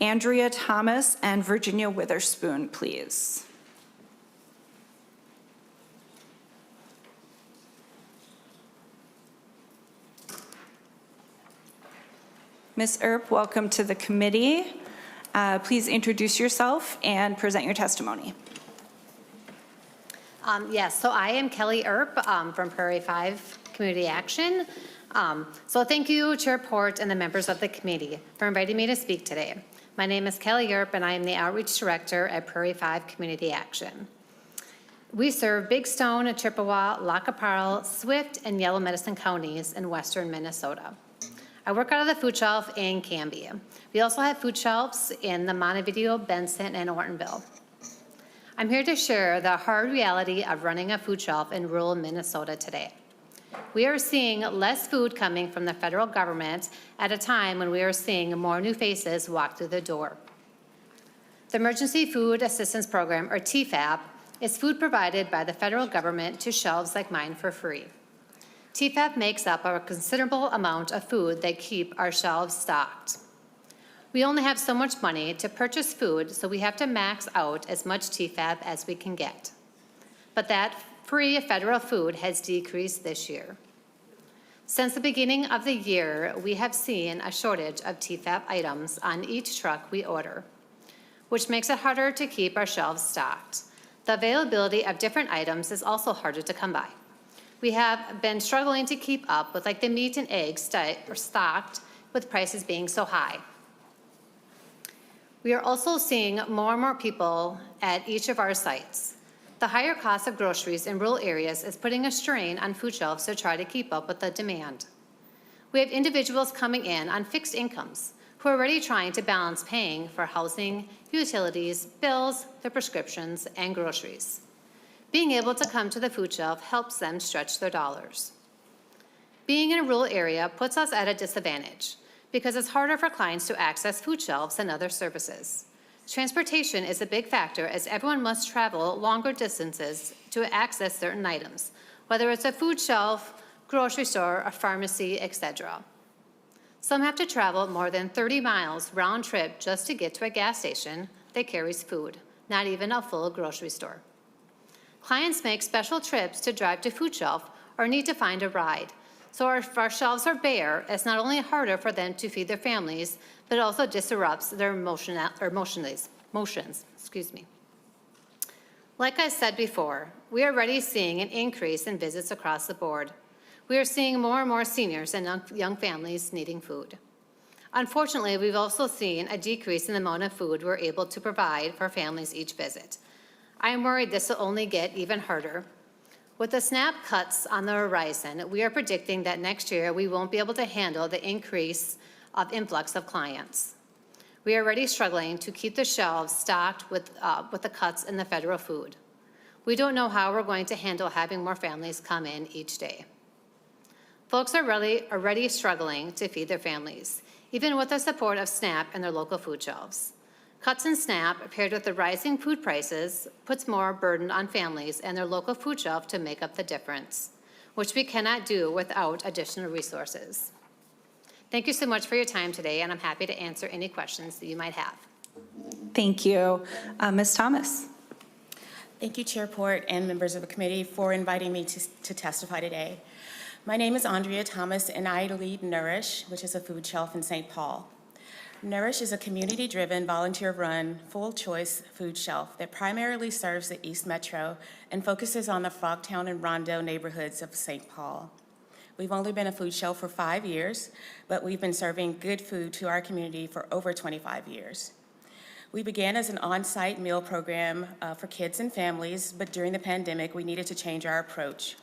Andrea Thomas, and Virginia Witherspoon, please. Ms. Earp, welcome to the committee. Please introduce yourself and present your testimony. Yes, so I am Kelly Earp from Prairie 5 Community Action. So thank you, Chair Port and the members of the committee for inviting me to speak today. My name is Kelly Earp and I am the Outreach Director at Prairie 5 Community Action. We serve Big Stone, Chippewa, Lac qui Parle, Swift, and Yellow Medicine counties in western Minnesota. I work out of the food shelf in Canby. We also have food shelves in the Montevideo, Benson, and Ortonville. I'm here to share the hard reality of running a food shelf in rural Minnesota today. We are seeing less food coming from the federal government at a time when we are seeing more new faces walk through the door. The Emergency Food Assistance Program, or TFAP, is food provided by the federal government to shelves like mine for free. TFAP makes up a considerable amount of food that keep our shelves stocked. We only have so much money to purchase food, so we have to max out as much TFAP as we can get. But that free federal food has decreased this year. Since the beginning of the year, we have seen a shortage of TFAP items on each truck we order, which makes it harder to keep our shelves stocked. The availability of different items is also harder to come by. We have been struggling to keep up with like the meat and eggs stocked with prices being so high. We are also seeing more and more people at each of our sites. The higher cost of groceries in rural areas is putting a strain on food shelves to try to keep up with the demand. We have individuals coming in on fixed incomes who are already trying to balance paying for housing, utilities, bills, their prescriptions, and groceries. Being able to come to the food shelf helps them stretch their dollars. Being in a rural area puts us at a disadvantage because it's harder for clients to access food shelves and other services. Transportation is a big factor as everyone must travel longer distances to access certain items, whether it's a food shelf, grocery store, a pharmacy, etc. Some have to travel more than 30 miles round trip just to get to a gas station that carries food, not even a full grocery store. Clients make special trips to drive to food shelf or need to find a ride. So if our shelves are bare, it's not only harder for them to feed their families, but also disrupts their motions. Like I said before, we are already seeing an increase in visits across the board. We are seeing more and more seniors and young families needing food. Unfortunately, we've also seen a decrease in the amount of food we're able to provide for families each visit. I am worried this will only get even harder. With the SNAP cuts on the horizon, we are predicting that next year we won't be able to handle the increase of influx of clients. We are already struggling to keep the shelves stocked with the cuts in the federal food. We don't know how we're going to handle having more families come in each day. Folks are already struggling to feed their families, even with the support of SNAP and their local food shelves. Cuts in SNAP paired with the rising food prices puts more burden on families and their local food shelf to make up the difference, which we cannot do without additional resources. Thank you so much for your time today, and I'm happy to answer any questions that you might have. Thank you. Ms. Thomas. Thank you, Chair Port and members of the committee for inviting me to testify today. My name is Andrea Thomas, and I lead Nourish, which is a food shelf in St. Paul. Nourish is a community-driven, volunteer-run, full-choice food shelf that primarily serves the East Metro and focuses on the Frogtown and Rondo neighborhoods of St. Paul. We've only been a food shelf for 5 years, but we've been serving good food to our community for over 25 years. We began as an on-site meal program for kids and families, but during the pandemic, we needed to change our approach.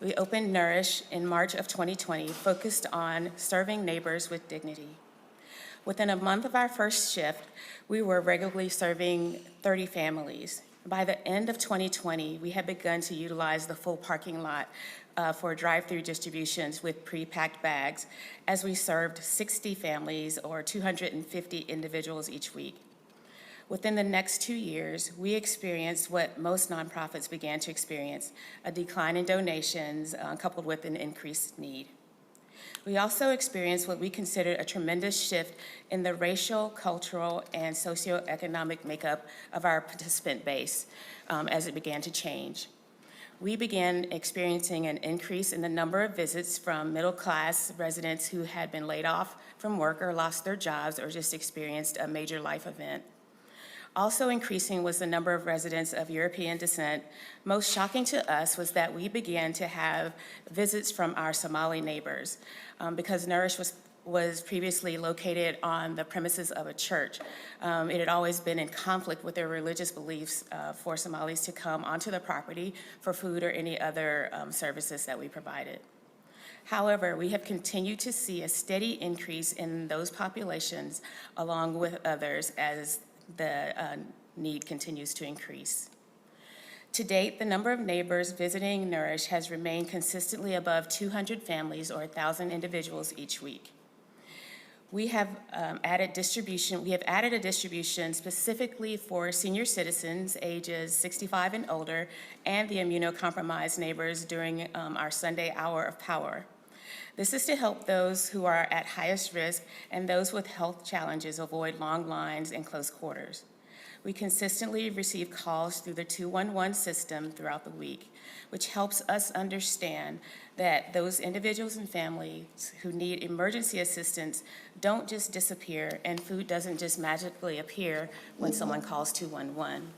We opened Nourish in March of 2020, focused on serving neighbors with dignity. Within a month of our first shift, we were regularly serving 30 families. By the end of 2020, we had begun to utilize the full parking lot for drive-through distributions with pre-packed bags, as we served 60 families or 250 individuals each week. Within the next 2 years, we experienced what most nonprofits began to experience, a decline in donations coupled with an increased need. We also experienced what we considered a tremendous shift in the racial, cultural, and socioeconomic makeup of our participant base as it began to change. we began experiencing an increase in the number of visits from middle-class residents who had been laid off from work or lost their jobs or just experienced a major life event. Also increasing was the number of residents of European descent. Most shocking to us was that we began to have visits from our Somali neighbors. Because Nourish was previously located on the premises of a church, it had always been in conflict with their religious beliefs for Somalis to come onto the property for food or any other services that we provided. However, we have continued to see a steady increase in those populations along with others as the need continues to increase. To date, the number of neighbors visiting Nourish has remained consistently above 200 families or 1,000 individuals each week. We have added a distribution specifically for senior citizens ages 65 and older and the immunocompromised neighbors during our Sunday hour of power. This is to help those who are at highest risk and those with health challenges avoid long lines and close quarters. We consistently receive calls through the 211 system throughout the week, which helps us understand that those individuals and families who need emergency assistance don't just disappear and food doesn't just magically appear when someone calls 211.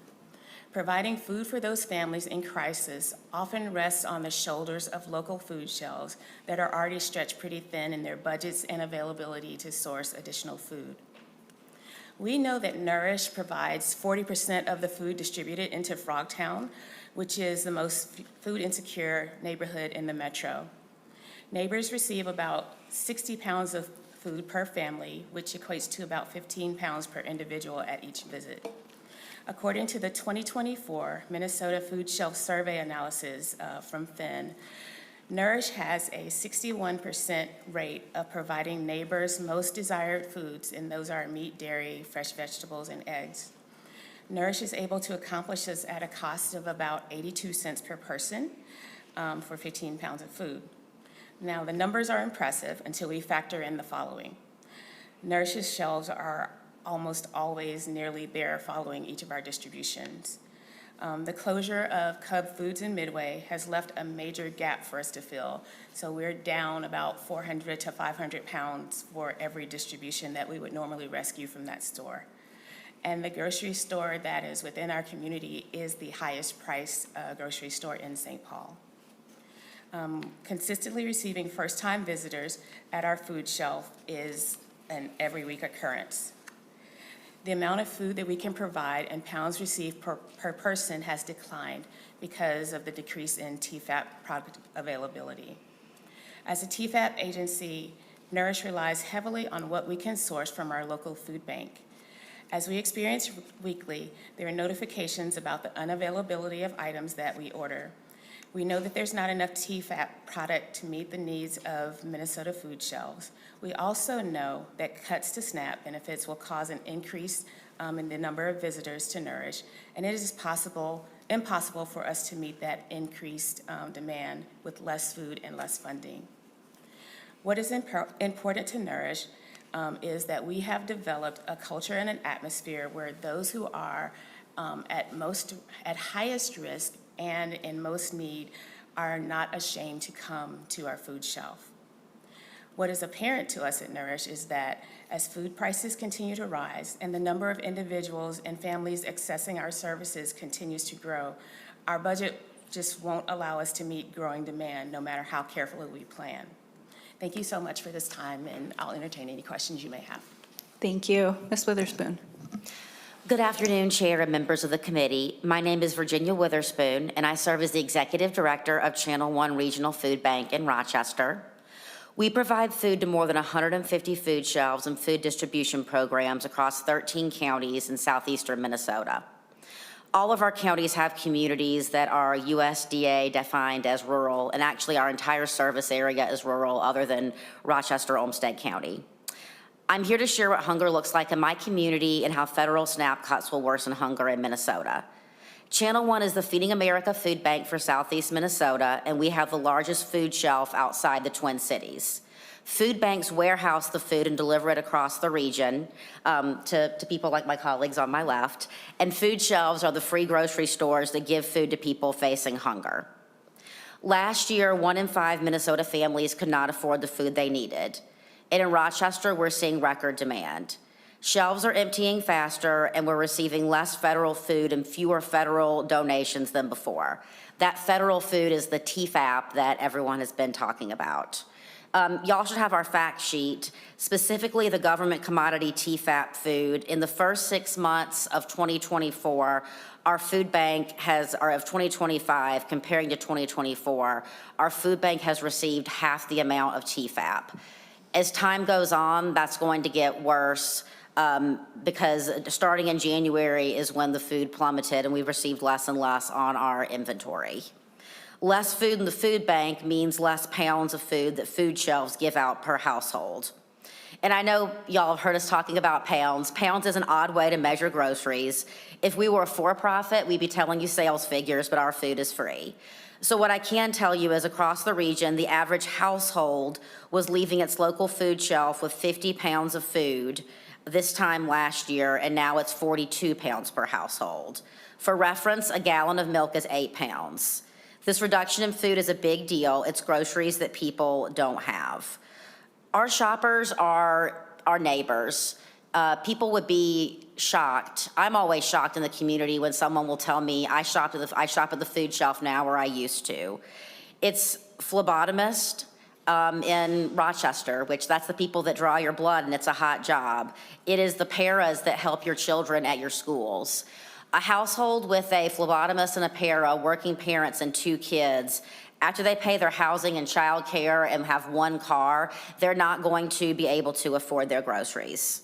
Providing food for those families in crisis often rests on the shoulders of local food shelves that are already stretched pretty thin in their budgets and availability to source additional food. We know that Nourish provides 40% of the food distributed into Frogtown, which is the most food insecure neighborhood in the metro. Neighbors receive about 60 pounds of food per family, which equates to about 15 pounds per individual at each visit. According to the 2024 Minnesota Food Shelf Survey analysis from Finn, Nourish has a 61% rate of providing neighbors most desired foods, and those are meat, dairy, fresh vegetables, and eggs. Nourish is able to accomplish this at a cost of about 82 cents per person for 15 pounds of food. Now, the numbers are impressive until we factor in the following. Nourish's shelves are almost always nearly bare following each of our distributions. The closure of Cub Foods in Midway has left a major gap for us to fill. So we're down about 400 to 500 pounds for every distribution that we would normally rescue from that store. And the grocery store that is within our community is the highest priced grocery store in St. Paul. Consistently receiving first-time visitors at our food shelf is an every week occurrence. The amount of food that we can provide and pounds received per person has declined because of the decrease in TFAP product availability. As a TFAP agency, Nourish relies heavily on what we can source from our local food bank. As we experience weekly, there are notifications about the unavailability of items that we order. We know that there's not enough TFAP product to meet the needs of Minnesota food shelves. We also know that cuts to SNAP benefits will cause an increase in the number of visitors to Nourish, and it is impossible for us to meet that increased demand with less food and less funding. What is important to Nourish is that we have developed a culture and an atmosphere where those who are at highest risk and in most need are not ashamed to come to our food shelf. What is apparent to us at Nourish is that as food prices continue to rise and the number of individuals and families accessing our services continues to grow, our budget just won't allow us to meet growing demand no matter how carefully we plan. Thank you so much for this time, and I'll entertain any questions you may have. Thank you. Ms. Witherspoon. Good afternoon, Chair and members of the committee. My name is Virginia Witherspoon, and I serve as the Executive Director of Channel 1 Regional Food Bank in Rochester. We provide food to more than 150 food shelves and food distribution programs across 13 counties in southeastern Minnesota. All of our counties have communities that are USDA defined as rural, and actually our entire service area is rural other than Rochester-Olmsted County. I'm here to share what hunger looks like in my community and how federal SNAP cuts will worsen hunger in Minnesota. Channel 1 is the Feeding America food bank for Southeast Minnesota, and we have the largest food shelf outside the Twin Cities. Food banks warehouse the food and deliver it across the region to people like my colleagues on my left, and food shelves are the free grocery stores that give food to people facing hunger. Last year, 1 in 5 Minnesota families could not afford the food they needed. And in Rochester, we're seeing record demand. Shelves are emptying faster, and we're receiving less federal food and fewer federal donations than before. That federal food is the TFAP that everyone has been talking about. Y'all should have our fact sheet, specifically the government commodity TFAP food. In the first 6 months of 2024, our food bank or of 2025, comparing to 2024, our food bank has received half the amount of TFAP. As time goes on, that's going to get worse because starting in January is when the food plummeted and we've received less and less on our inventory. Less food in the food bank means less pounds of food that food shelves give out per household. And I know y'all have heard us talking about pounds. Pounds is an odd way to measure groceries. If we were a for-profit, we'd be telling you sales figures, but our food is free. So what I can tell you is across the region, the average household was leaving its local food shelf with 50 pounds of food this time last year, and now it's 42 pounds per household. For reference, a gallon of milk is 8 pounds. This reduction in food is a big deal. It's groceries that people don't have. Our shoppers are our neighbors. People would be shocked. I'm always shocked in the community when someone will tell me, I shop at the food shelf now where I used to. It's phlebotomist in Rochester, which that's the people that draw your blood, and it's a hot job. It is the paras that help your children at your schools. A household with a phlebotomist and a para, working parents and 2 kids, after they pay their housing and child care and have 1 car, they're not going to be able to afford their groceries.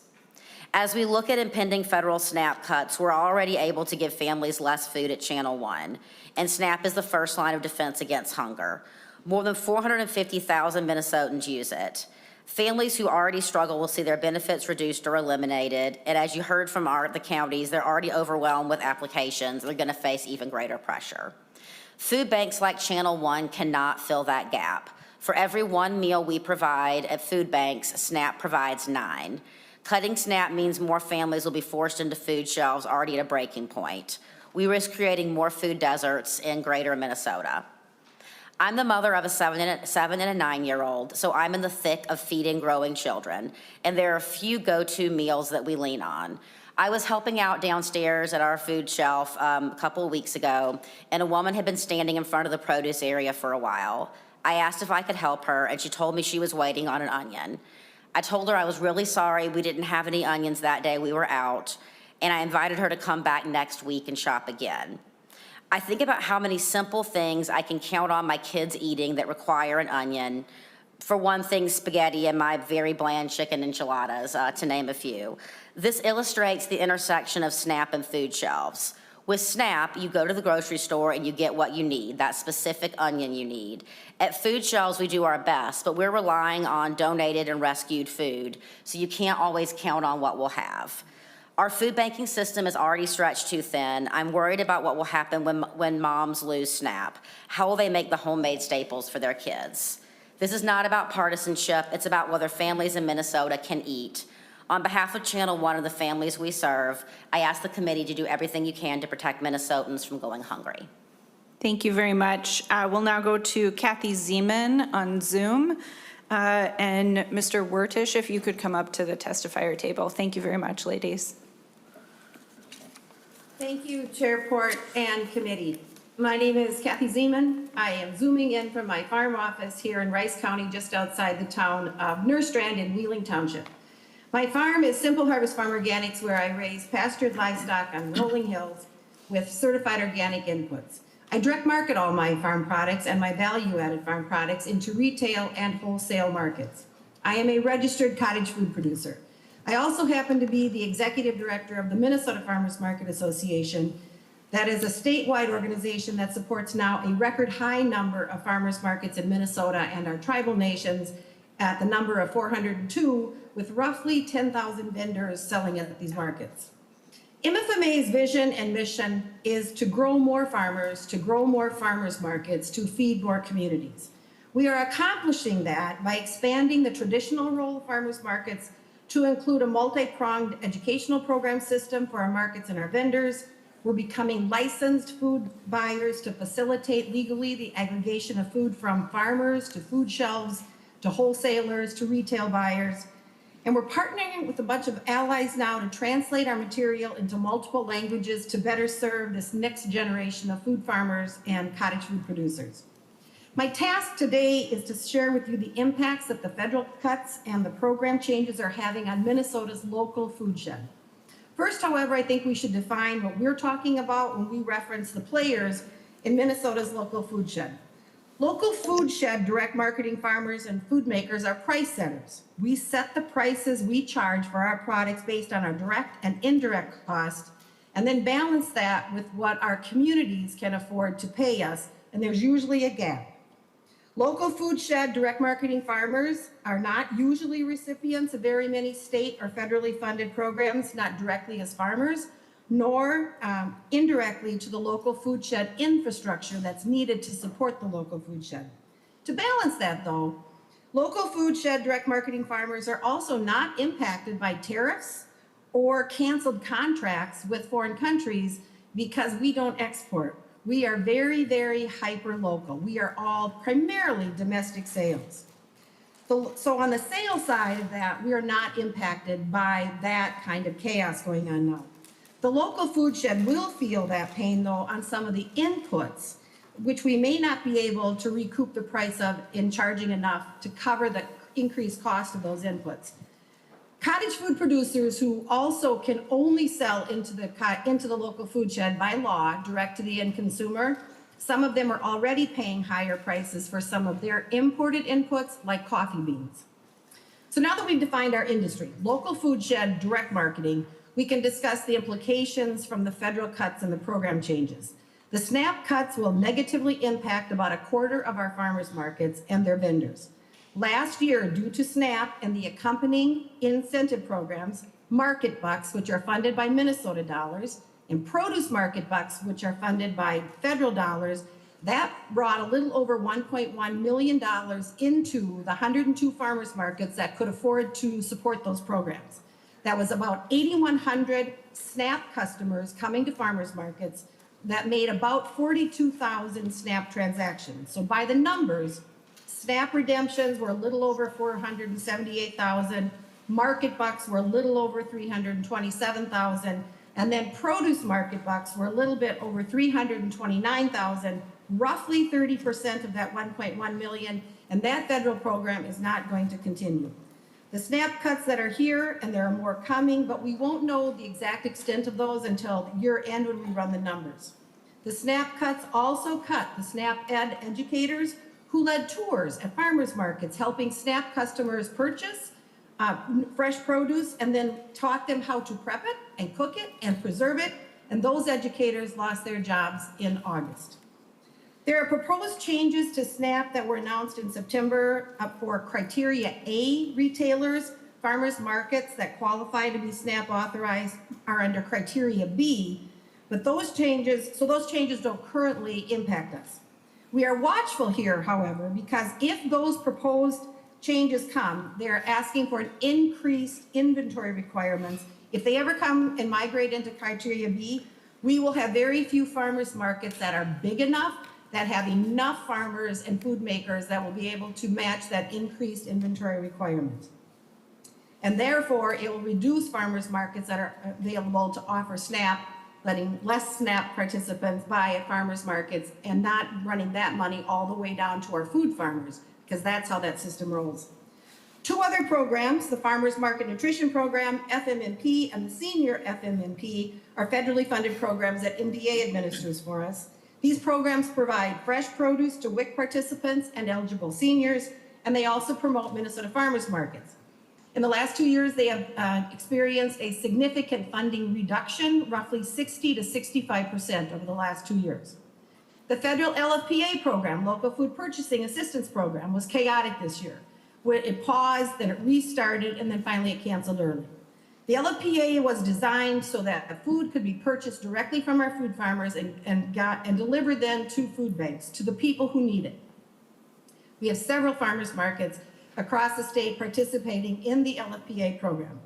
As we look at impending federal SNAP cuts, we're already able to give families less food at Channel 1, and SNAP is the first line of defense against hunger. More than 450,000 Minnesotans use it. Families who already struggle will see their benefits reduced or eliminated, and as you heard from the counties, they're already overwhelmed with applications. They're going to face even greater pressure. Food banks like Channel 1 cannot fill that gap. For every 1 meal we provide at food banks, SNAP provides 9. Cutting SNAP means more families will be forced into food shelves already at a breaking point. We risk creating more food deserts in greater Minnesota. I'm the mother of a 7 and a 9-year-old, so I'm in the thick of feeding growing children, and there are a few go-to meals that we lean on. I was helping out downstairs at our food shelf a couple of weeks ago, and a woman had been standing in front of the produce area for a while. I asked if I could help her, and she told me she was waiting on an onion. I told her I was really sorry we didn't have any onions that day we were out, and I invited her to come back next week and shop again. I think about how many simple things I can count on my kids eating that require an onion. For one thing, spaghetti and my very bland chicken enchiladas, to name a few. This illustrates the intersection of SNAP and food shelves. With SNAP, you go to the grocery store and you get what you need, that specific onion you need. At food shelves, we do our best, but we're relying on donated and rescued food, so you can't always count on what we'll have. Our food banking system is already stretched too thin. I'm worried about what will happen when moms lose SNAP. How will they make the homemade staples for their kids? This is not about partisanship. It's about whether families in Minnesota can eat. On behalf of Channel 1 and the families we serve, I ask the committee to do everything you can to protect Minnesotans from going hungry. Thank you very much. We'll now go to Kathy Zeman on Zoom. And Mr. Wertish, if you could come up to the testifier table. Thank you very much, ladies. Thank you, Chairport and committee. My name is Kathy Zeman. I am zooming in from my farm office here in Rice County, just outside the town of Nerstrand in Wheeling Township. My farm is Simple Harvest Farm Organics, where I raise pastured livestock on rolling hills with certified organic inputs. I direct market all my farm products and my value-added farm products into retail and wholesale markets. I am a registered cottage food producer. I also happen to be the executive director of the Minnesota Farmers Market Association. That is a statewide organization that supports now a record high number of farmers markets in Minnesota and our tribal nations at the number of 402, with roughly 10,000 vendors selling at these markets. MFMA's vision and mission is to grow more farmers, to grow more farmers markets, to feed more communities. We are accomplishing that by expanding the traditional role of farmers markets to include a multi-pronged educational program system for our markets and our vendors, We're becoming licensed food buyers to facilitate legally the aggregation of food from farmers to food shelves, to wholesalers, to retail buyers. And we're partnering with a bunch of allies now to translate our material into multiple languages to better serve this next generation of food farmers and cottage food producers. My task today is to share with you the impacts that the federal cuts and the program changes are having on Minnesota's local food shed. First, however, I think we should define what we're talking about when we reference the players in Minnesota's local food shed. Local food shed direct marketing farmers and food makers are price setters. We set the prices we charge for our products based on our direct and indirect cost, and then balance that with what our communities can afford to pay us, and there's usually a gap. Local food shed direct marketing farmers are not usually recipients of very many state or federally funded programs, not directly as farmers, nor indirectly to the local food shed infrastructure that's needed to support the local food shed. To balance that though, local food shed direct marketing farmers are also not impacted by tariffs or canceled contracts with foreign countries because we don't export. We are very, very hyper-local. We are all primarily domestic sales. So on the sales side of that, we are not impacted by that kind of chaos going on now. The local food shed will feel that pain though on some of the inputs, which we may not be able to recoup the price of in charging enough to cover the increased cost of those inputs. Cottage food producers who also can only sell into the local food shed by law, direct to the end consumer, some of them are already paying higher prices for some of their imported inputs like coffee beans. So now that we've defined our industry, local food shed direct marketing, we can discuss the implications from the federal cuts and the program changes. The SNAP cuts will negatively impact about a quarter of our farmers markets and their vendors. Last year, due to SNAP and the accompanying incentive programs, market bucks, which are funded by Minnesota dollars, and produce market bucks, which are funded by federal dollars, that brought a little over $1.1 million into the 102 farmers markets that could afford to support those programs. That was about 8,100 SNAP customers coming to farmers markets that made about 42,000 SNAP transactions. So by the numbers, SNAP redemptions were a little over 478,000, market bucks were a little over 327,000, and then produce market bucks were a little bit over 329,000, roughly 30% of that 1.1 million, and that federal program is not going to continue. The SNAP cuts that are here, and there are more coming, but we won't know the exact extent of those until year end when we run the numbers. The SNAP cuts also cut the SNAP Ed educators who led tours at farmers markets, helping SNAP customers purchase fresh produce and then taught them how to prep it and cook it and preserve it, and those educators lost their jobs in August. There are proposed changes to SNAP that were announced in September for Criteria A retailers. Farmers markets that qualify to be SNAP authorized are under Criteria B, but those changes don't currently impact us. We are watchful here, however, because if those proposed changes come, they're asking for an increased inventory requirements. If they ever come and migrate into Criteria B, we will have very few farmers markets that are big enough, that have enough farmers and food makers that will be able to match that increased inventory requirement. And therefore, it will reduce farmers markets that are available to offer SNAP, letting less SNAP participants buy at farmers markets and not running that money all the way down to our food farmers, because that's how that system rolls. Two other programs, the Farmers Market Nutrition Program, FMNP, and the Senior FMNP, are federally funded programs that MDA administers for us. These programs provide fresh produce to WIC participants and eligible seniors, and they also promote Minnesota farmers markets. In the last 2 years, they have experienced a significant funding reduction, roughly 60 to 65% over the last 2 years. The federal LFPA program, Local Food Purchasing Assistance Program, was chaotic this year, where it paused, then it restarted, and then finally it canceled early. The LFPA was designed so that the food could be purchased directly from our food farmers and delivered then to food banks, to the people who need it. We have several farmers markets across the state participating in the LFPA program.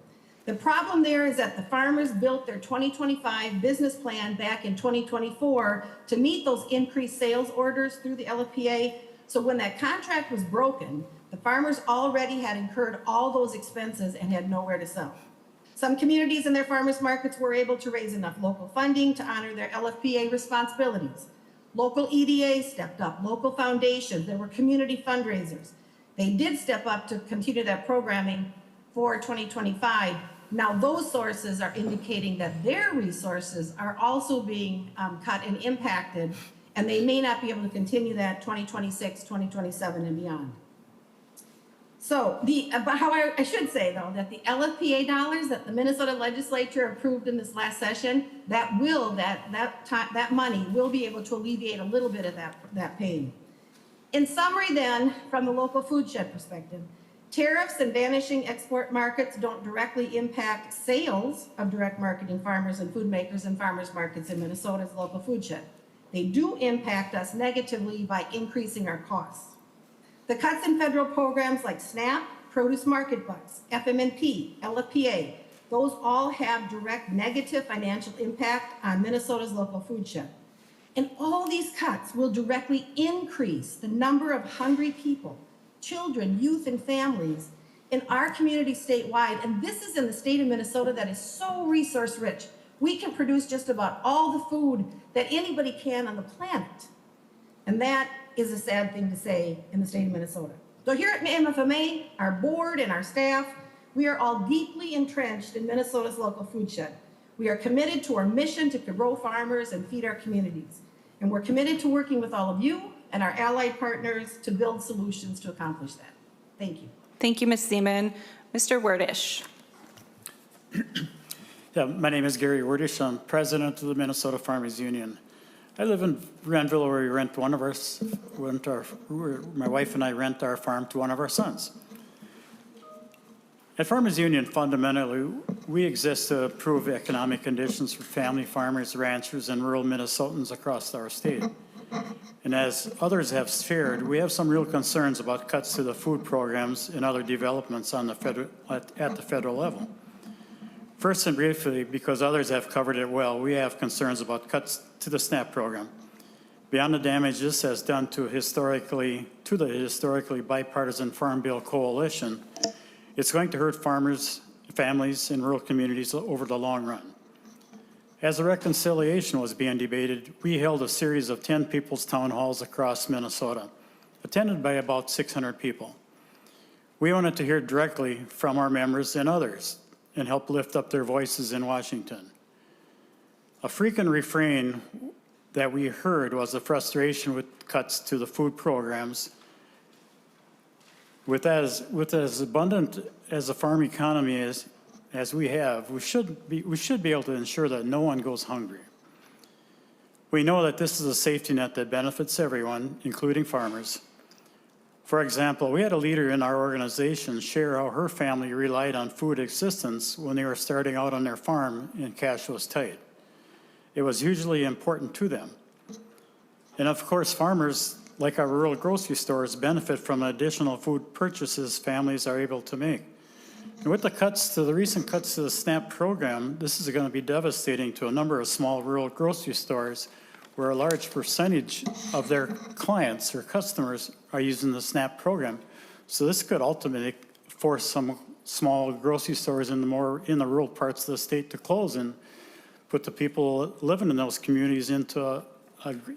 The problem there is that the farmers built their 2025 business plan back in 2024 to meet those increased sales orders through the LFPA. So when that contract was broken, the farmers already had incurred all those expenses and had nowhere to sell. Some communities and their farmers markets were able to raise enough local funding to honor their LFPA responsibilities. Local EDA stepped up, local foundations, there were community fundraisers. They did step up to continue that programming for 2025. Now those sources are indicating that their resources are also being cut and impacted, and they may not be able to continue that 2026, 2027 and beyond. So I should say though, that the LFPA dollars that the Minnesota legislature approved in this last session, that money will be able to alleviate a little bit of that pain. In summary then, from the local food shed perspective, tariffs and vanishing export markets don't directly impact sales of direct marketing farmers and food makers and farmers markets in Minnesota's local food shed. They do impact us negatively by increasing our costs. The cuts in federal programs like SNAP, Produce Market Bucks, FMNP, LFPA, those all have direct negative financial impact on Minnesota's local food shed. And all these cuts will directly increase the number of hungry people, children, youth, and families in our community statewide. And this is in the state of Minnesota that is so resource rich. We can produce just about all the food that anybody can on the planet. And that is a sad thing to say in the state of Minnesota. So here at MFMA, our board and our staff, we are all deeply entrenched in Minnesota's local food shed. We are committed to our mission to grow farmers and feed our communities. And we're committed to working with all of you and our allied partners to build solutions to accomplish that. Thank you. Thank you, Ms. Zeman. Mr. Wordish. Yeah, my name is Gary Wordish. I'm president of the Minnesota Farmers Union. I live in Renville, where we rent my wife and I rent our farm to one of our sons. At Farmers Union, fundamentally, we exist to improve economic conditions for family farmers, ranchers, and rural Minnesotans across our state. And as others have shared, we have some real concerns about cuts to the food programs and other developments on the at the federal level. First and briefly, because others have covered it well, we have concerns about cuts to the SNAP program. Beyond the damage this has done to the historically bipartisan Farm Bill coalition, it's going to hurt farmers, families, and rural communities over the long run. As the reconciliation was being debated, we held a series of 10 people's town halls across Minnesota, attended by about 600 people. We wanted to hear directly from our members and others and help lift up their voices in Washington. A frequent refrain that we heard was the frustration with cuts to the food programs. With as abundant as the farm economy is, as we have, we should be able to ensure that no one goes hungry. We know that this is a safety net that benefits everyone, including farmers. For example, we had a leader in our organization share how her family relied on food assistance when they were starting out on their farm and cash was tight. It was hugely important to them. And of course, farmers, like our rural grocery stores, benefit from additional food purchases families are able to make. And with the recent cuts to the SNAP program, this is going to be devastating to a number of small rural grocery stores where a large percentage of their clients or customers are using the SNAP program. So this could ultimately force some small grocery stores in the rural parts of the state to close and put the people living in those communities into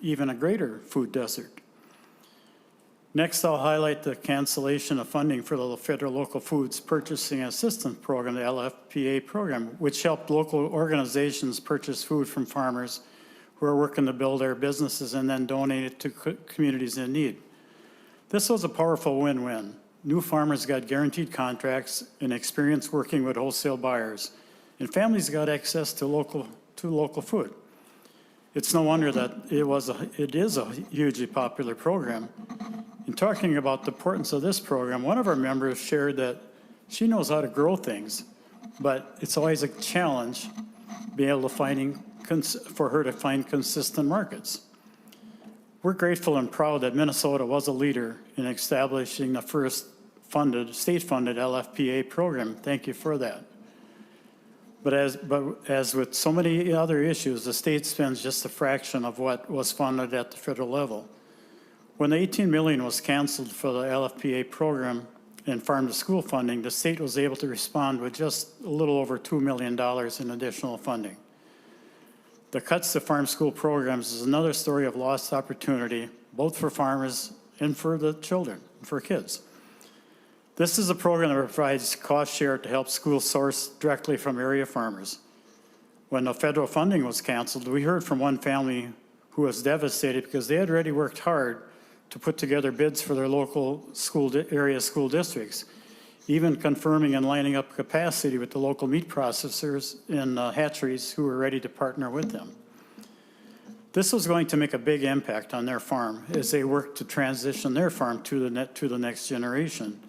even a greater food desert. Next, I'll highlight the cancellation of funding for the Federal Local Foods Purchasing Assistance Program, the LFPA program, which helped local organizations purchase food from farmers who are working to build their businesses and then donate it to communities in need. This was a powerful win-win. New farmers got guaranteed contracts and experience working with wholesale buyers, and families got access to local food. It's no wonder that it is a hugely popular program. In talking about the importance of this program, one of our members shared that she knows how to grow things, but it's always a challenge being able to for her to find consistent markets. We're grateful and proud that Minnesota was a leader in establishing the first state-funded LFPA program. Thank you for that. But as with so many other issues, the state spends just a fraction of what was funded at the federal level. When the $18 million was canceled for the LFPA program and farm to school funding, the state was able to respond with just a little over $2 million in additional funding. The cuts to farm school programs is another story of lost opportunity, both for farmers and for the children, for kids. This is a program that provides cost share to help schools source directly from area farmers. When the federal funding was canceled, we heard from one family who was devastated because they had already worked hard to put together bids for their local area school districts, even confirming and lining up capacity with the local meat processors and hatcheries who were ready to partner with them. This was going to make a big impact on their farm as they worked to transition their farm to the next generation.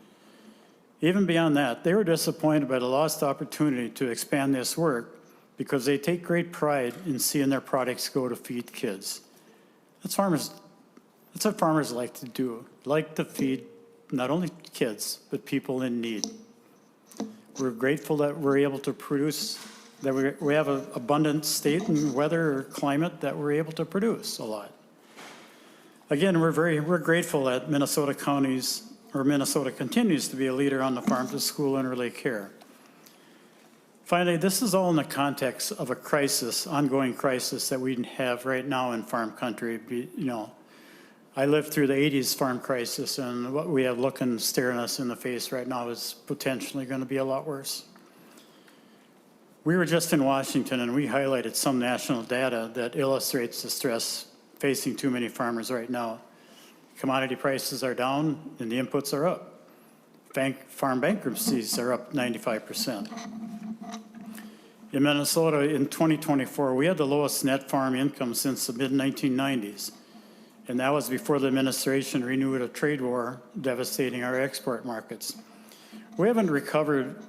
Even beyond that, they were disappointed by the lost opportunity to expand this work because they take great pride in seeing their products go to feed kids. That's what farmers like to do, like to feed not only kids, but people in need. We're grateful that we're able to produce, that we have an abundant state and weather or climate that we're able to produce a lot. Again, we're grateful that Minnesota continues to be a leader on the farm to school and early care. Finally, this is all in the context of a crisis, ongoing crisis that we have right now in farm country. I lived through the 80s farm crisis, and what we have staring us in the face right now is potentially going to be a lot worse. We were just in Washington, and we highlighted some national data that illustrates the stress facing too many farmers right now. Commodity prices are down, and the inputs are up. Farm bankruptcies are up 95%. In Minnesota, in 2024, we had the lowest net farm income since the mid-1990s. And that was before the administration renewed a trade war devastating our export markets. We haven't recovered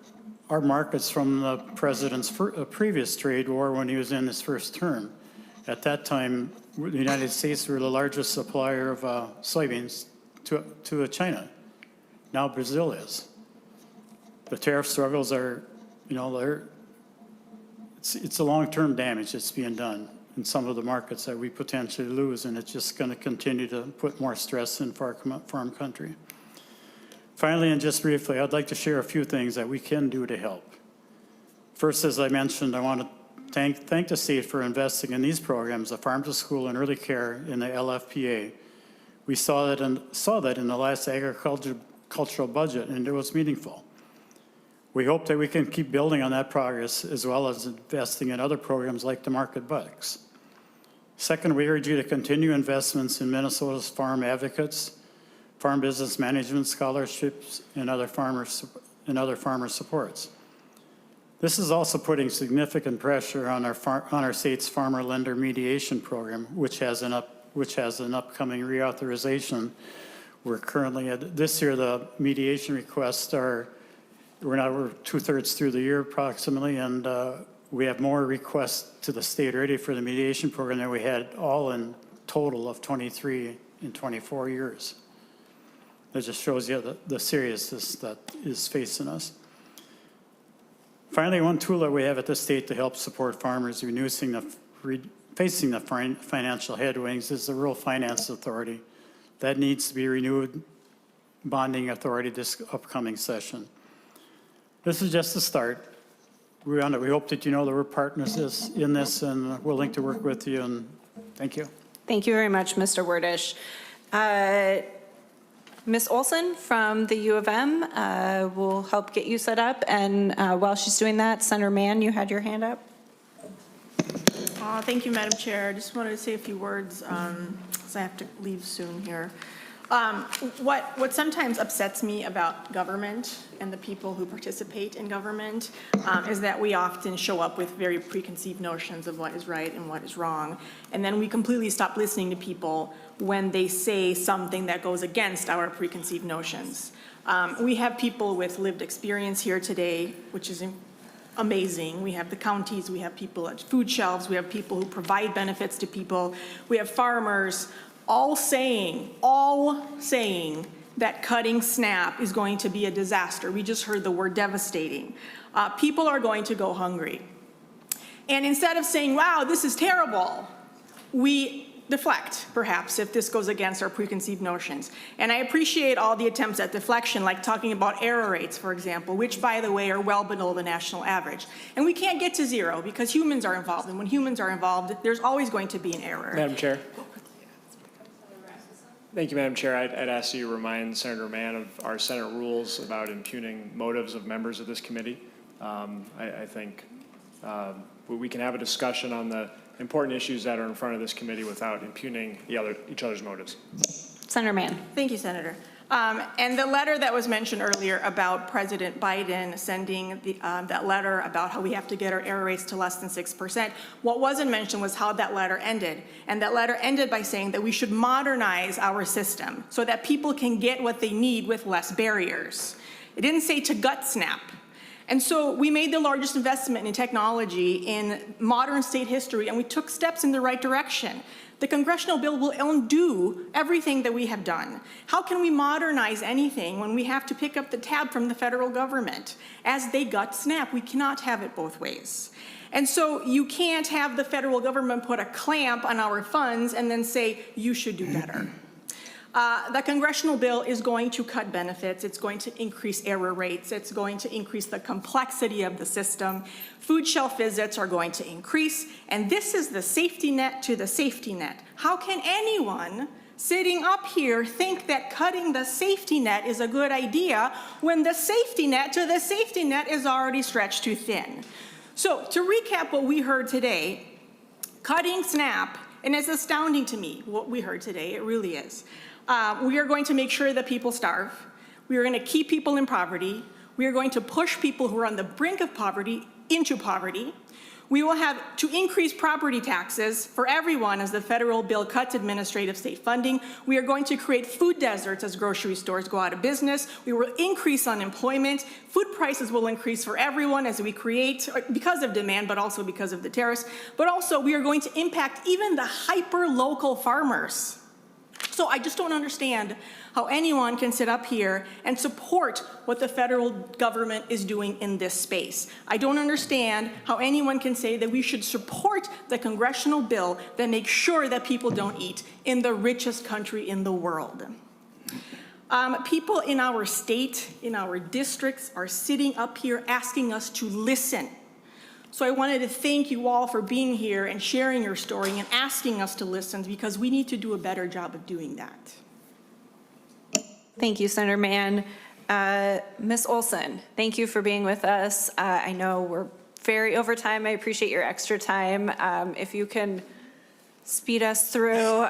our markets from the president's previous trade war when he was in his first term. At that time, the United States were the largest supplier of soybeans to China. Now Brazil is. The tariff struggles are, it's a long-term damage that's being done in some of the markets that we potentially lose, and it's just going to continue to put more stress in farm country. Finally, and just briefly, I'd like to share a few things that we can do to help. First, as I mentioned, I want to thank the state for investing in these programs, the farm to school and early care in the LFPA. We saw that in the last agricultural budget, and it was meaningful. We hope that we can keep building on that progress as well as investing in other programs like the market bucks. Second, we urge you to continue investments in Minnesota's farm advocates, farm business management scholarships, and other farmer supports. This is also putting significant pressure on our state's farmer lender mediation program, which has an upcoming reauthorization. We're currently this year the mediation requests we're 2/3 through the year approximately, and we have more requests to the state already for the mediation program than we had all in total of 23 and 24 years. That just shows you the seriousness that is facing us. Finally, one tool that we have at the state to help support farmers facing the financial headwinds is the Rural Finance Authority. That needs to be renewed bonding authority this upcoming session. This is just the start. We hope that you know that we're partners in this and willing to work with you, and thank you. Thank you very much, Mr. Wordish. Ms. Olson from the U of M will help get you set up, and while she's doing that, Senator Mann, you had your hand up. Thank you, Madam Chair. I just wanted to say a few words because I have to leave soon here. What sometimes upsets me about government and the people who participate in government is that we often show up with very preconceived notions of what is right and what is wrong, and then we completely stop listening to people when they say something that goes against our preconceived notions. We have people with lived experience here today, which is amazing. We have the counties, we have people at food shelves, we have people who provide benefits to people, we have farmers, all saying that cutting SNAP is going to be a disaster. We just heard the word devastating. People are going to go hungry. And instead of saying, wow, this is terrible, we deflect, perhaps, if this goes against our preconceived notions. And I appreciate all the attempts at deflection, like talking about error rates, for example, which, by the way, are well below the national average. And we can't get to zero because humans are involved. And when humans are involved, there's always going to be an error. Madam Chair. Thank you, Madam Chair. I'd ask you to remind Senator Mann of our Senate rules about impugning motives of members of this committee. I think we can have a discussion on the important issues that are in front of this committee without impugning each other's motives. Senator Mann. Thank you, Senator. And the letter that was mentioned earlier about President Biden sending that letter about how we have to get our error rates to less than 6%, what wasn't mentioned was how that letter ended. And that letter ended by saying that we should modernize our system so that people can get what they need with less barriers. It didn't say to gut SNAP. And so we made the largest investment in technology in modern state history, and we took steps in the right direction. The congressional bill will undo everything that we have done. How can we modernize anything when we have to pick up the tab from the federal government? As they gut SNAP, we cannot have it both ways. And so you can't have the federal government put a clamp on our funds and then say, you should do better. The congressional bill is going to cut benefits. It's going to increase error rates. It's going to increase the complexity of the system. Food shelf visits are going to increase. And this is the safety net to the safety net. How can anyone sitting up here think that cutting the safety net is a good idea when the safety net to the safety net is already stretched too thin? So to recap what we heard today, cutting SNAP, and it's astounding to me what we heard today, it really is. We are going to make sure that people starve. We are going to keep people in poverty. We are going to push people who are on the brink of poverty into poverty. We will have to increase property taxes for everyone as the federal bill cuts administrative state funding. We are going to create food deserts as grocery stores go out of business. We will increase unemployment. Food prices will increase for everyone as we create, because of demand, but also because of the tariffs. But also we are going to impact even the hyper-local farmers. So I just don't understand how anyone can sit up here and support what the federal government is doing in this space. I don't understand how anyone can say that we should support the congressional bill that makes sure that people don't eat in the richest country in the world. People in our state, in our districts, are sitting up here asking us to listen. So I wanted to thank you all for being here and sharing your story and asking us to listen, because we need to do a better job of doing that. Thank you, Senator Mann. Ms. Olson, thank you for being with us. I know we're very over time. I appreciate your extra time. If you can speed us through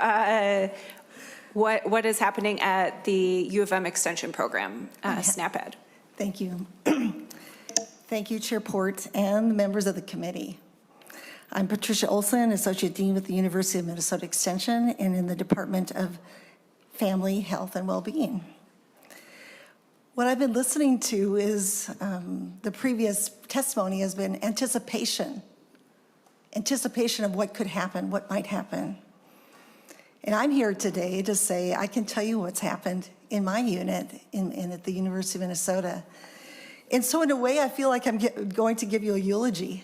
what is happening at the U of M Extension Program, SNAP-Ed. Thank you. Thank you, Chair Port and the members of the committee. I'm Patricia Olson, Associate Dean with the University of Minnesota Extension and in the Department of Family, Health, and Wellbeing. What I've been listening to is the previous testimony has been anticipation of what could happen, what might happen. And I'm here today to say I can tell you what's happened in my unit at the University of Minnesota. And so in a way, I feel like I'm going to give you a eulogy.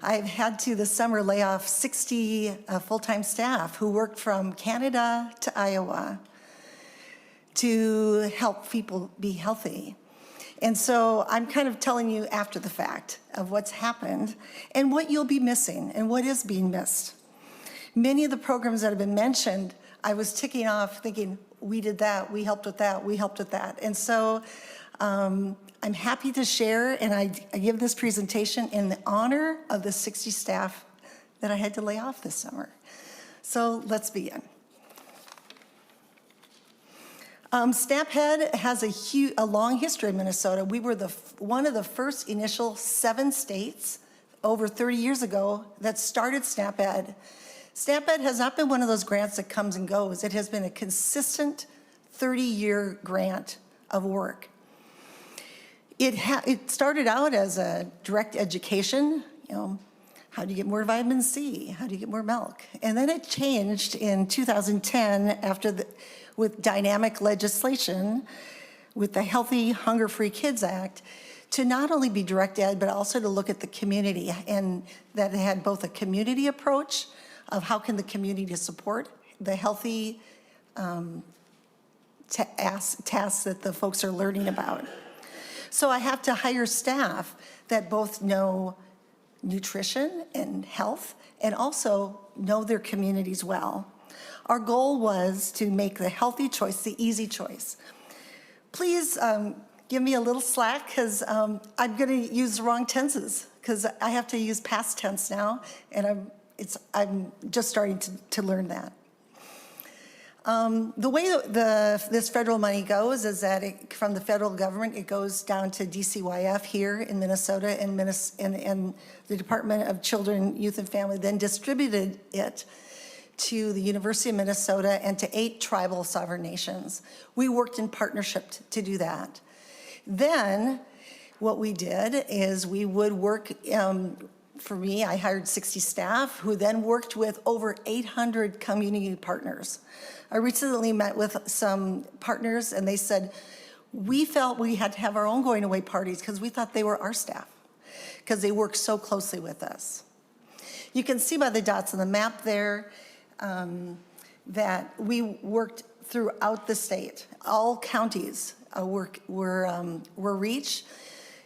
I've had to this summer lay off 60 full-time staff who worked from Canada to Iowa to help people be healthy. And so I'm kind of telling you after the fact of what's happened and what you'll be missing and what is being missed. Many of the programs that have been mentioned, I was ticking off thinking, we did that, we helped with that, we helped with that. And so I'm happy to share, and I give this presentation in the honor of the 60 staff that I had to lay off this summer. So let's begin. SNAP-Ed has a long history in Minnesota. We were one of the first initial 7 states over 30 years ago that started SNAP-Ed. SNAP-Ed has not been one of those grants that comes and goes. It has been a consistent 30-year grant of work. It started out as a direct education, how do you get more vitamin C? How do you get more milk? And then it changed in 2010 with dynamic legislation with the Healthy Hunger-Free Kids Act to not only be direct ed, but also to look at the community, and that it had both a community approach of how can the community support the healthy tasks that the folks are learning about. So I have to hire staff that both know nutrition and health and also know their communities well. Our goal was to make the healthy choice the easy choice. Please give me a little slack, because I'm going to use the wrong tenses, because I have to use past tense now, and I'm just starting to learn that. The way this federal money goes is that from the federal government, it goes down to DCYF here in Minnesota, and the Department of Children, Youth, and Family then distributed it to the University of Minnesota and to 8 tribal sovereign nations. We worked in partnership to do that. Then what we did is we would work, for me, I hired 60 staff who then worked with over 800 community partners. I recently met with some partners, and they said, we felt we had to have our own going away parties because we thought they were our staff, because they worked so closely with us. You can see by the dots on the map there that we worked throughout the state. All counties were reached.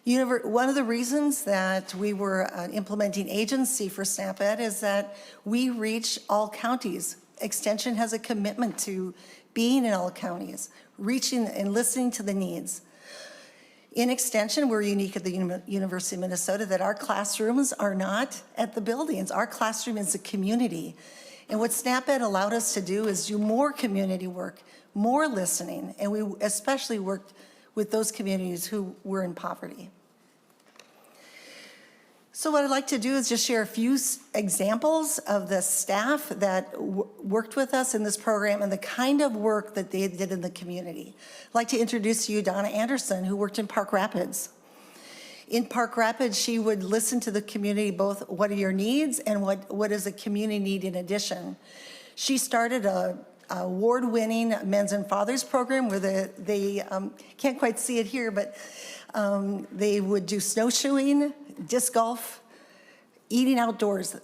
One of the reasons that we were implementing agency for SNAP-Ed is that we reach all counties. Extension has a commitment to being in all counties, reaching and listening to the needs. In Extension, we're unique at the University of Minnesota that our classrooms are not at the buildings. Our classroom is a community. And what SNAP-Ed allowed us to do is do more community work, more listening, and we especially worked with those communities who were in poverty. So what I'd like to do is just share a few examples of the staff that worked with us in this program and the kind of work that they did in the community. I'd like to introduce to you Donna Anderson, who worked in Park Rapids. In Park Rapids, she would listen to the community, both what are your needs and what is a community need in addition. She started a award-winning Men's and Fathers program where they can't quite see it here, but they would do snowshoeing, disc golf, eating outdoors.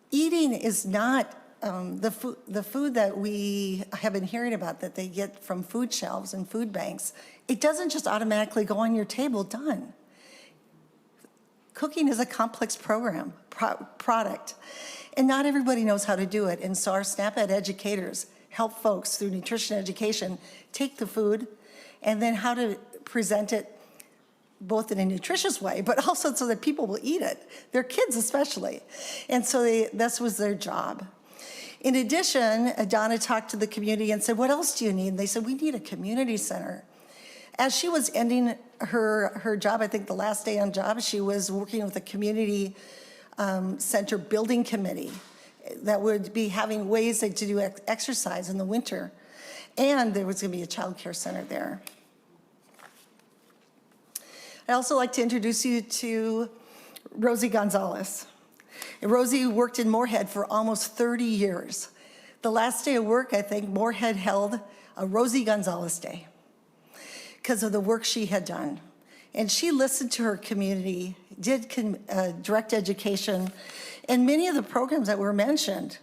Eating is not the food that we have been hearing about that they get from food shelves and food banks. It doesn't just automatically go on your table, done. Cooking is a complex product, and not everybody knows how to do it. And so our SNAP-Ed educators help folks through nutrition education take the food and then how to present it both in a nutritious way, but also so that people will eat it, their kids especially. And so this was their job. In addition, Donna talked to the community and said, what else do you need? And they said, we need a community center. As she was ending her job, I think the last day on job, she was working with a community center building committee that would be having ways to do exercise in the winter. And there was gonna be a child care center there. I'd also like to introduce you to Rosie Gonzalez. Rosie worked in Moorhead for almost 30 years. The last day of work, I think, Moorhead held a Rosie Gonzalez Day because of the work she had done. And she listened to her community, did direct education, and many of the programs that were mentioned,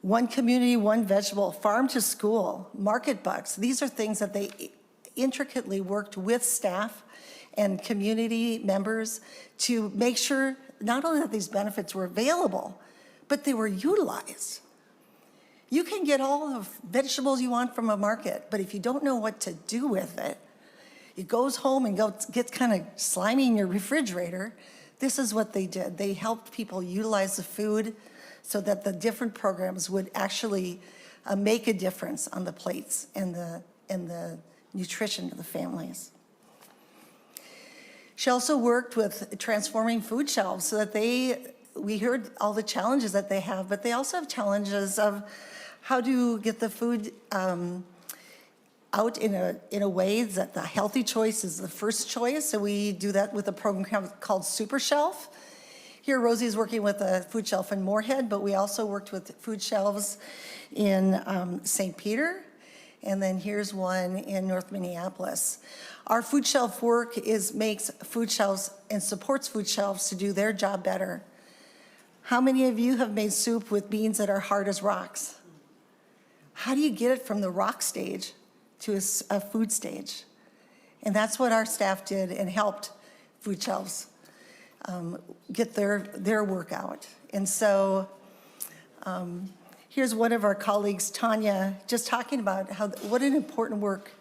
One Community, One Vegetable, Farm to School, Market Bucks, these are things that they intricately worked with staff and community members to make sure not only that these benefits were available, but they were utilized. You can get all the vegetables you want from a market, but if you don't know what to do with it, it goes home and gets kind of slimy in your refrigerator. This is what they did. They helped people utilize the food so that the different programs would actually make a difference on the plates and the nutrition of the families. She also worked with transforming food shelves so that we heard all the challenges that they have, but they also have challenges of how to get the food out in a way that the healthy choice is the first choice. So we do that with a program called Super Shelf. Here, Rosie's working with a food shelf in Moorhead, but we also worked with food shelves in St. Peter And then here's one in North Minneapolis. Our food shelf work makes food shelves and supports food shelves to do their job better. How many of you have made soup with beans that are hard as rocks? How do you get it from the rock stage to a food stage? And that's what our staff did and helped food shelves get their work out. And so here's one of our colleagues, Tanya, just talking about what an important work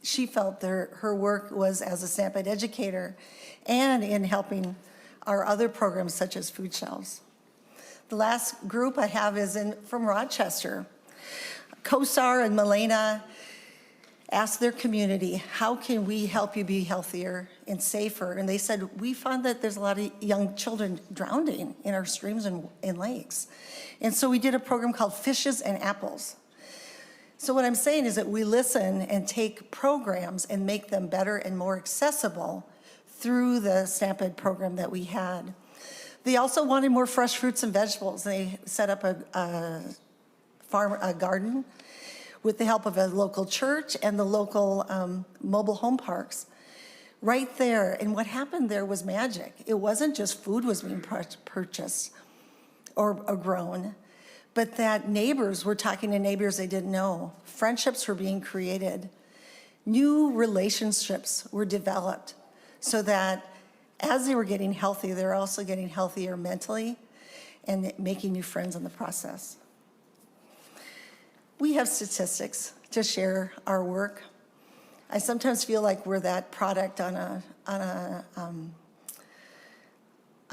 she felt her work was as a SNAP-Ed educator and in helping our other programs such as food shelves. The last group I have is from Rochester. COSAR and Milena asked their community, how can we help you be healthier and safer? And they said, we found that there's a lot of young children drowning in our streams and lakes. And so we did a program called Fishes and Apples. So what I'm saying is that we listen and take programs and make them better and more accessible through the SNAP-Ed program that we had. They also wanted more fresh fruits and vegetables. They set up a garden with the help of a local church and the local mobile home parks right there. And what happened there was magic. It wasn't just food was being purchased or grown, but that neighbors were talking to neighbors they didn't know. Friendships were being created. New relationships were developed so that as they were getting healthy, they're also getting healthier mentally and making new friends in the process. We have statistics to share our work. I sometimes feel like we're that product on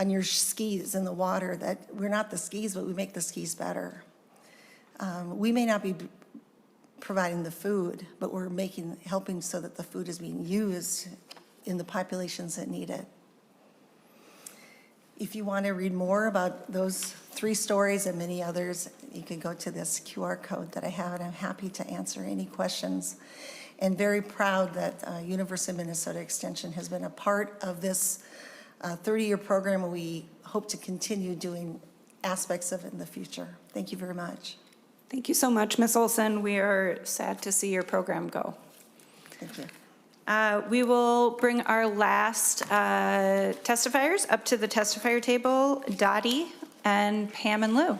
your skis in the water, that we're not the skis, but we make the skis better. We may not be providing the food, but we're helping so that the food is being used in the populations that need it. If you want to read more about those 3 stories and many others, you can go to this QR code that I have, and I'm happy to answer any questions. And very proud that University of Minnesota Extension has been a part of this 30-year program, and we hope to continue doing aspects of it in the future. Thank you very much. Thank you so much, Ms. Olson. We are sad to see your program go. Thank you. We will bring our last testifiers up to the testifier table, Dottie and Pam and Lou.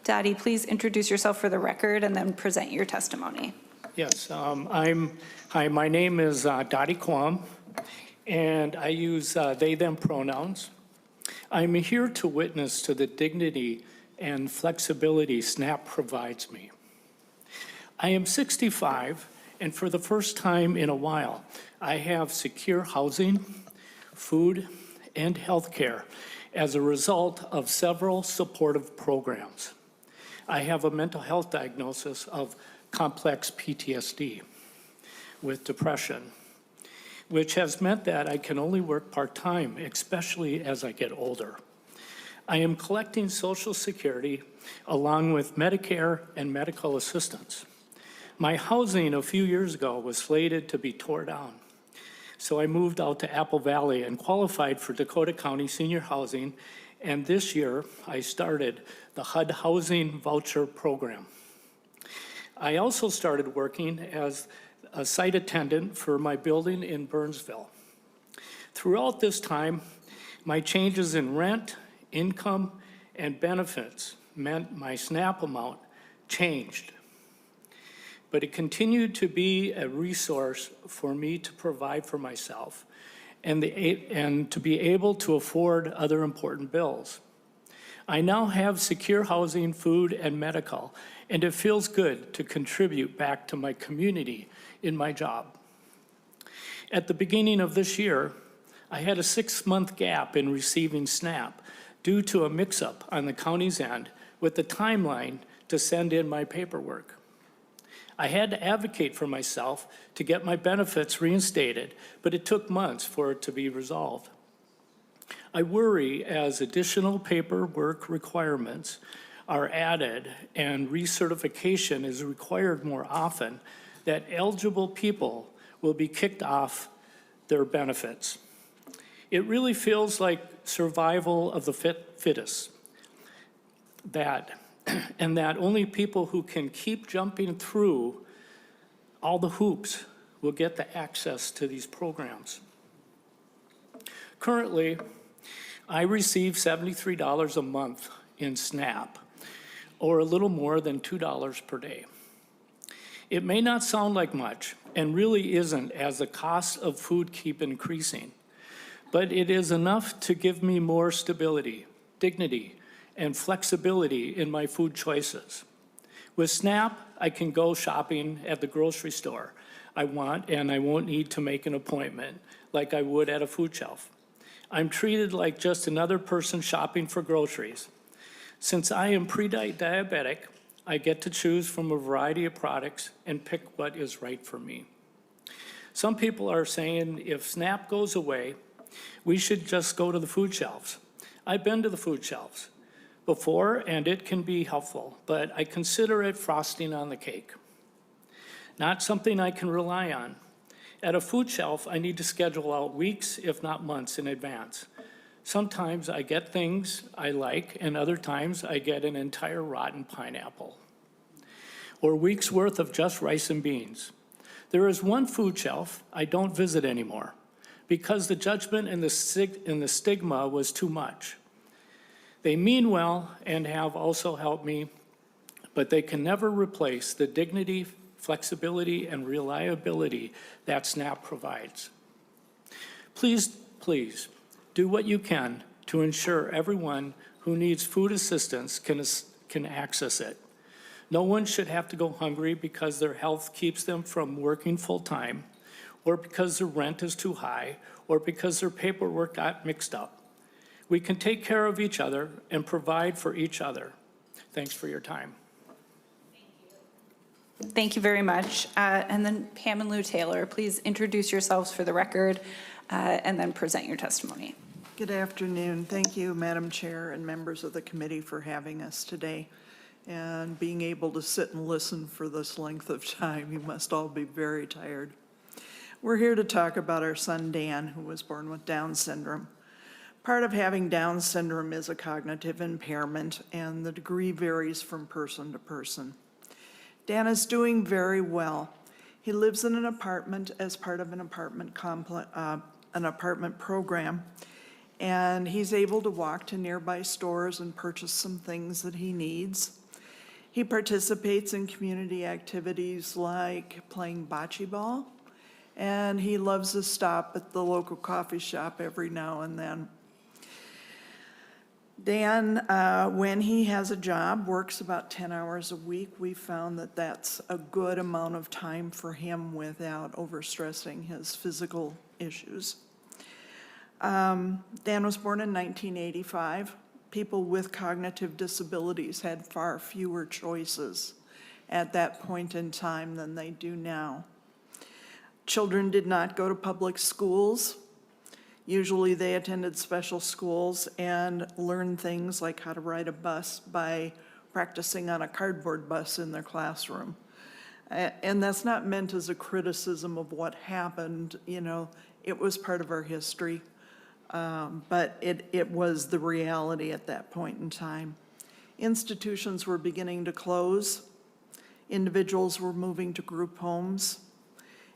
Dottie, please introduce yourself for the record and then present your testimony. Yes, hi, my name is Dottie Kwam, and I use they, them pronouns. I'm here to witness to the dignity and flexibility SNAP provides me. I am 65, and for the first time in a while, I have secure housing, food, and health care as a result of several supportive programs. I have a mental health diagnosis of complex PTSD with depression, which has meant that I can only work part-time, especially as I get older. I am collecting Social Security along with Medicare and medical assistance. My housing a few years ago was slated to be torn down, so I moved out to Apple Valley and qualified for Dakota County Senior Housing, and this year I started the HUD Housing Voucher Program. I also started working as a site attendant for my building in Burnsville. Throughout this time, my changes in rent, income, and benefits meant my SNAP amount changed. But it continued to be a resource for me to provide for myself and to be able to afford other important bills. I now have secure housing, food, and medical, and it feels good to contribute back to my community in my job. At the beginning of this year, I had a 6-month gap in receiving SNAP due to a mix-up on the county's end with the timeline to send in my paperwork. I had to advocate for myself to get my benefits reinstated, but it took months for it to be resolved. I worry as additional paperwork requirements are added and recertification is required more often, that eligible people will be kicked off their benefits. It really feels like survival of the fittest, and that only people who can keep jumping through all the hoops will get the access to these programs. Currently, I receive $73 a month in SNAP, or a little more than $2 per day. It may not sound like much, and really isn't, as the costs of food keep increasing, but it is enough to give me more stability, dignity, and flexibility in my food choices. With SNAP, I can go shopping at the grocery store I want, and I won't need to make an appointment like I would at a food shelf. I'm treated like just another person shopping for groceries. Since I am pre-diabetic, I get to choose from a variety of products and pick what is right for me. Some people are saying if SNAP goes away, we should just go to the food shelves. I've been to the food shelves before, and it can be helpful, but I consider it frosting on the cake, not something I can rely on. At a food shelf, I need to schedule out weeks, if not months, in advance. Sometimes I get things I like, and other times I get an entire rotten pineapple, or weeks worth of just rice and beans. There is one food shelf I don't visit anymore because the judgment and the stigma was too much. They mean well and have also helped me, but they can never replace the dignity, flexibility, and reliability that SNAP provides. Please, please, do what you can to ensure everyone who needs food assistance can access it. No one should have to go hungry because their health keeps them from working full-time, or because their rent is too high, or because their paperwork got mixed up. We can take care of each other and provide for each other. Thanks for your time. Thank you very much. And then Pam and Lou Taylor, please introduce yourselves for the record and then present your testimony. Good afternoon. Thank you, Madam Chair and members of the committee, for having us today and being able to sit and listen for this length of time. You must all be very tired. We're here to talk about our son, Dan, who was born with Down syndrome. Part of having Down syndrome is a cognitive impairment, and the degree varies from person to person. Dan is doing very well. He lives in an apartment as part of an apartment program, and he's able to walk to nearby stores and purchase some things that he needs. He participates in community activities like playing bocce ball, and he loves to stop at the local coffee shop every now and then. Dan, when he has a job, works about 10 hours a week. We found that that's a good amount of time for him without overstressing his physical issues. Dan was born in 1985. People with cognitive disabilities had far fewer choices at that point in time than they do now. Children did not go to public schools. Usually they attended special schools and learned things like how to ride a bus by practicing on a cardboard bus in their classroom. And that's not meant as a criticism of what happened, you know, it was part of our history, but it was the reality at that point in time. Institutions were beginning to close. Individuals were moving to group homes.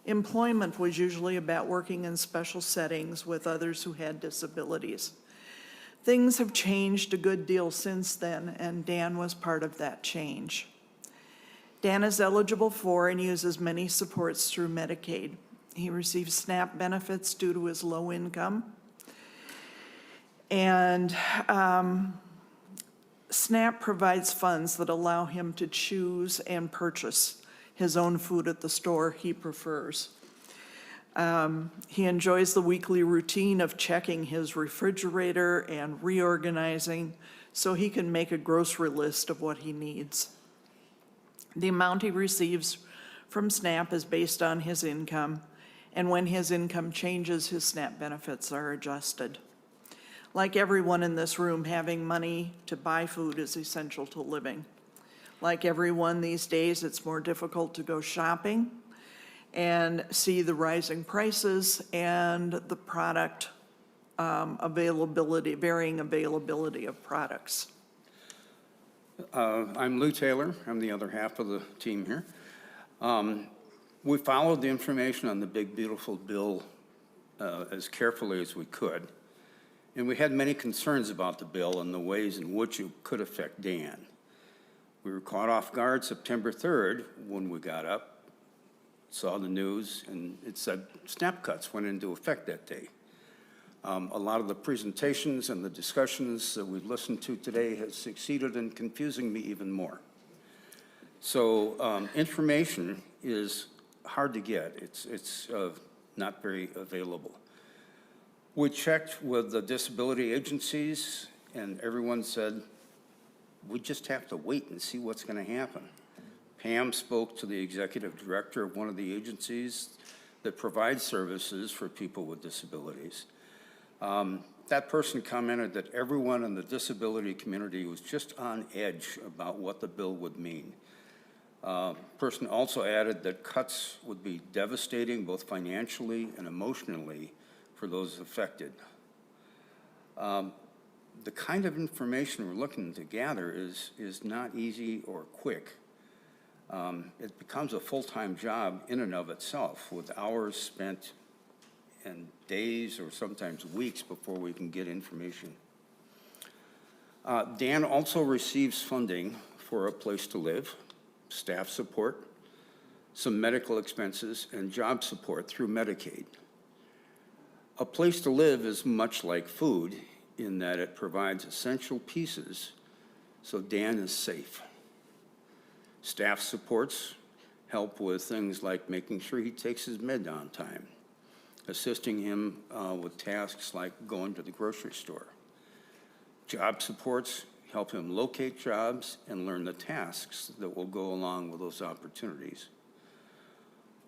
Employment was usually about working in special settings with others who had disabilities. Things have changed a good deal since then, and Dan was part of that change. Dan is eligible for and uses many supports through Medicaid. He receives SNAP benefits due to his low income. And SNAP provides funds that allow him to choose and purchase his own food at the store he prefers. He enjoys the weekly routine of checking his refrigerator and reorganizing so he can make a grocery list of what he needs. The amount he receives from SNAP is based on his income, and when his income changes, his SNAP benefits are adjusted. Like everyone in this room, having money to buy food is essential to living. Like everyone these days, it's more difficult to go shopping and see the rising prices and the product availability, varying availability of products. I'm Lou Taylor. I'm the other half of the team here. We followed the information on the big, beautiful bill as carefully as we could. And we had many concerns about the bill and the ways in which it could affect Dan. We were caught off guard September 3rd when we got up, saw the news, and it said SNAP cuts went into effect that day. A lot of the presentations and the discussions that we've listened to today has succeeded in confusing me even more. So information is hard to get. It's not very available. We checked with the disability agencies, and everyone said, we just have to wait and see what's going to happen. Pam spoke to the executive director of one of the agencies that provides services for people with disabilities. That person commented that everyone in the disability community was just on edge about what the bill would mean. Person also added that cuts would be devastating both financially and emotionally for those affected. The kind of information we're looking to gather is not easy or quick. It becomes a full-time job in and of itself, with hours spent and days or sometimes weeks before we can get information. Dan also receives funding for a place to live, staff support, some medical expenses, and job support through Medicaid. A place to live is much like food in that it provides essential pieces so Dan is safe. Staff supports help with things like making sure he takes his med on time, assisting him with tasks like going to the grocery store. Job supports help him locate jobs and learn the tasks that will go along with those opportunities.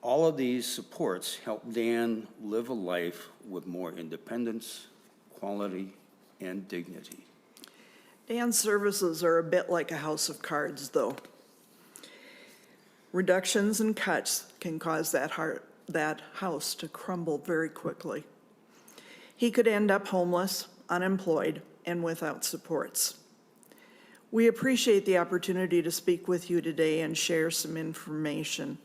All of these supports help Dan live a life with more independence, quality, and dignity. Dan's services are a bit like a house of cards, though. Reductions and cuts can cause that house to crumble very quickly. He could end up homeless, unemployed, and without supports. We appreciate the opportunity to speak with you today and share some information.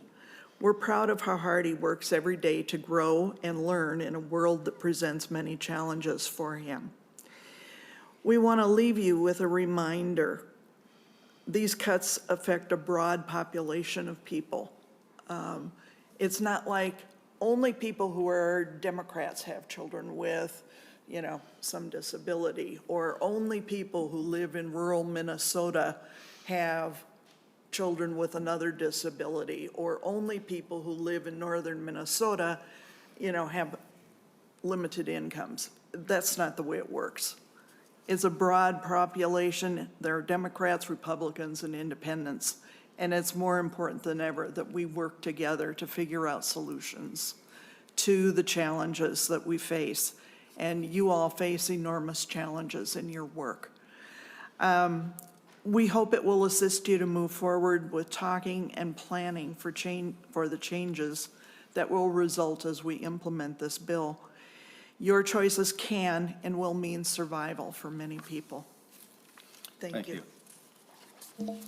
We're proud of how hard he works every day to grow and learn in a world that presents many challenges for him. We want to leave you with a reminder. These cuts affect a broad population of people. It's not like only people who are Democrats have children with, some disability, or only people who live in rural Minnesota have children with another disability, or only people who live in northern Minnesota, have limited incomes. That's not the way it works. It's a broad population. There are Democrats, Republicans, and independents, and it's more important than ever that we work together to figure out solutions to the challenges that we face. And you all face enormous challenges in your work. We hope it will assist you to move forward with talking and planning for the changes that will result as we implement this bill. Your choices can and will mean survival for many people. Thank you.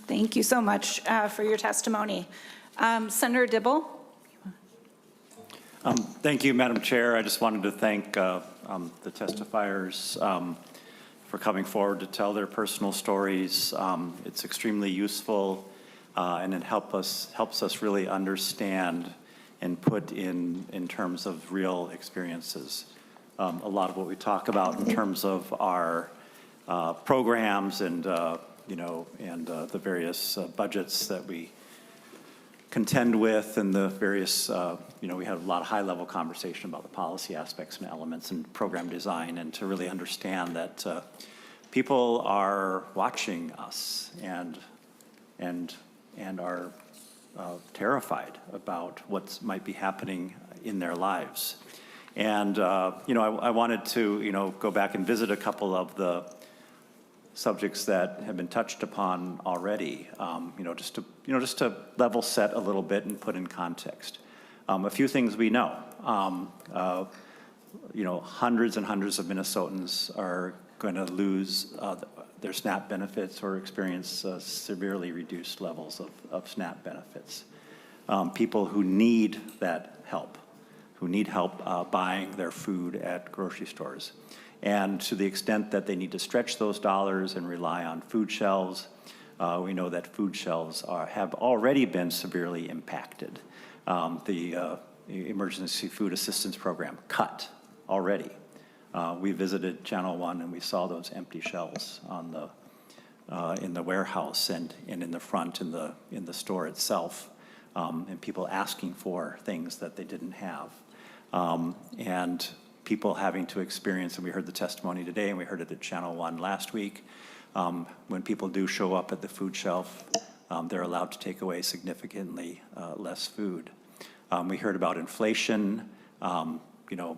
Thank you so much for your testimony. Senator Dibble. Thank you, Madam Chair. I just wanted to thank the testifiers for coming forward to tell their personal stories. It's extremely useful, and it helps us really understand and put in terms of real experiences. A lot of what we talk about in terms of our programs and the various budgets that we contend with, and the various, we had a lot of high-level conversation about the policy aspects and elements and program design, and to really understand that people are watching us and are terrified about what might be happening in their lives. And, I wanted to, go back and visit a couple of the subjects that have been touched upon already, just to level set a little bit and put in context. A few things we know. Hundreds and hundreds of Minnesotans are going to lose their SNAP benefits or experience severely reduced levels of SNAP benefits. People who need that help, buying their food at grocery stores. And to the extent that they need to stretch those dollars and rely on food shelves, we know that food shelves have already been severely impacted. The Emergency Food Assistance Program cut already. We visited Channel 1 and we saw those empty shelves on in the warehouse and in the front in the store itself, and people asking for things that they didn't have, and people having to experience. And we heard the testimony today, and we heard it at Channel 1 last week. When people do show up at the food shelf, they're allowed to take away significantly less food. We heard about inflation.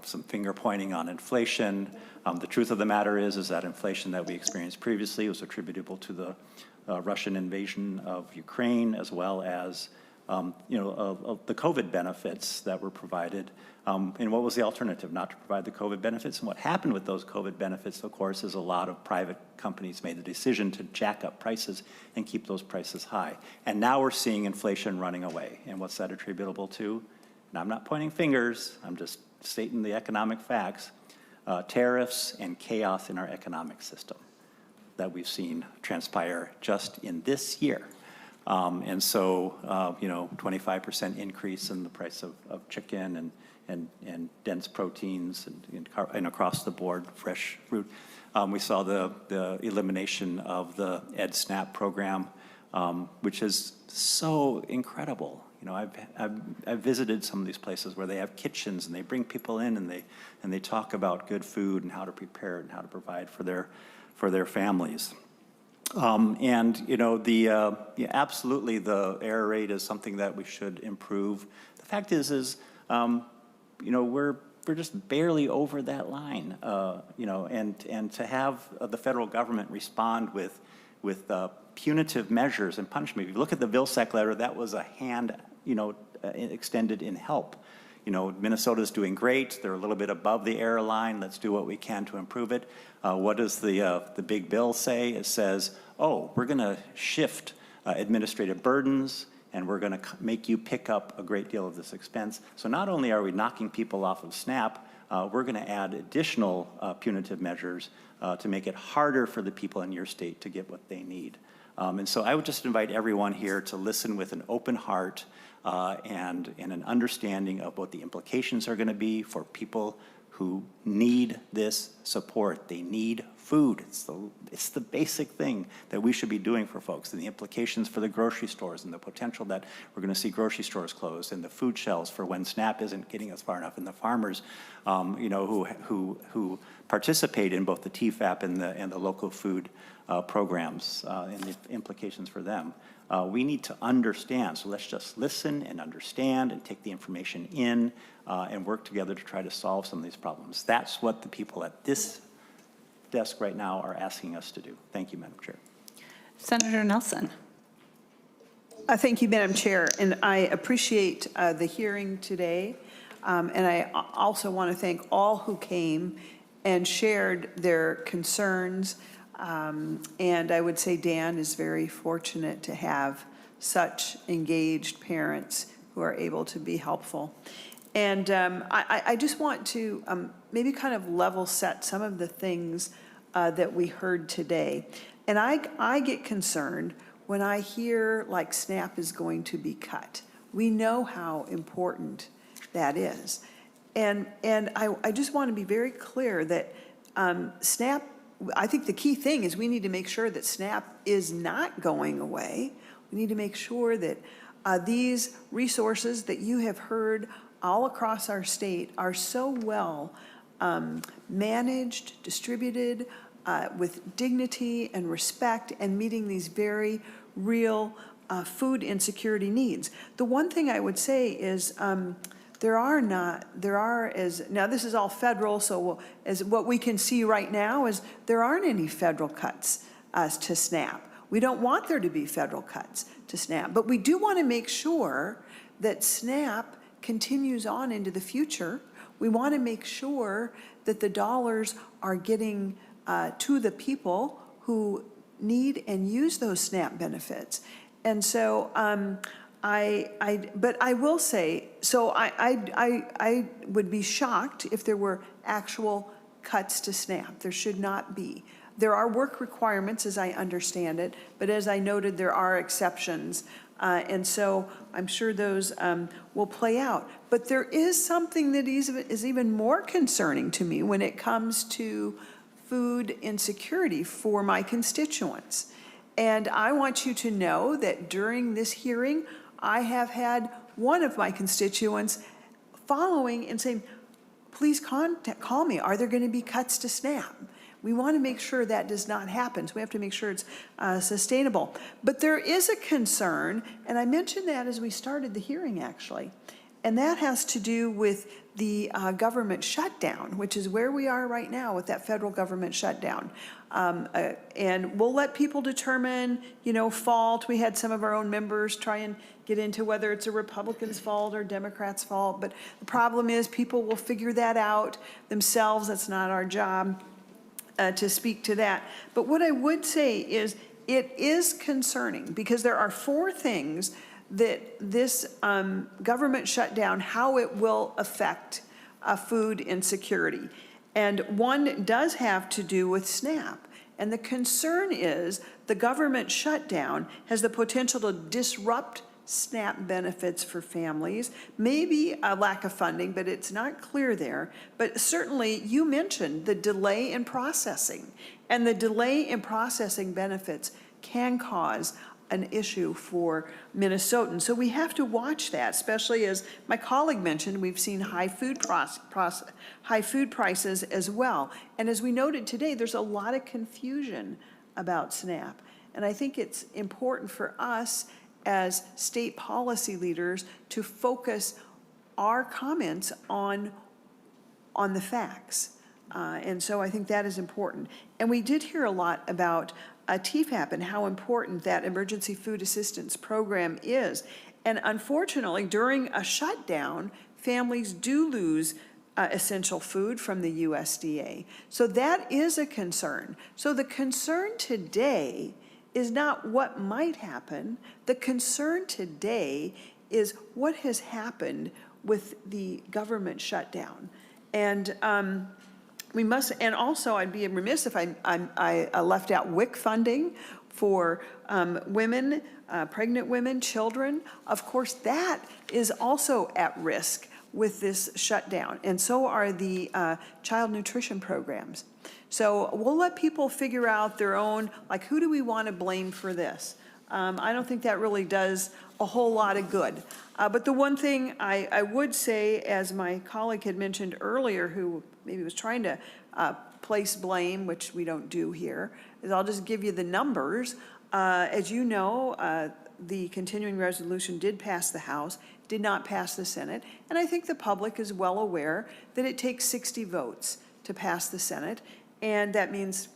Some finger pointing on inflation. The truth of the matter is that inflation that we experienced previously was attributable to the Russian invasion of Ukraine, as well as the COVID benefits that were provided. And what was the alternative? Not to provide the COVID benefits. And what happened with those COVID benefits, of course, is a lot of private companies made the decision to jack up prices and keep those prices high. And now we're seeing inflation running away. And what's that attributable to? And I'm not pointing fingers. I'm just stating the economic facts. Tariffs and chaos in our economic system that we've seen transpire just in this year. And so, 25% increase in the price of chicken and dense proteins and across the board, fresh fruit. We saw the elimination of the EdSNAP program, which is so incredible. I've visited some of these places where they have kitchens and they bring people in and they talk about good food and how to prepare it and how to provide for their families. Absolutely, the error rate is something that we should improve. The fact is we're just barely over that line, and to have the federal government respond with punitive measures and punishment. If you look at the Vilsack letter, that was a hand, extended in help. Minnesota's doing great. They're a little bit above the error line. Let's do what we can to improve it. What does the big bill say? It says, we're going to shift administrative burdens, and we're going to make you pick up a great deal of this expense. So not only are we knocking people off of SNAP, we're going to add additional punitive measures to make it harder for the people in your state to get what they need. And so I would just invite everyone here to listen with an open heart and an understanding of what the implications are going to be for people who need this support. They need food. It's the basic thing that we should be doing for folks, and the implications for the grocery stores and the potential that we're going to see grocery stores closed and the food shelves for when SNAP isn't getting us far enough, and the farmers who participate in both the TFAP and the local food programs and the implications for them. We need to understand, so let's just listen and understand and take the information in and work together to try to solve some of these problems. That's what the people at this desk right now are asking us to do. Thank you, Madam Chair. Senator Nelson. Thank you, Madam Chair, and I appreciate the hearing today, and I also want to thank all who came and shared their concerns. And I would say Dan is very fortunate to have such engaged parents who are able to be helpful. And I just want to maybe kind of level set some of the things that we heard today. And I get concerned when I hear like SNAP is going to be cut. We know how important that is. And I just want to be very clear that SNAP, I think the key thing is we need to make sure that SNAP is not going away. We need to make sure that these resources that you have heard all across our state are so well managed, distributed, with dignity and respect, and meeting these very real food insecurity needs. The one thing I would say is there are, now this is all federal, so as what we can see right now is there aren't any federal cuts to SNAP. We don't want there to be federal cuts to SNAP, but we do want to make sure that SNAP continues on into the future. We want to make sure that the dollars are getting to the people who need and use those SNAP benefits. And so but I will say, so I would be shocked if there were actual cuts to SNAP. There should not be. There are work requirements, as I understand it, but as I noted, there are exceptions. And so I'm sure those will play out. But there is something that is even more concerning to me when it comes to food insecurity for my constituents. And I want you to know that during this hearing, I have had one of my constituents following and saying, please call me. Are there going to be cuts to SNAP? We want to make sure that does not happen. So we have to make sure it's sustainable. But there is a concern, and I mentioned that as we started the hearing, actually, and that has to do with the government shutdown, which is where we are right now with that federal government shutdown. And we'll let people determine, fault. We had some of our own members try and get into whether it's a Republican's fault or Democrat's fault. But the problem is people will figure that out themselves. That's not our job to speak to that. But what I would say is it is concerning because there are 4 things that this government shutdown, how it will affect food insecurity. And one does have to do with SNAP. And the concern is the government shutdown has the potential to disrupt SNAP benefits for families, maybe a lack of funding, but it's not clear there. But certainly you mentioned the delay in processing, and the delay in processing benefits can cause an issue for Minnesotans. So we have to watch that, especially as my colleague mentioned, we've seen high food prices as well. And as we noted today, there's a lot of confusion about SNAP. And I think it's important for us as state policy leaders to focus our comments on the facts. And so I think that is important. And we did hear a lot about TFAP and how important that emergency food assistance program is. And unfortunately, during a shutdown, families do lose essential food from the USDA. So that is a concern. So the concern today is not what might happen. The concern today is what has happened with the government shutdown. And we must, and also I'd be remiss if I left out WIC funding for women, pregnant women, children. Of course, that is also at risk with this shutdown, and so are the child nutrition programs. So we'll let people figure out their own, like, who do we want to blame for this? I don't think that really does a whole lot of good. But the one thing I would say, as my colleague had mentioned earlier, who maybe was trying to place blame, which we don't do here, is I'll just give you the numbers. As you know, the continuing resolution did pass the House, did not pass the Senate, and I think the public is well aware that it takes 60 votes to pass the Senate, and that means,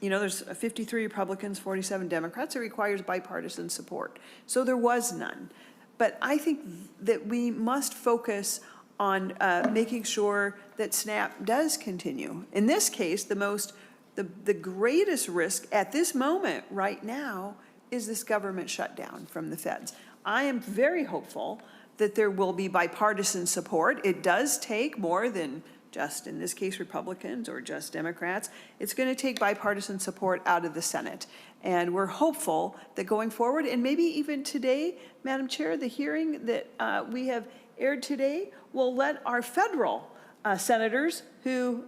there's 53 Republicans, 47 Democrats. It requires bipartisan support. So there was none. But I think that we must focus on making sure that SNAP does continue. In this case, the greatest risk at this moment right now is this government shutdown from the feds. I am very hopeful that there will be bipartisan support. It does take more than just, in this case, Republicans or just Democrats. It's going to take bipartisan support out of the Senate. And we're hopeful that going forward, and maybe even today, Madam Chair, the hearing that we have aired today will let our federal senators who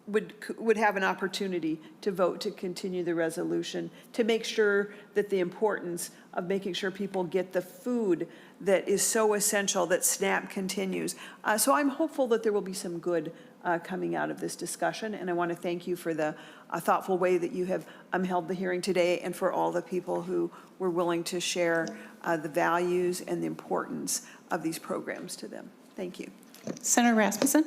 would have an opportunity to vote to continue the resolution, to make sure that the importance of making sure people get the food that is so essential, that SNAP continues. So I'm hopeful that there will be some good coming out of this discussion, and I want to thank you for the thoughtful way that you have held the hearing today, and for all the people who were willing to share the values and the importance of these programs to them. Thank you. Senator Rasmussen.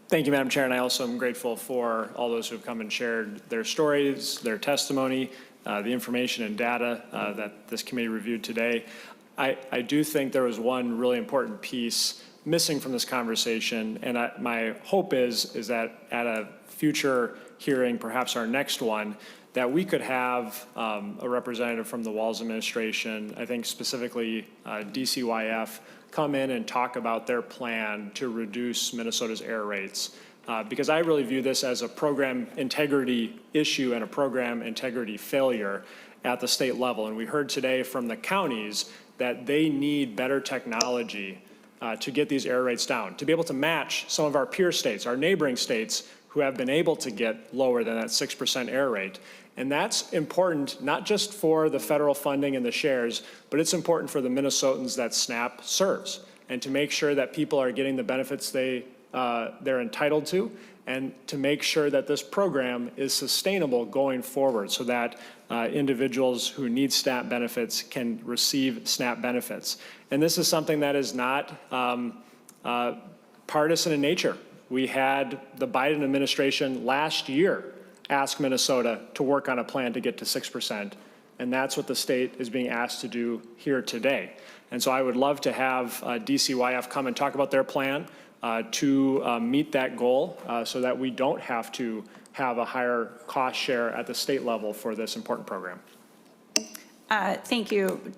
Thank you, Madam Chair, and I also am grateful for all those who have come and shared their stories, their testimony, the information and data that this committee reviewed today. I do think there was one really important piece missing from this conversation, and my hope is that at a future hearing, perhaps our next one, that we could have a representative from the Walz administration, I think specifically DCYF, come in and talk about their plan to reduce Minnesota's error rates. Because I really view this as a program integrity issue and a program integrity failure at the state level. And we heard today from the counties that they need better technology to get these error rates down, to be able to match some of our peer states, our neighboring states, who have been able to get lower than that 6% error rate. And that's important, not just for the federal funding and the shares, but it's important for the Minnesotans that SNAP serves, and to make sure that people are getting the benefits they're entitled to, and to make sure that this program is sustainable going forward so that individuals who need SNAP benefits can receive SNAP benefits. And this is something that is not partisan in nature. We had the Biden administration last year ask Minnesota to work on a plan to get to 6%, and that's what the state is being asked to do here today. And so I would love to have DCYF come and talk about their plan to meet that goal so that we don't have to have a higher cost share at the state level for this important program. Thank you.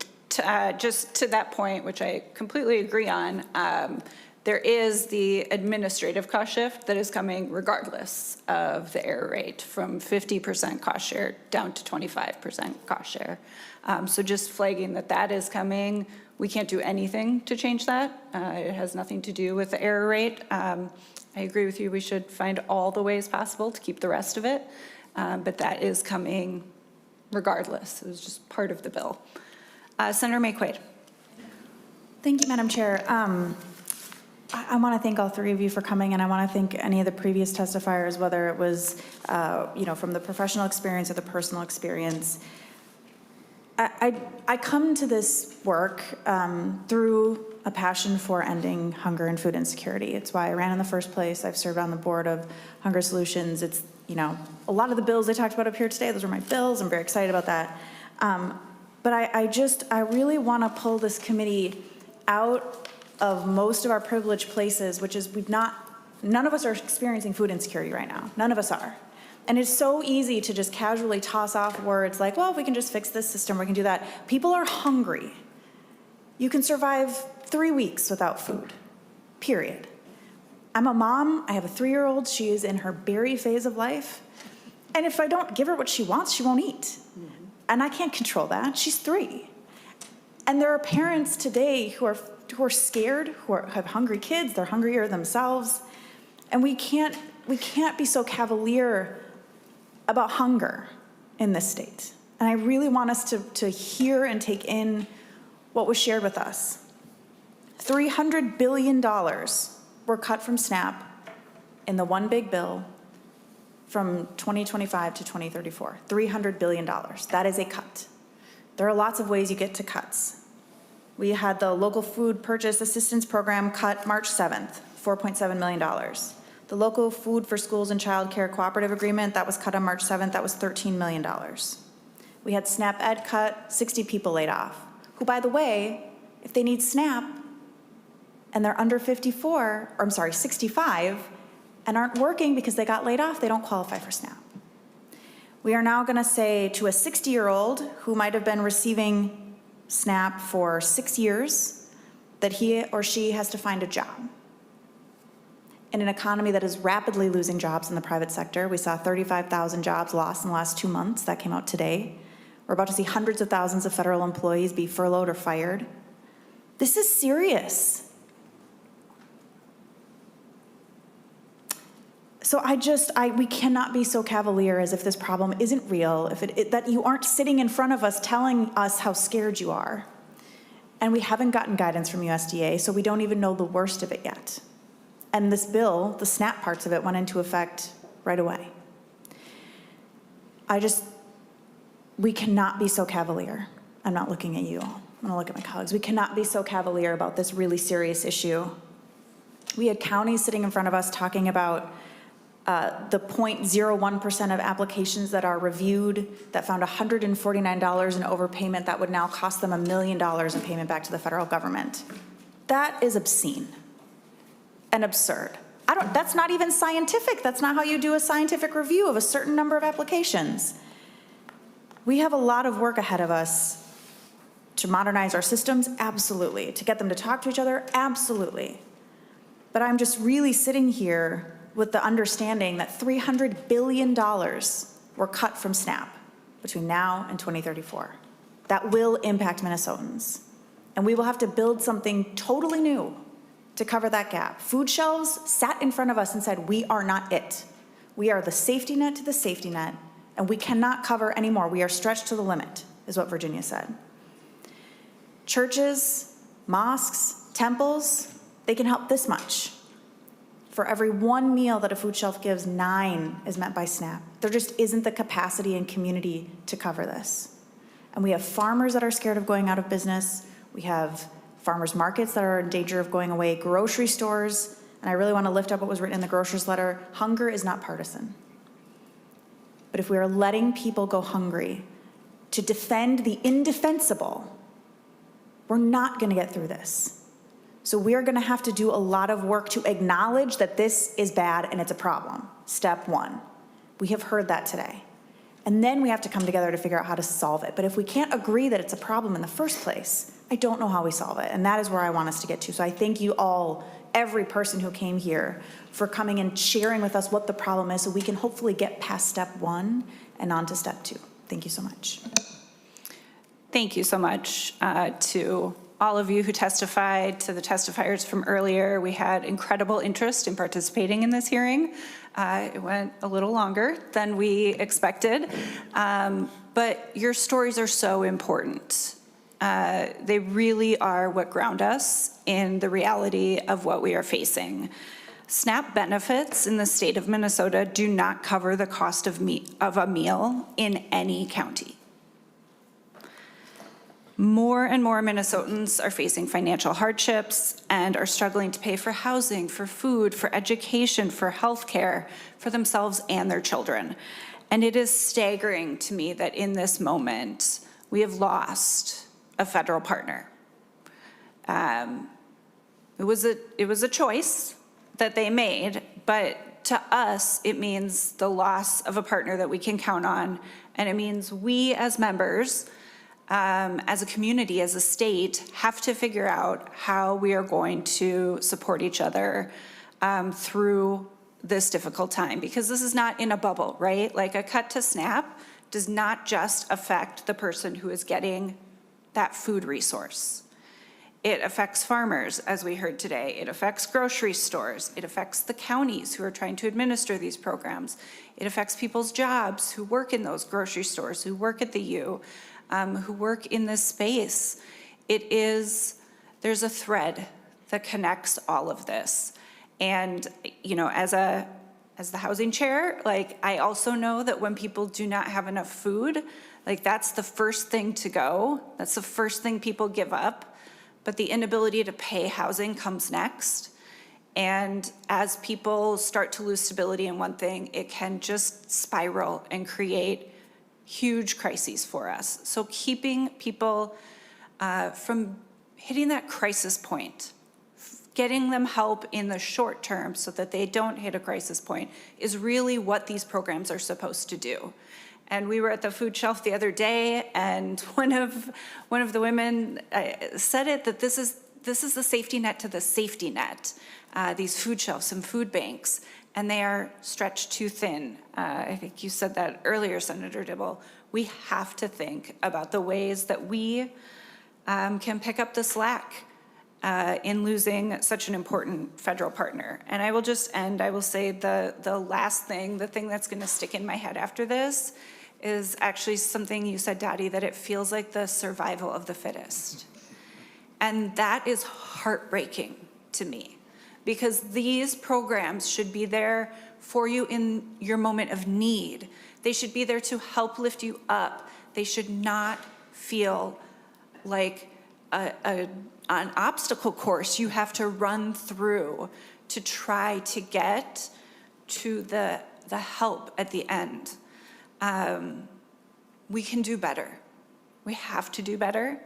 Just to that point, which I completely agree on, there is the administrative cost shift that is coming regardless of the error rate, from 50% cost share down to 25% cost share. So just flagging that that is coming. We can't do anything to change that. It has nothing to do with the error rate. I agree with you. We should find all the ways possible to keep the rest of it. But that is coming regardless. It was just part of the bill. Senator May-Quade. Thank you, Madam Chair. I want to thank all three of you for coming, and I want to thank any of the previous testifiers, whether it was, from the professional experience or the personal experience. I come to this work through a passion for ending hunger and food insecurity. It's why I ran in the first place. I've served on the board of Hunger Solutions. It's, a lot of the bills they talked about up here today, those are my bills. I'm very excited about that. But I really want to pull this committee out of most of our privileged places, which is none of us are experiencing food insecurity right now. None of us are. And it's so easy to just casually toss off words like, well, we can just fix this system, we can do that. People are hungry. You can survive 3 weeks without food, period. I'm a mom, I have a 3-year-old, she is in her berry phase of life. And if I don't give her what she wants, she won't eat. And I can't control that, she's 3. And there are parents today who are scared, who have hungry kids, they're hungrier themselves. And we can't be so cavalier about hunger in this state. And I really want us to hear and take in what was shared with us. $300 billion were cut from SNAP in the one big bill from 2025 to 2034. $300 billion. That is a cut. There are lots of ways you get to cuts. We had the local food purchase assistance program cut March 7th, $4.7 million. The local food for schools and child care cooperative agreement, that was cut on March 7th, that was $13 million. We had SNAP Ed cut, 60 people laid off, who, by the way, if they need SNAP and they're under 65 and aren't working because they got laid off, they don't qualify for SNAP. We are now gonna say to a 60-year-old who might have been receiving SNAP for 6 years that he or she has to find a job. In an economy that is rapidly losing jobs in the private sector, we saw 35,000 jobs lost in the last 2 months. That came out today. We're about to see hundreds of thousands of federal employees be furloughed or fired. This is serious. So we cannot be so cavalier as if this problem isn't real, that you aren't sitting in front of us telling us how scared you are. And we haven't gotten guidance from USDA, so we don't even know the worst of it yet. And this bill, the SNAP parts of it, went into effect right away. We cannot be so cavalier. I'm not looking at you all. I'm gonna look at my colleagues. We cannot be so cavalier about this really serious issue. We had counties sitting in front of us talking about the 0.01% of applications that are reviewed that found $149 in overpayment that would now cost them $1 million in payment back to the federal government. That is obscene and absurd. That's not even scientific. That's not how you do a scientific review of a certain number of applications. We have a lot of work ahead of us to modernize our systems, absolutely. To get them to talk to each other, absolutely. But I'm just really sitting here with the understanding that $300 billion were cut from SNAP between now and 2034. That will impact Minnesotans. And we will have to build something totally new to cover that gap. Food shelves sat in front of us and said, we are not it. We are the safety net to the safety net, and we cannot cover anymore. We are stretched to the limit, is what Virginia said. Churches, mosques, temples, they can help this much. For every one meal that a food shelf gives, 9 is met by SNAP. There just isn't the capacity and community to cover this. And we have farmers that are scared of going out of business. We have farmers markets that are in danger of going away, grocery stores, and I really want to lift up what was written in the grocer's letter. Hunger is not partisan. But if we are letting people go hungry to defend the indefensible, we're not going to get through this. So we are going to have to do a lot of work to acknowledge that this is bad and it's a problem. Step 1. We have heard that today. And then we have to come together to figure out how to solve it. But if we can't agree that it's a problem in the first place, I don't know how we solve it. And that is where I want us to get to. So I thank you all, every person who came here, for coming and sharing with us what the problem is so we can hopefully get past step 1 and on to step 2. Thank you so much. Thank you so much to all of you who testified, to the testifiers from earlier. We had incredible interest in participating in this hearing. It went a little longer than we expected, but your stories are so important. They really are what ground us in the reality of what we are facing. SNAP benefits in the state of Minnesota do not cover the cost of a meal in any county. More and more Minnesotans are facing financial hardships and are struggling to pay for housing, for food, for education, for healthcare, for themselves and their children. And it is staggering to me that in this moment, we have lost a federal partner. It was a choice that they made, but to us, it means the loss of a partner that we can count on, and it means we as members, as a community, as a state, have to figure out how we are going to support each other through this difficult time, because this is not in a bubble, right? Like, a cut to SNAP does not just affect the person who is getting that food resource. It affects farmers, as we heard today. It affects grocery stores. It affects the counties who are trying to administer these programs. It affects people's jobs who work in those grocery stores, who work at the U, who work in this space. There's a thread that connects all of this. And, you know, as the housing chair, like, I also know that when people do not have enough food, like, that's the first thing to go. That's the first thing people give up. But the inability to pay housing comes next. And as people start to lose stability in one thing, it can just spiral and create huge crises for us. So keeping people from hitting that crisis point, getting them help in the short term so that they don't hit a crisis point, is really what these programs are supposed to do. And we were at the food shelf the other day, and one of the women said it, that this is the safety net to the safety net, these food shelves and food banks, and they are stretched too thin. I think you said that earlier, Senator Dibble. We have to think about the ways that we can pick up the slack in losing such an important federal partner. And I will just end, I will say the last thing, the thing that's gonna stick in my head after this is actually something you said, Dottie, that it feels like the survival of the fittest. And that is heartbreaking to me, because these programs should be there for you in your moment of need. They should be there to help lift you up. They should not feel like an obstacle course you have to run through to try to get to the help at the end. We can do better. We have to do better,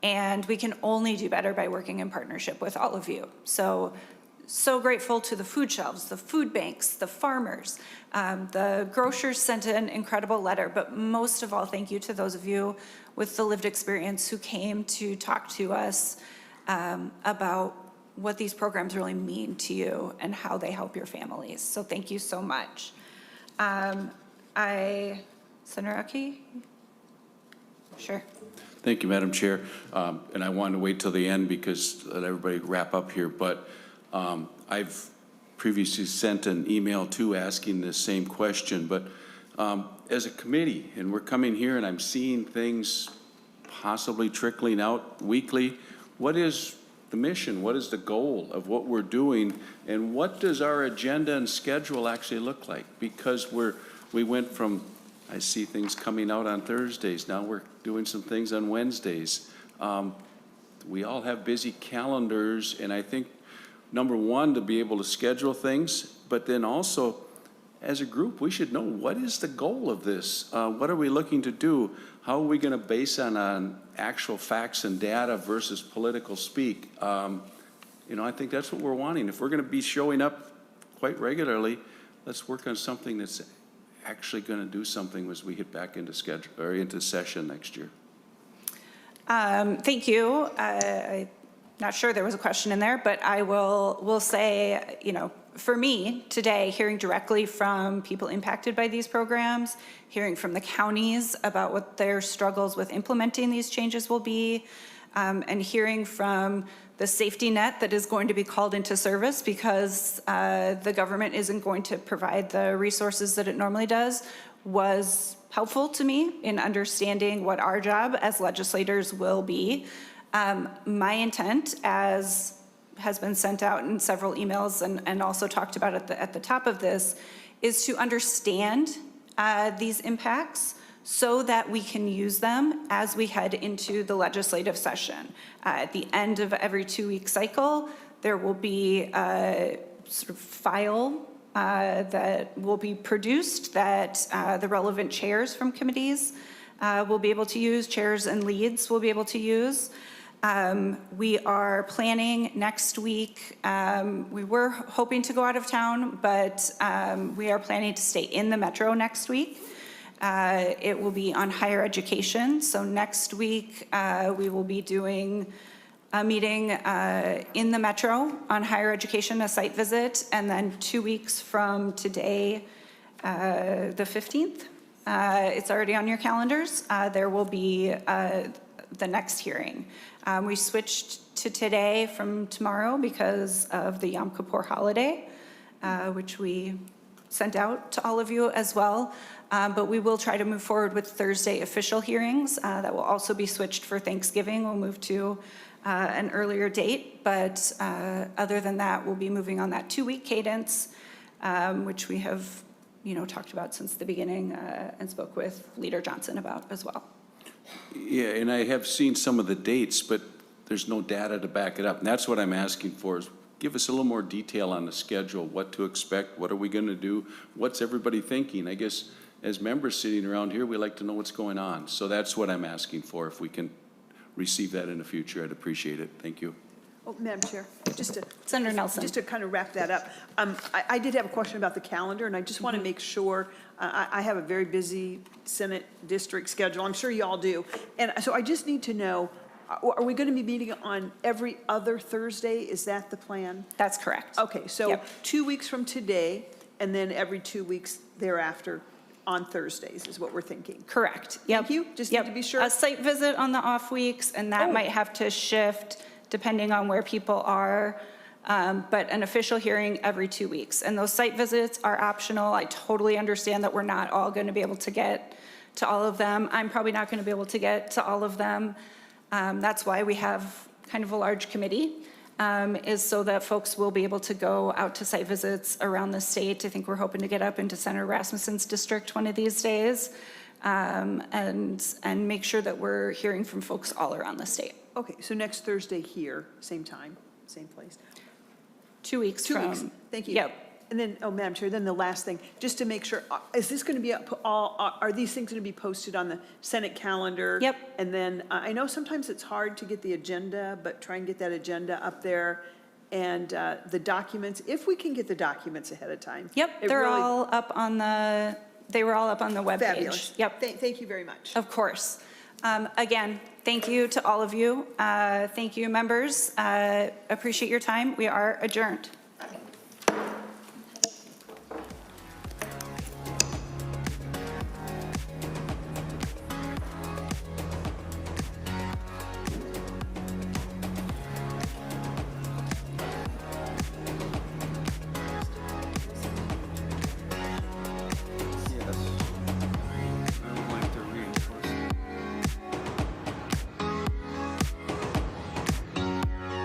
and we can only do better by working in partnership with all of you. So grateful to the food shelves, the food banks, the farmers. The grocers sent an incredible letter, but most of all, thank you to those of you with the lived experience who came to talk to us about what these programs really mean to you and how they help your families. So thank you so much. Senator Aki? Sure. Thank you, Madam Chair. And I wanted to wait till the end because let everybody wrap up here, but I've previously sent an email too asking the same question, but as a committee, and we're coming here and I'm seeing things possibly trickling out weekly, what is the mission? What is the goal of what we're doing? And what does our agenda and schedule actually look like? Because we went from, I see things coming out on Thursdays, now we're doing some things on Wednesdays. We all have busy calendars, and I think number one, to be able to schedule things, but then also as a group, we should know what is the goal of this? What are we looking to do? How are we going to base on actual facts and data versus political speak? You know, I think that's what we're wanting. If we're going to be showing up quite regularly, let's work on something that's actually going to do something as we get back into schedule or into session next year. Thank you. I'm not sure there was a question in there, but I will say, you know, for me today, hearing directly from people impacted by these programs, hearing from the counties about what their struggles with implementing these changes will be, and hearing from the safety net that is going to be called into service because the government isn't going to provide the resources that it normally does, was helpful to me in understanding what our job as legislators will be. My intent, as has been sent out in several emails and also talked about at the top of this, is to understand these impacts so that we can use them as we head into the legislative session. At the end of every 2-week cycle, there will be a sort of file that will be produced that the relevant chairs from committees will be able to use, chairs and leads will be able to use. We are planning next week. We were hoping to go out of town, but we are planning to stay in the metro next week. It will be on higher education. So next week, we will be doing a meeting in the metro on higher education, a site visit, and then 2 weeks from today, the 15th, it's already on your calendars, there will be the next hearing. We switched to today from tomorrow because of the Yom Kippur holiday, which we sent out to all of you as well. But we will try to move forward with Thursday official hearings. That will also be switched for Thanksgiving. We'll move to an earlier date. But other than that, we'll be moving on that 2-week cadence, which we have, you know, talked about since the beginning and spoke with Leader Johnson about as well. Yeah, and I have seen some of the dates, but there's no data to back it up. And that's what I'm asking for is give us a little more detail on the schedule, what to expect, what are we going to do, what's everybody thinking? I guess as members sitting around here, we like to know what's going on. So that's what I'm asking for. If we can receive that in the future, I'd appreciate it. Thank you. Oh, Madam Chair, Senator Nelson. Just to kind of wrap that up, I did have a question about the calendar, and I just want to make sure, I have a very busy Senate district schedule. I'm sure you all do. And so I just need to know, are we going to be meeting on every other Thursday? Is that the plan? That's correct. Okay, so 2 weeks from today, and then every 2 weeks thereafter on Thursdays is what we're thinking. Correct. Thank you. Just need to be sure. A site visit on the off weeks, and that might have to shift depending on where people are, but an official hearing every 2 weeks. And those site visits are optional. I totally understand that we're not all going to be able to get to all of them. I'm probably not going to be able to get to all of them. That's why we have kind of a large committee. is so that folks will be able to go out to site visits around the state. I think we're hoping to get up into Senator Rasmussen's district one of these days, and make sure that we're hearing from folks all around the state. Okay, so next Thursday here, same time, same place. 2 weeks 2 from. weeks, thank you. Yep. And then, oh, Madam Chair, then the last thing, just to make sure, is this going to be, are these things going to be posted on the Senate calendar? Yep. And then, I know sometimes it's hard to get the agenda, but try and get that agenda up there. And the documents, if we can get the documents ahead of time. Yep, it they're really- all up on the, they were all up on the webpage. Fabulous. Yep. Thank you very much. Of course. Again, thank you to all of you. Thank you, members. Appreciate your time. We are adjourned.